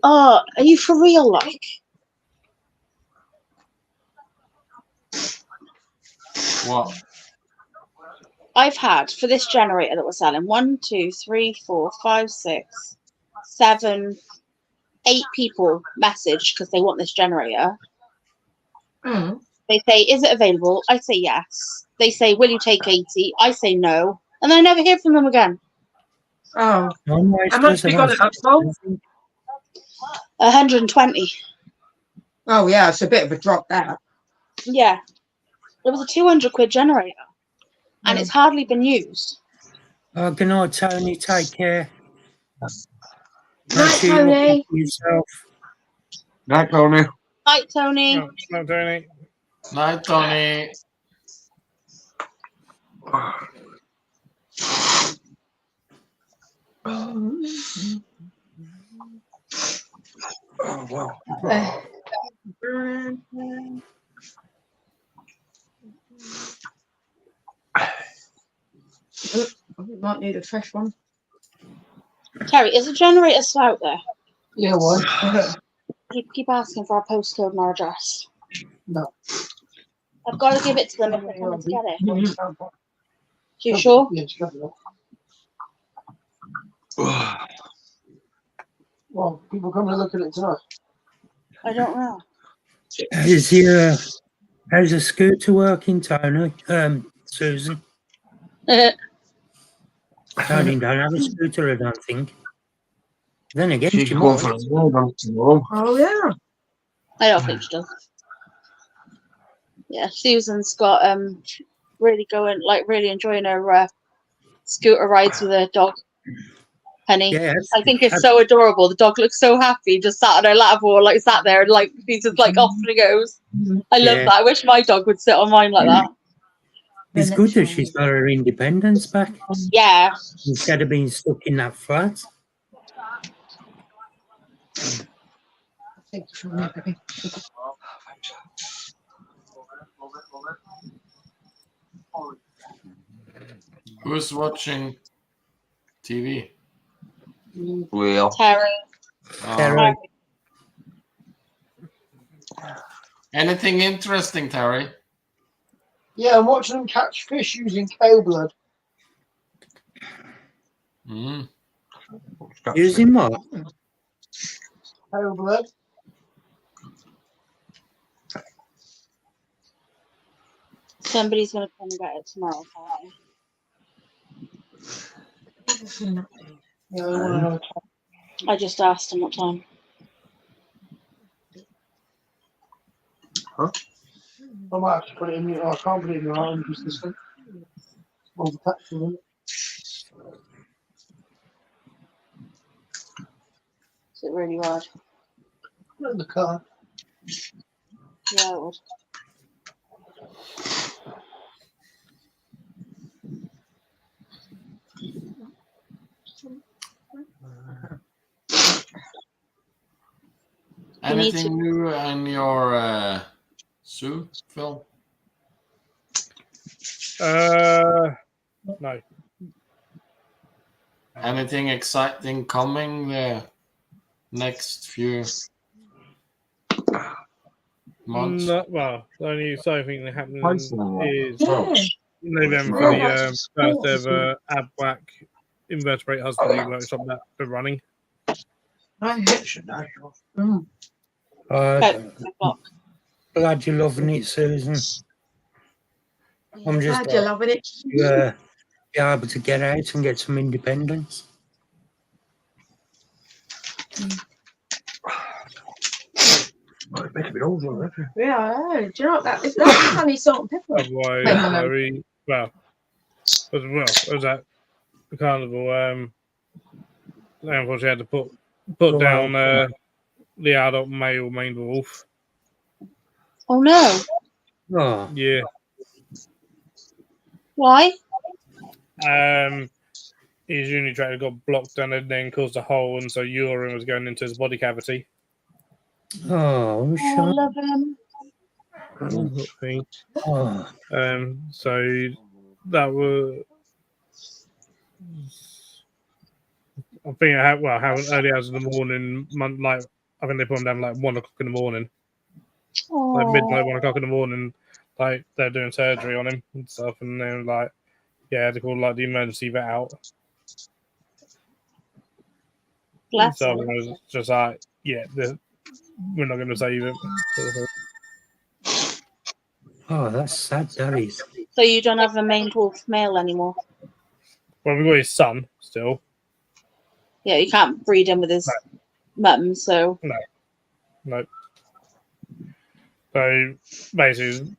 Oh, are you for real, like? What? I've had for this generator that we're selling 1, 2, 3, 4, 5, 6, 7, 8 people message because they want this generator. They say, "Is it available?" I say yes. They say, "Will you take 80?" I say no, and then I never hear from them again. Oh, How how much we got it up for? 120. Oh, yeah, it's a bit of a drop there. Yeah, it was a 200 quid generator, and it's hardly been used. Good night, Tony. Take care. Night, Tony. Yourself. Night, Tony. Night, Tony. No, Tony. Night, Tony. Oh, wow. We might need a fresh one. Terry, is a generator still out there? Yeah, why? Keep asking for our postcode and our address. No. I've got to give it to them if they come to get it. You sure? Yeah, it's got it. Well, people come and look at it tonight. I don't know. How's the scooter working, Tony? Susan? Tony don't have a scooter, I don't think. Then again, She's she going might. for a walk on tomorrow. Oh, yeah. I don't think she does. Yeah, Susan's got really enjoying her scooter rides with her dog, Penny. Yeah, I think it's so adorable. The dog looks so happy, just sat on her lap or like sat there and like he's just like off and he goes. I love Yeah. that. I wish my dog would sit on mine like that. It's good that she's got her independence back Yeah. instead of being stuck in that flat. Who's watching TV? Will. Terry. Terry. Anything interesting, Terry? Yeah, I'm watching them catch fish using cow blood. Mm. Using what? Cow blood. Somebody's going to come and get it tomorrow. Yeah, I want to know. I just asked him what time. I might have to put it in your. I can't put it in your arm because this thing. Well, the patch in it. Is it really hard? Put it in the car. Yeah, it would. Anything new in your zoo, Phil? No. Anything exciting coming the next few months? No, well, the only exciting thing that happened is Yeah. November for the first ever ABWAC invertebrate husbandry workshop that we're running. Glad you're loving it, Susan. I'm just Glad you're loving it. be able to get out and get some independence. Yeah, I know. Do you know what that's honey, salt and pepper. Otherwise, it was at the carnival. They unfortunately had to put down the adult male maned wolf. Oh no! Oh, Yeah. Why? His unit tractor got blocked and it then caused a hole, and so urine was going into his body cavity. oh, I sure. love him. Sort of thing. Oh, So that was. I think how early hours in the morning, like I think they put them down like 1 o'clock in the morning, like midnight, 1 o'clock in the morning. Like they're doing surgery on him and stuff, and then like, yeah, they called like the emergency vet out. Bless So him. it was just like, yeah, we're not going to save him. oh, that's sad, that is. So you don't have a main wolf male anymore? Well, we've got his son still. Yeah, you can't breed him with his mum, so. No. So basically,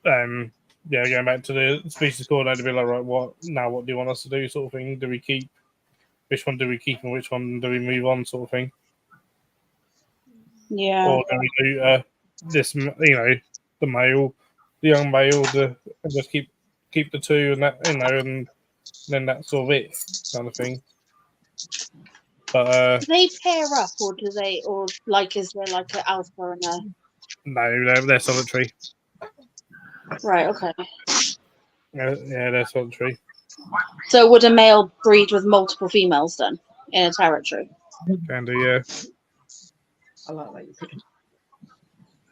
going back to the species coordinator, be like, right, what do you want us to do, sort of thing? Do we keep? Which one do we keep, and which one do we move on, sort of thing? Yeah. Or do we do this? The male, the young male, and just keep the two, and that, and then that's sort of it, kind of thing. But do they pair up, or do they, or like, is there like an alpha and a? no, they're solitary. Right. Okay. Yeah, they're solitary. So would a male breed with multiple females then in a territory? Can do, yeah. I like that you picked.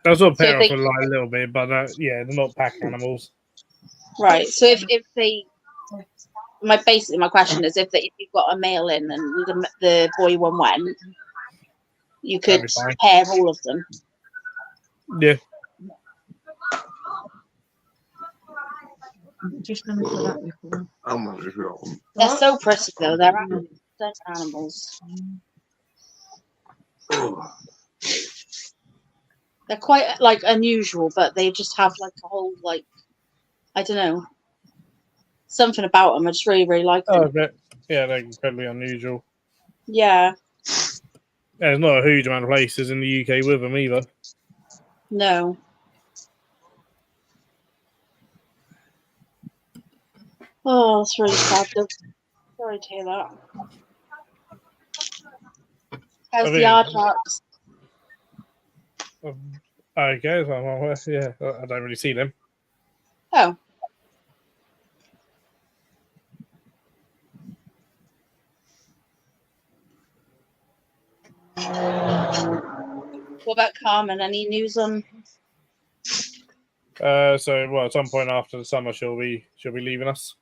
They'll sort of So pair they- off a little bit, but they're not pack animals. Right. So if they, my question is, if you've got a male in and the boy one went, you could That'd be fine. pair all of them. Yeah. Just going to put that before. They're so pretty though. They're animals. They're quite like unusual, but they just have like a whole like, I don't know, something about them. I just really, really like them. They're incredibly unusual. Yeah. There's not a huge amount of places in the UK with them either. No. Oh, that's really sad. Though. Sorry to hear that. How's the aardvarks? Okay, well, yeah, I don't really see them. Oh. What about Carmen? Any news on? So, well, at some point after the summer, she'll be leaving us.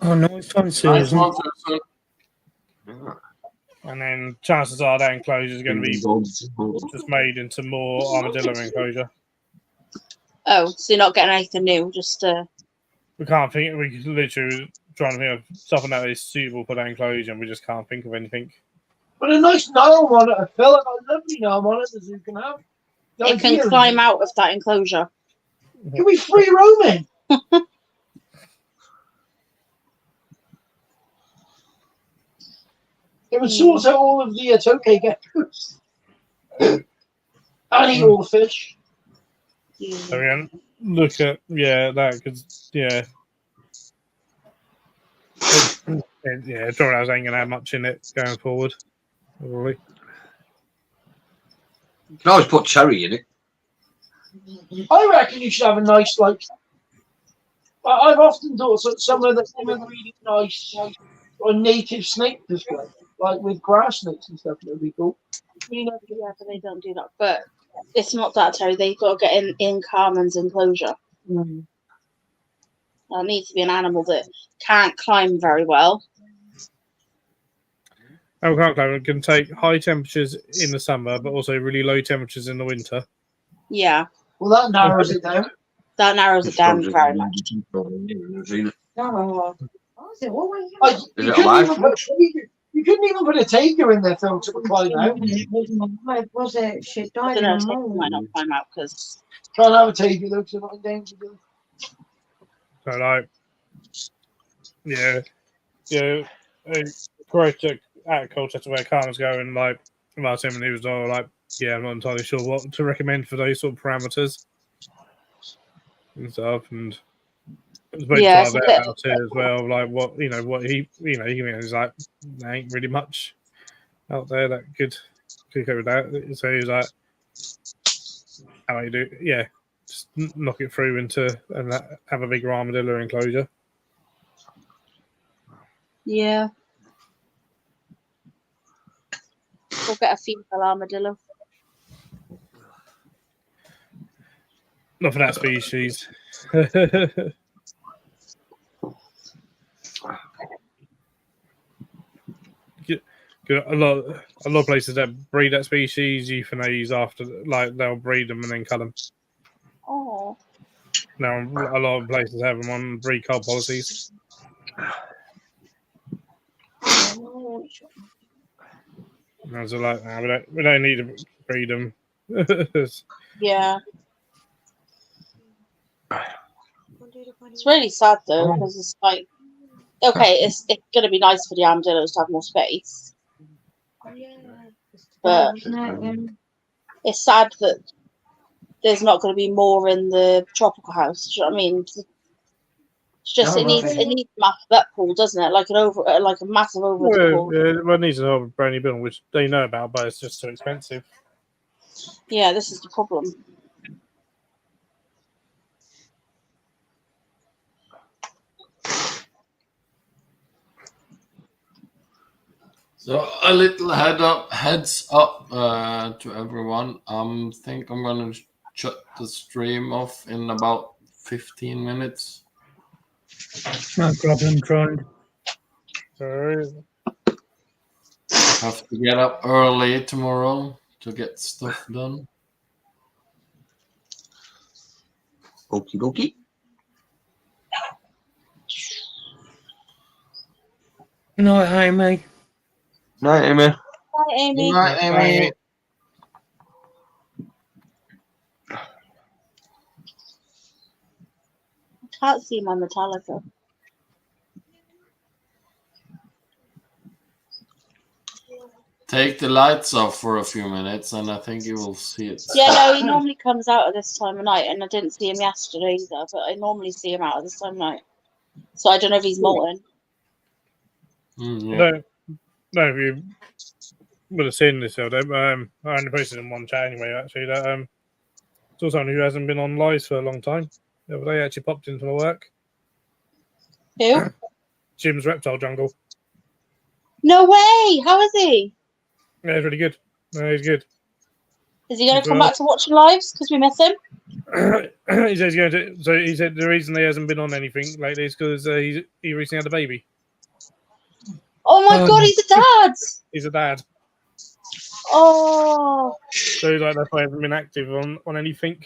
Oh, nice one, Nice Susan. one, Susan. And then chances are that enclosure is going to be just made into more armadillo enclosure. Oh, so you're not getting anything new, just We can't think. We literally trying to think of something that is suitable for that enclosure, and we just can't think of anything. But a nice gnome on it, I feel like a lovely gnome on it that you can have. The it can idea is climb out of that enclosure. it can be free roaming. It would sort out all of the toke geckos. And eat all the fish. So we can look at that because yeah, Drawing House ain't gonna have much in it going forward. Probably. You can always put cherry in it. I reckon you should have a nice, like. I've often thought somewhere that's really nice, or native snake display, like with grass snakes and stuff. That'd be cool. Yeah, but they don't do that. But it's not that, Terry. They've got to get in Carmen's enclosure. Mm. It needs to be an animal that can't climb very well. Oh, can't climb. It can take high temperatures in the summer, but also really low temperatures in the winter. Yeah. Well, that narrows it down. That narrows it down very much. Is You it alive? couldn't even put a tiger in there, Phil, to climb out. Was it? She I died don't in know. a They mold. might not climb out because Can't have a tiger though, because they're not in danger. So like, correct agriculture to where Carmen's going. Like, last time he was all like, yeah, I'm not entirely sure what to recommend for those sort of parameters and stuff. And I spoke Yeah, to it's our a vet bit- about it as well. Like, what he was like, there ain't really much out there that could go with that. So he was like, how do you do? Yeah, just knock it through into and have a bigger armadillo enclosure. yeah. We'll get a female armadillo. Not for that species. A lot of places that breed that species euthanize after, like they'll breed them and then cull them. Oh. Now a lot of places have them on breed cull policies. And so like, nah, we don't need to breed them. Yeah. It's really sad though, because it's like, okay, it's going to be nice for the armadillos to have more space, but it's sad that there's not going to be more in the tropical house. Do you know what I mean? It's just it needs a massive uppool, doesn't it? Like a massive over the pool. Well, it needs a whole brand new building, which they know about, but it's just too expensive. Yeah, this is the problem. So a little heads up to everyone. Think I'm gonna shut the stream off in about 15 minutes. No problem, Tron. Have to get up early tomorrow to get stuff done. Okie dokie. Good night, Amy. Night, Amy. Hi, Amy. Good night, Amy. I can't see my Metallica. take the lights off for a few minutes, and I think you will see it. Yeah, no, he normally comes out at this time of night, and I didn't see him yesterday either, but I normally see him out at this time of night. So I don't know if he's molting. Yeah. No, if you would have seen this the other day, I only posted in one chat anyway, actually, that saw someone who hasn't been on live for a long time. The other day actually popped into my work. Who? Jim's Reptile Jungle. No way! How is he? Yeah, he's really good. No, he's good. Is he going to come back to watching lives because we miss him? He says he's going to. So he said the reason he hasn't been on anything lately is because he recently had a baby. Oh my god, he's a dad! He's a dad. Oh. So like that's why I haven't been active on anything.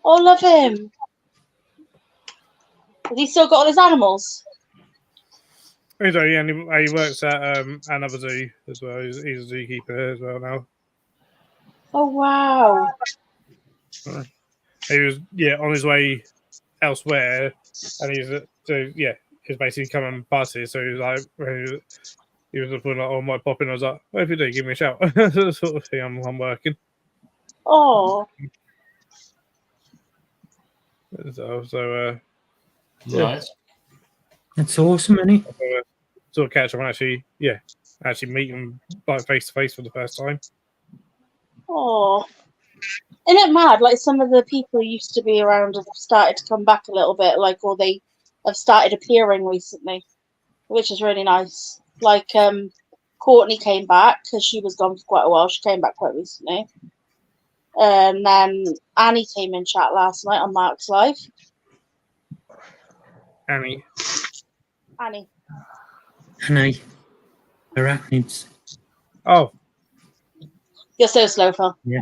Oh, love him. Has he still got all his animals? So yeah, and he works at another zoo as well. He's a zookeeper as well now. Oh wow. He was on his way elsewhere, and he's basically coming past here. So he was like, he was like, "Oh, might pop in." I was like, "Well, if you do, give me a shout." Sort of thing. I'm working. Oh. So Nice. That's awesome, isn't it? Sort of catch up and actually meet him like face to face for the first time. Oh. Isn't it mad? Like some of the people who used to be around have started to come back a little bit, or they have started appearing recently, which is really nice. Like Courtney came back because she was gone for quite a while. She came back quite recently. And then Annie came in chat last night on Mark's live. Annie. Annie. Arachnids. Oh. You're so slow, Phil. Yeah.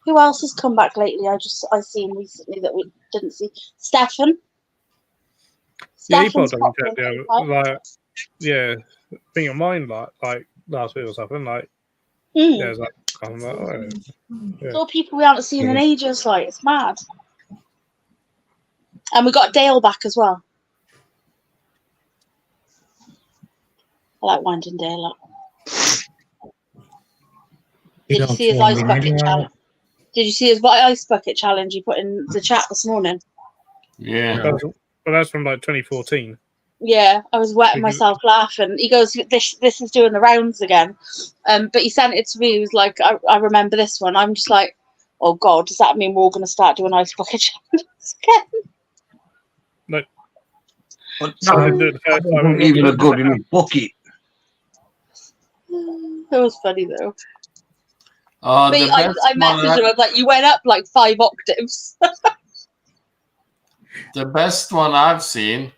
Who else has come back lately? I seen recently that we didn't see. Stefan. Yeah, he popped Stefan's up popped in in, chat, I think of mine like last week or something. Like Mm. yeah, it's like I'm like, oh, It's all people we haven't seen in ages. Like it's mad. And we got Dale back as well. I like winding Dale up. Did you see his ice bucket challenge? Did you see his ice bucket challenge he put in the chat this morning? Yeah. But that's from like 2014. Yeah, I was wetting myself laughing. He goes, "This is doing the rounds again," but he sent it to me. He was like, "I remember this one." I'm just like, "Oh God, does that mean we're all going to start doing ice bucket challenges again?" But I didn't do it the first time. even a good in bucket. It was funny though. But I messaged him. I was like, "You went up like 5 octaves." The best one I've seen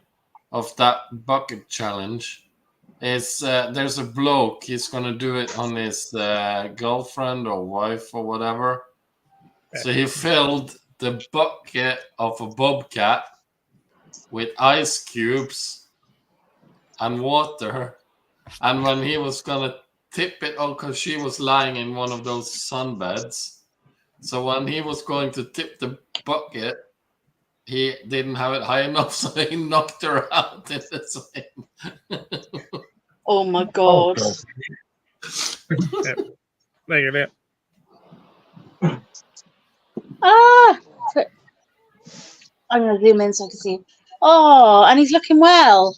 of that bucket challenge is there's a bloke. He's gonna do it on his girlfriend or wife or whatever. So he filled the bucket of a bobcat with ice cubes and water, and when he was gonna tip it, because she was lying in one of those sunbeds, so when he was going to tip the bucket, he didn't have it high enough, so he knocked her out in the swim. Oh my God. There you go. Ah! I'm going to zoom in so I can see him. Oh, and he's looking well.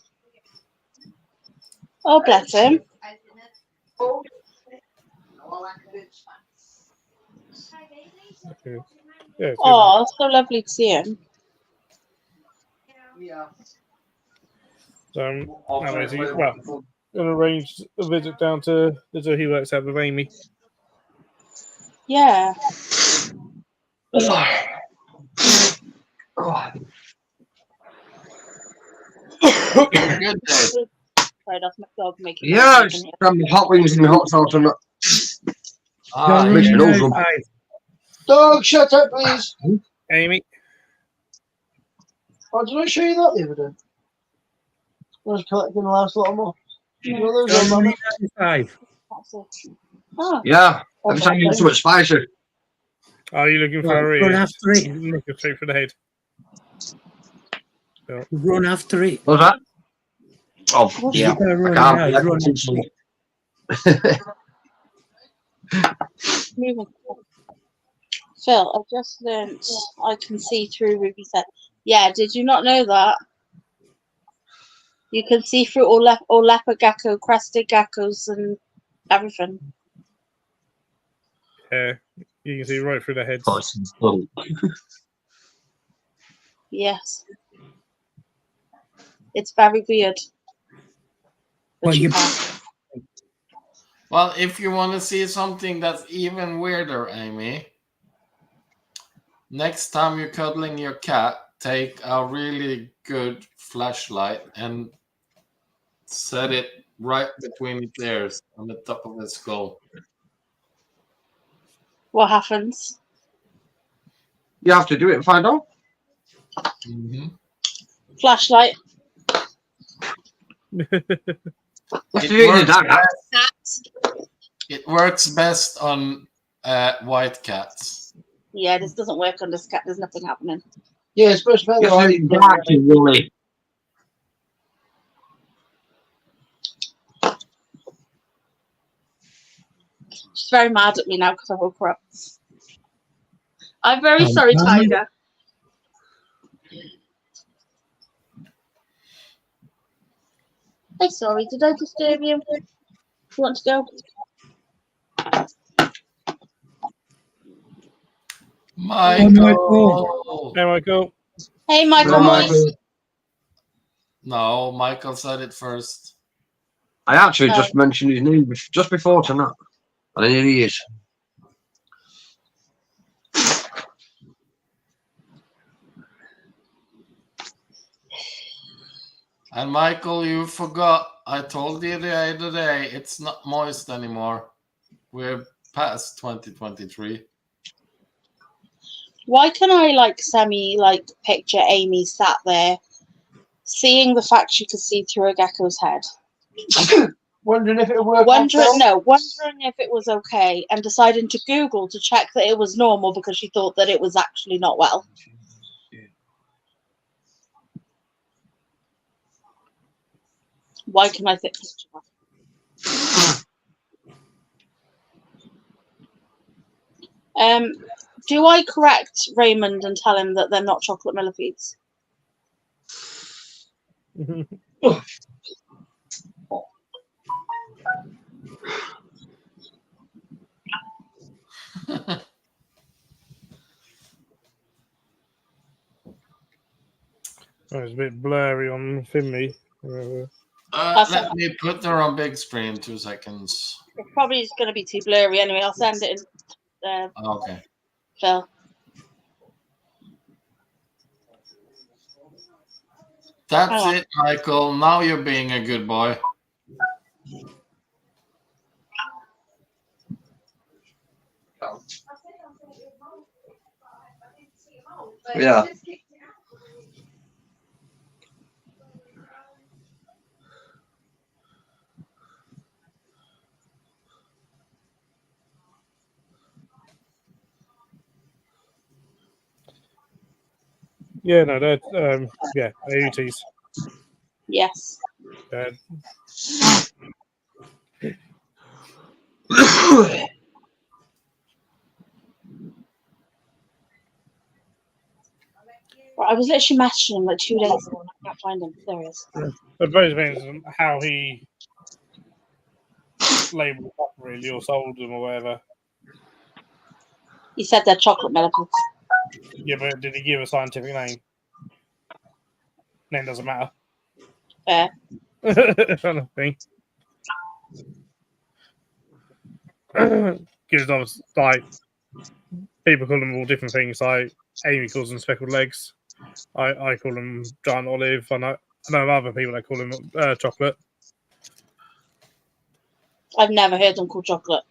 Oh, bless him. Yeah, Oh, it's so lovely to see him. Yeah. So, well, going to arrange a visit down to the zoo he works at with Amy. Yeah. Good day. Sorry, that's my dog making Yeah, noise. it's hot wings in the hot sauce and that. Makes me nose rub. Dog, shut up, please. Amy. Oh, did I show you that the other day? I was collecting the last lot more. You know those on, Mama? Oh. Yeah, every time you do something spicy. Are you looking for Right, a go ear? after it. Looking straight for the head. Run after it. What's that? Oh, yeah. You better I run can't. out, I run can after see. Moving. Phil, I've just learnt I can see through Ruby said. Yeah, did you not know that? You can see through all leopard gecko, crested geckos, and everything. Yeah, you can see right through their heads. Yes. It's very weird. But Well, you you- can. Well, if you want to see something that's even weirder, Amy, next time you're cuddling your cat, take a really good flashlight and set it right between its ears on the top of its skull. What happens? You have to do it and find out. Mm-hmm. Flashlight. You have to do it in the dark. Cat. It works best on white cats. Yeah, this doesn't work on this cat. There's nothing happening. Yeah, it's supposed to be You have to do it in the dark, you Wooly. She's very mad at me now because I woke her up. I'm very Oh, sorry, no. Tiger. Hey, sorry. Did I disturb you? You want to go? Michael! Hey, Michael. Hey, Michael. Hello, Michael. No, Michael said it first. I actually Oh. just mentioned his name just before tonight. And here he is. And Michael, you forgot. I told you the other day, it's not moist anymore. We're past 2023. Why can I picture Amy sat there, seeing the fact she could see through a gecko's head, Wondering if it would work. wondering if it was okay, and deciding to Google to check that it was normal because she thought that it was actually not well. Why can I picture that? Do I correct Raymond and tell him that they're not chocolate millipedes? Oh, it's a bit blurry on Finley. Let me put her on big screen 2 seconds. It probably is going to be too blurry anyway. I'll send it in, Okay. Phil. That's Hang on. it, Michael. Now you're being a good boy. Yeah. Yeah, no, they're AUTs. Yes. Well, I was literally messaging him like 2 days ago and I can't find him. There he is. But both depends how he labelled up, really, or sold them or whatever. He said they're chocolate millipedes. Yeah, but did he give a scientific name? Name doesn't matter. Fair. Kind of thing. Because obviously, like, people call them all different things. Like Amy calls them speckled legs. I call them giant olive. I know other people that call them chocolate. I've never heard them called chocolate.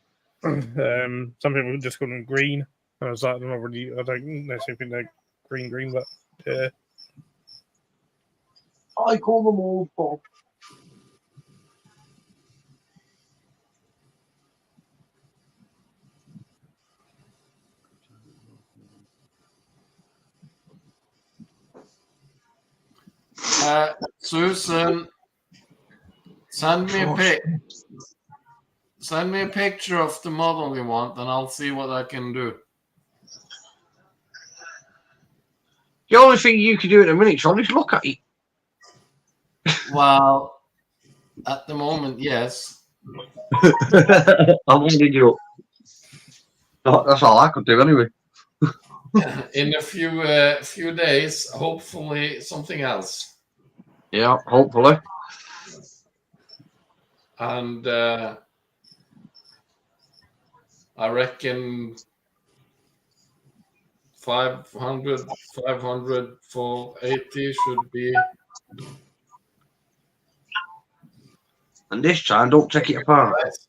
Some people just call them green. I was like, I don't necessarily think they're green, but yeah. I call them all Bob. Susan, send me a picture of the model you want, and I'll see what I can do. The only thing you can do in a minute, Sean, is look at it. Well, at the moment, yes. I'm winding you up. That's all I could do anyway. In a few days, hopefully something else. Yeah, hopefully. And I reckon 500 for 80 should be. And this time, don't take it apart. Nice.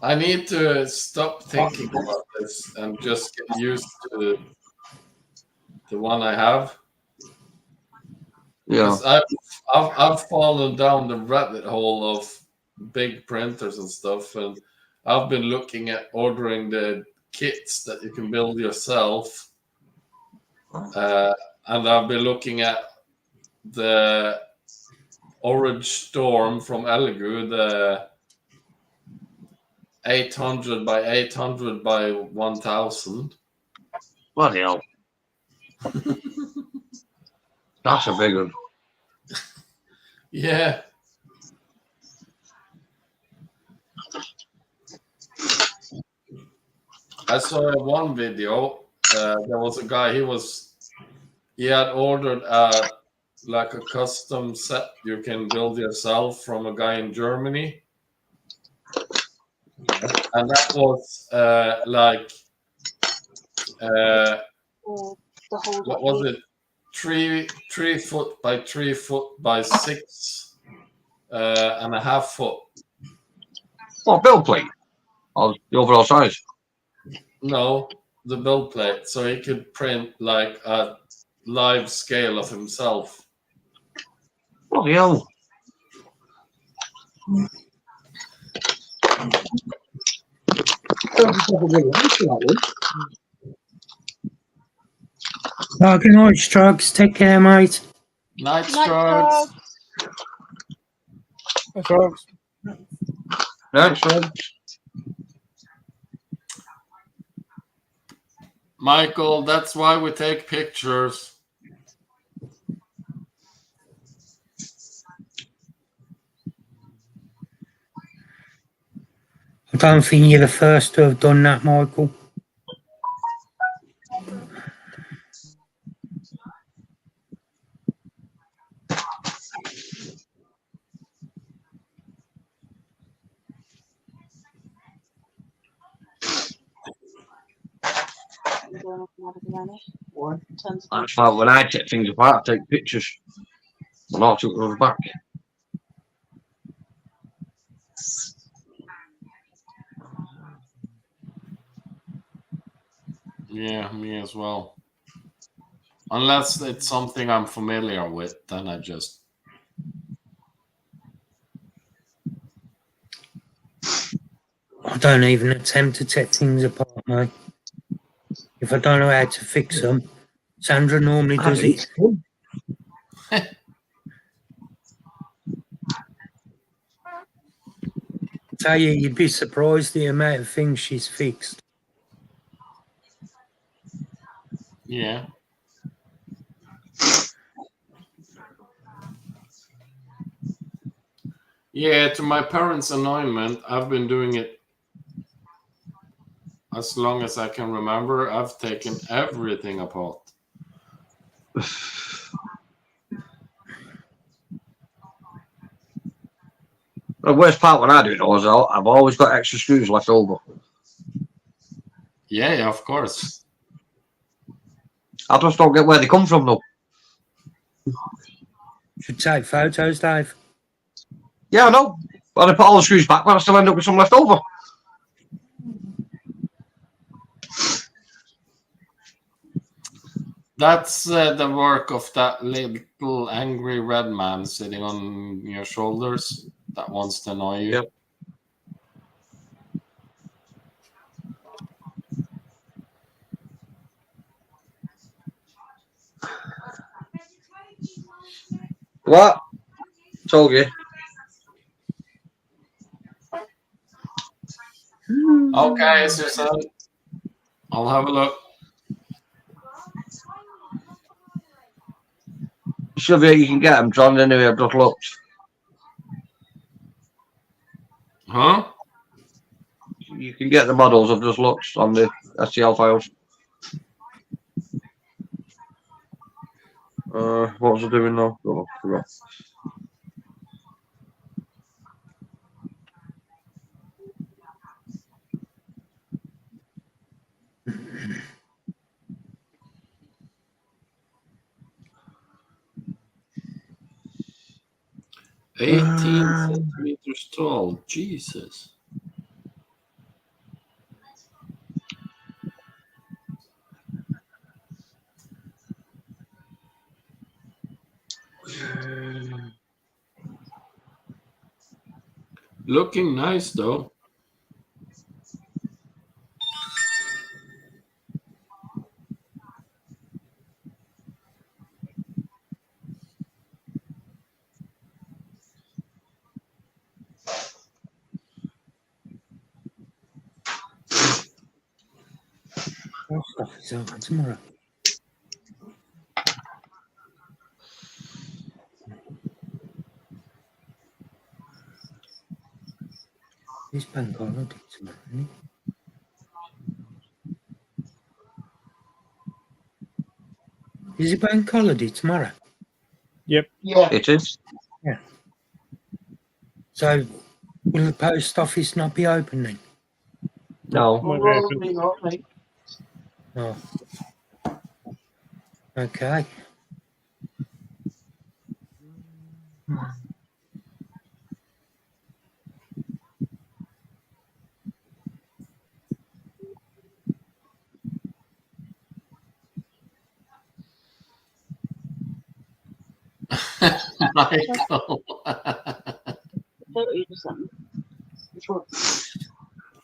I need to stop thinking about this and just get used to the one I have. Yeah. Because I've fallen down the rabbit hole of big printers and stuff, and I've been looking at ordering the kits that you can build yourself, and I've been looking at the Orange Storm from Elegoo, the 800 by 800 by 1000. Bloody hell. That's a big one. Yeah. I saw one video. There was a guy. He had ordered like a custom set you can build yourself from a guy in Germany, and that was what was it? 3 foot by 3 foot by 6.5 foot. What, build plate? Or the overall size? No, the build plate, so he could print like a live scale of himself. Bloody hell. Good night, Strugs. Take care, mate. Night Strugs. Night Strugs. Michael, that's why we take pictures. I don't think you're the first to have done that, Michael. That's why when I take things apart, I take pictures. And I took them back. Yeah, me as well. Unless it's something I'm familiar with, then I just... I don't even attempt to take things apart, mate. If I don't know how to fix them, Sandra normally does it. Tell you, you'd be surprised the amount of things she's fixed. Yeah. Yeah, to my parents' annoyance, I've been doing it as long as I can remember. I've taken everything apart. The worst part when I do it though is I've always got extra screws left over. Yeah, of course. I just don't get where they come from though. Should take photos, Dave. Yeah, I know. But I put all the screws back, but I still end up with some left over. That's the work of that little angry red man sitting on your shoulders that wants to annoy you. Yep. What? Told you. Okay, Susan. I'll have a look. Sylvia, you can get them, John. Anyway, I've just looked. Huh? You can get the models. I've just looked on the STL files. What was I doing now? Oh, I forgot. Uh, 18 centimeters tall. Jesus. Looking nice though. What stuff is over tomorrow? It's bank holiday tomorrow, isn't it? Is it bank holiday tomorrow? Yeah. It is. So, will the post office not be open then? No. Won't be open. Probably not, mate. Oh. Okay. Michael.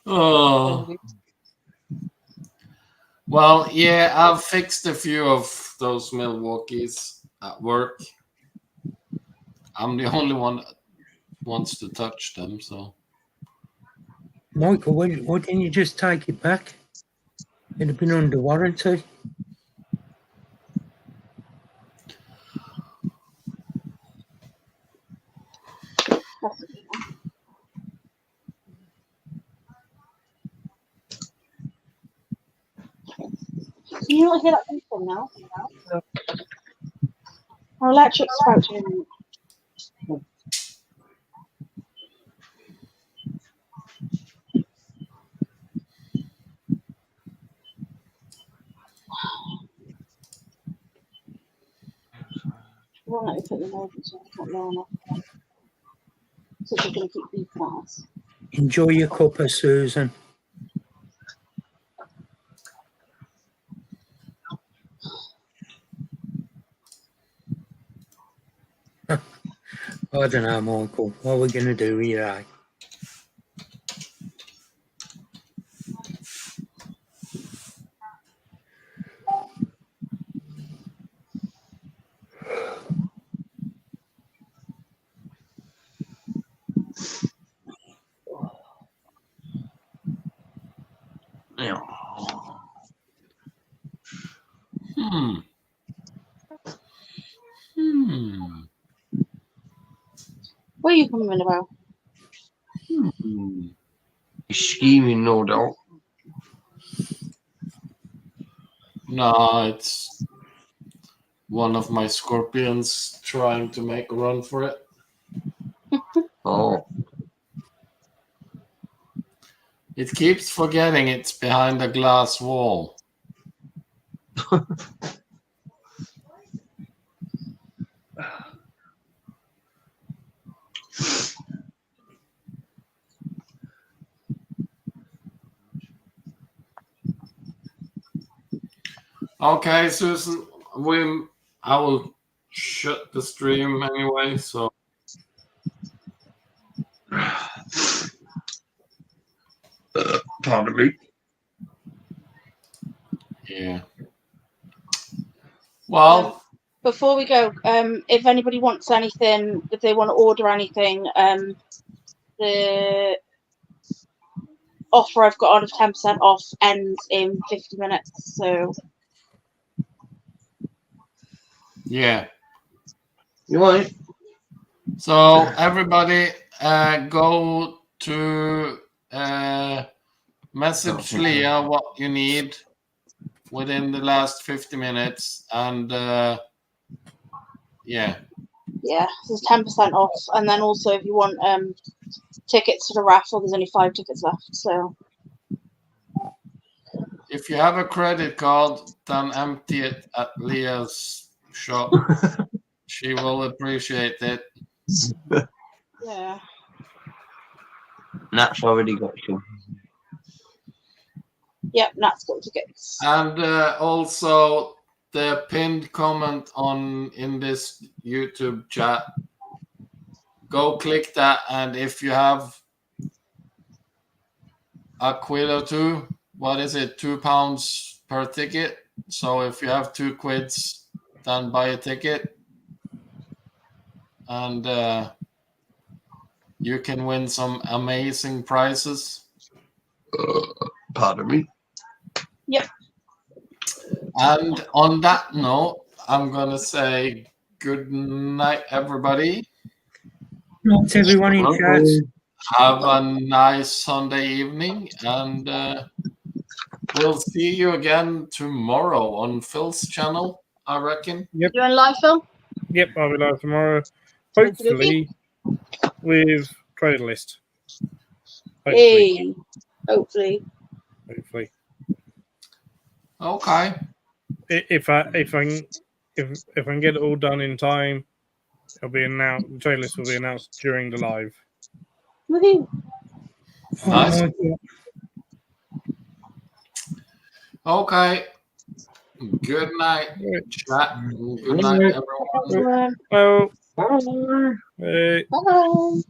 Oh. Well, yeah, I've fixed a few of those Milwaukees at work. I'm the only one that wants to touch them, so. Michael, why didn't you just take it back? It'd have been under warranty. Can you not hear that beeping now? Our electric's about to ring. Won't let me put them over, so it's not low enough. So they're going to keep beeping at us. Enjoy your cuppa, Susan. I don't know, Michael. What are we going to do here, eh? Yeah. What are you coming about? He's scheming, no doubt. No, it's one of my scorpions trying to make a run for it. Oh. It keeps forgetting it's behind a glass wall. Okay, Susan, I will shut the stream anyway, so. Pardon me. Yeah. Well, before we go, if anybody wants anything, if they want to order anything, the offer I've got on of 10% off ends in 50 minutes. So Yeah. You want it? So everybody, go to message Leah what you need within the last 50 minutes, and yeah. yeah, there's 10% off, and then also if you want tickets to the raffle, there's only 5 tickets left. So If you have a credit card, then empty it at Leah's shop. She will appreciate it. yeah, Nat's already got you. yep, Nat's got tickets. And also the pinned comment in this YouTube chat. Go click that, and if you have a quid or two, what is it? £2 per ticket. So if you have 2 quids, then buy a ticket, and you can win some amazing prizes. Pardon me. Yep. And on that note, I'm gonna say good night, everybody. Not everyone in chat. Have a nice Sunday evening, and we'll see you again tomorrow on Phil's channel, I reckon. Yep. You on live, Phil? Yep, I'll be live tomorrow. Hopefully with trade list. Hey, hopefully. Hopefully. Okay. If I can get it all done in time, it'll be announced. The trade list will be announced during the live. Woohoo. Nice. Okay. Good night, chat. Good night, everyone. Well, Bye. hey. Bye.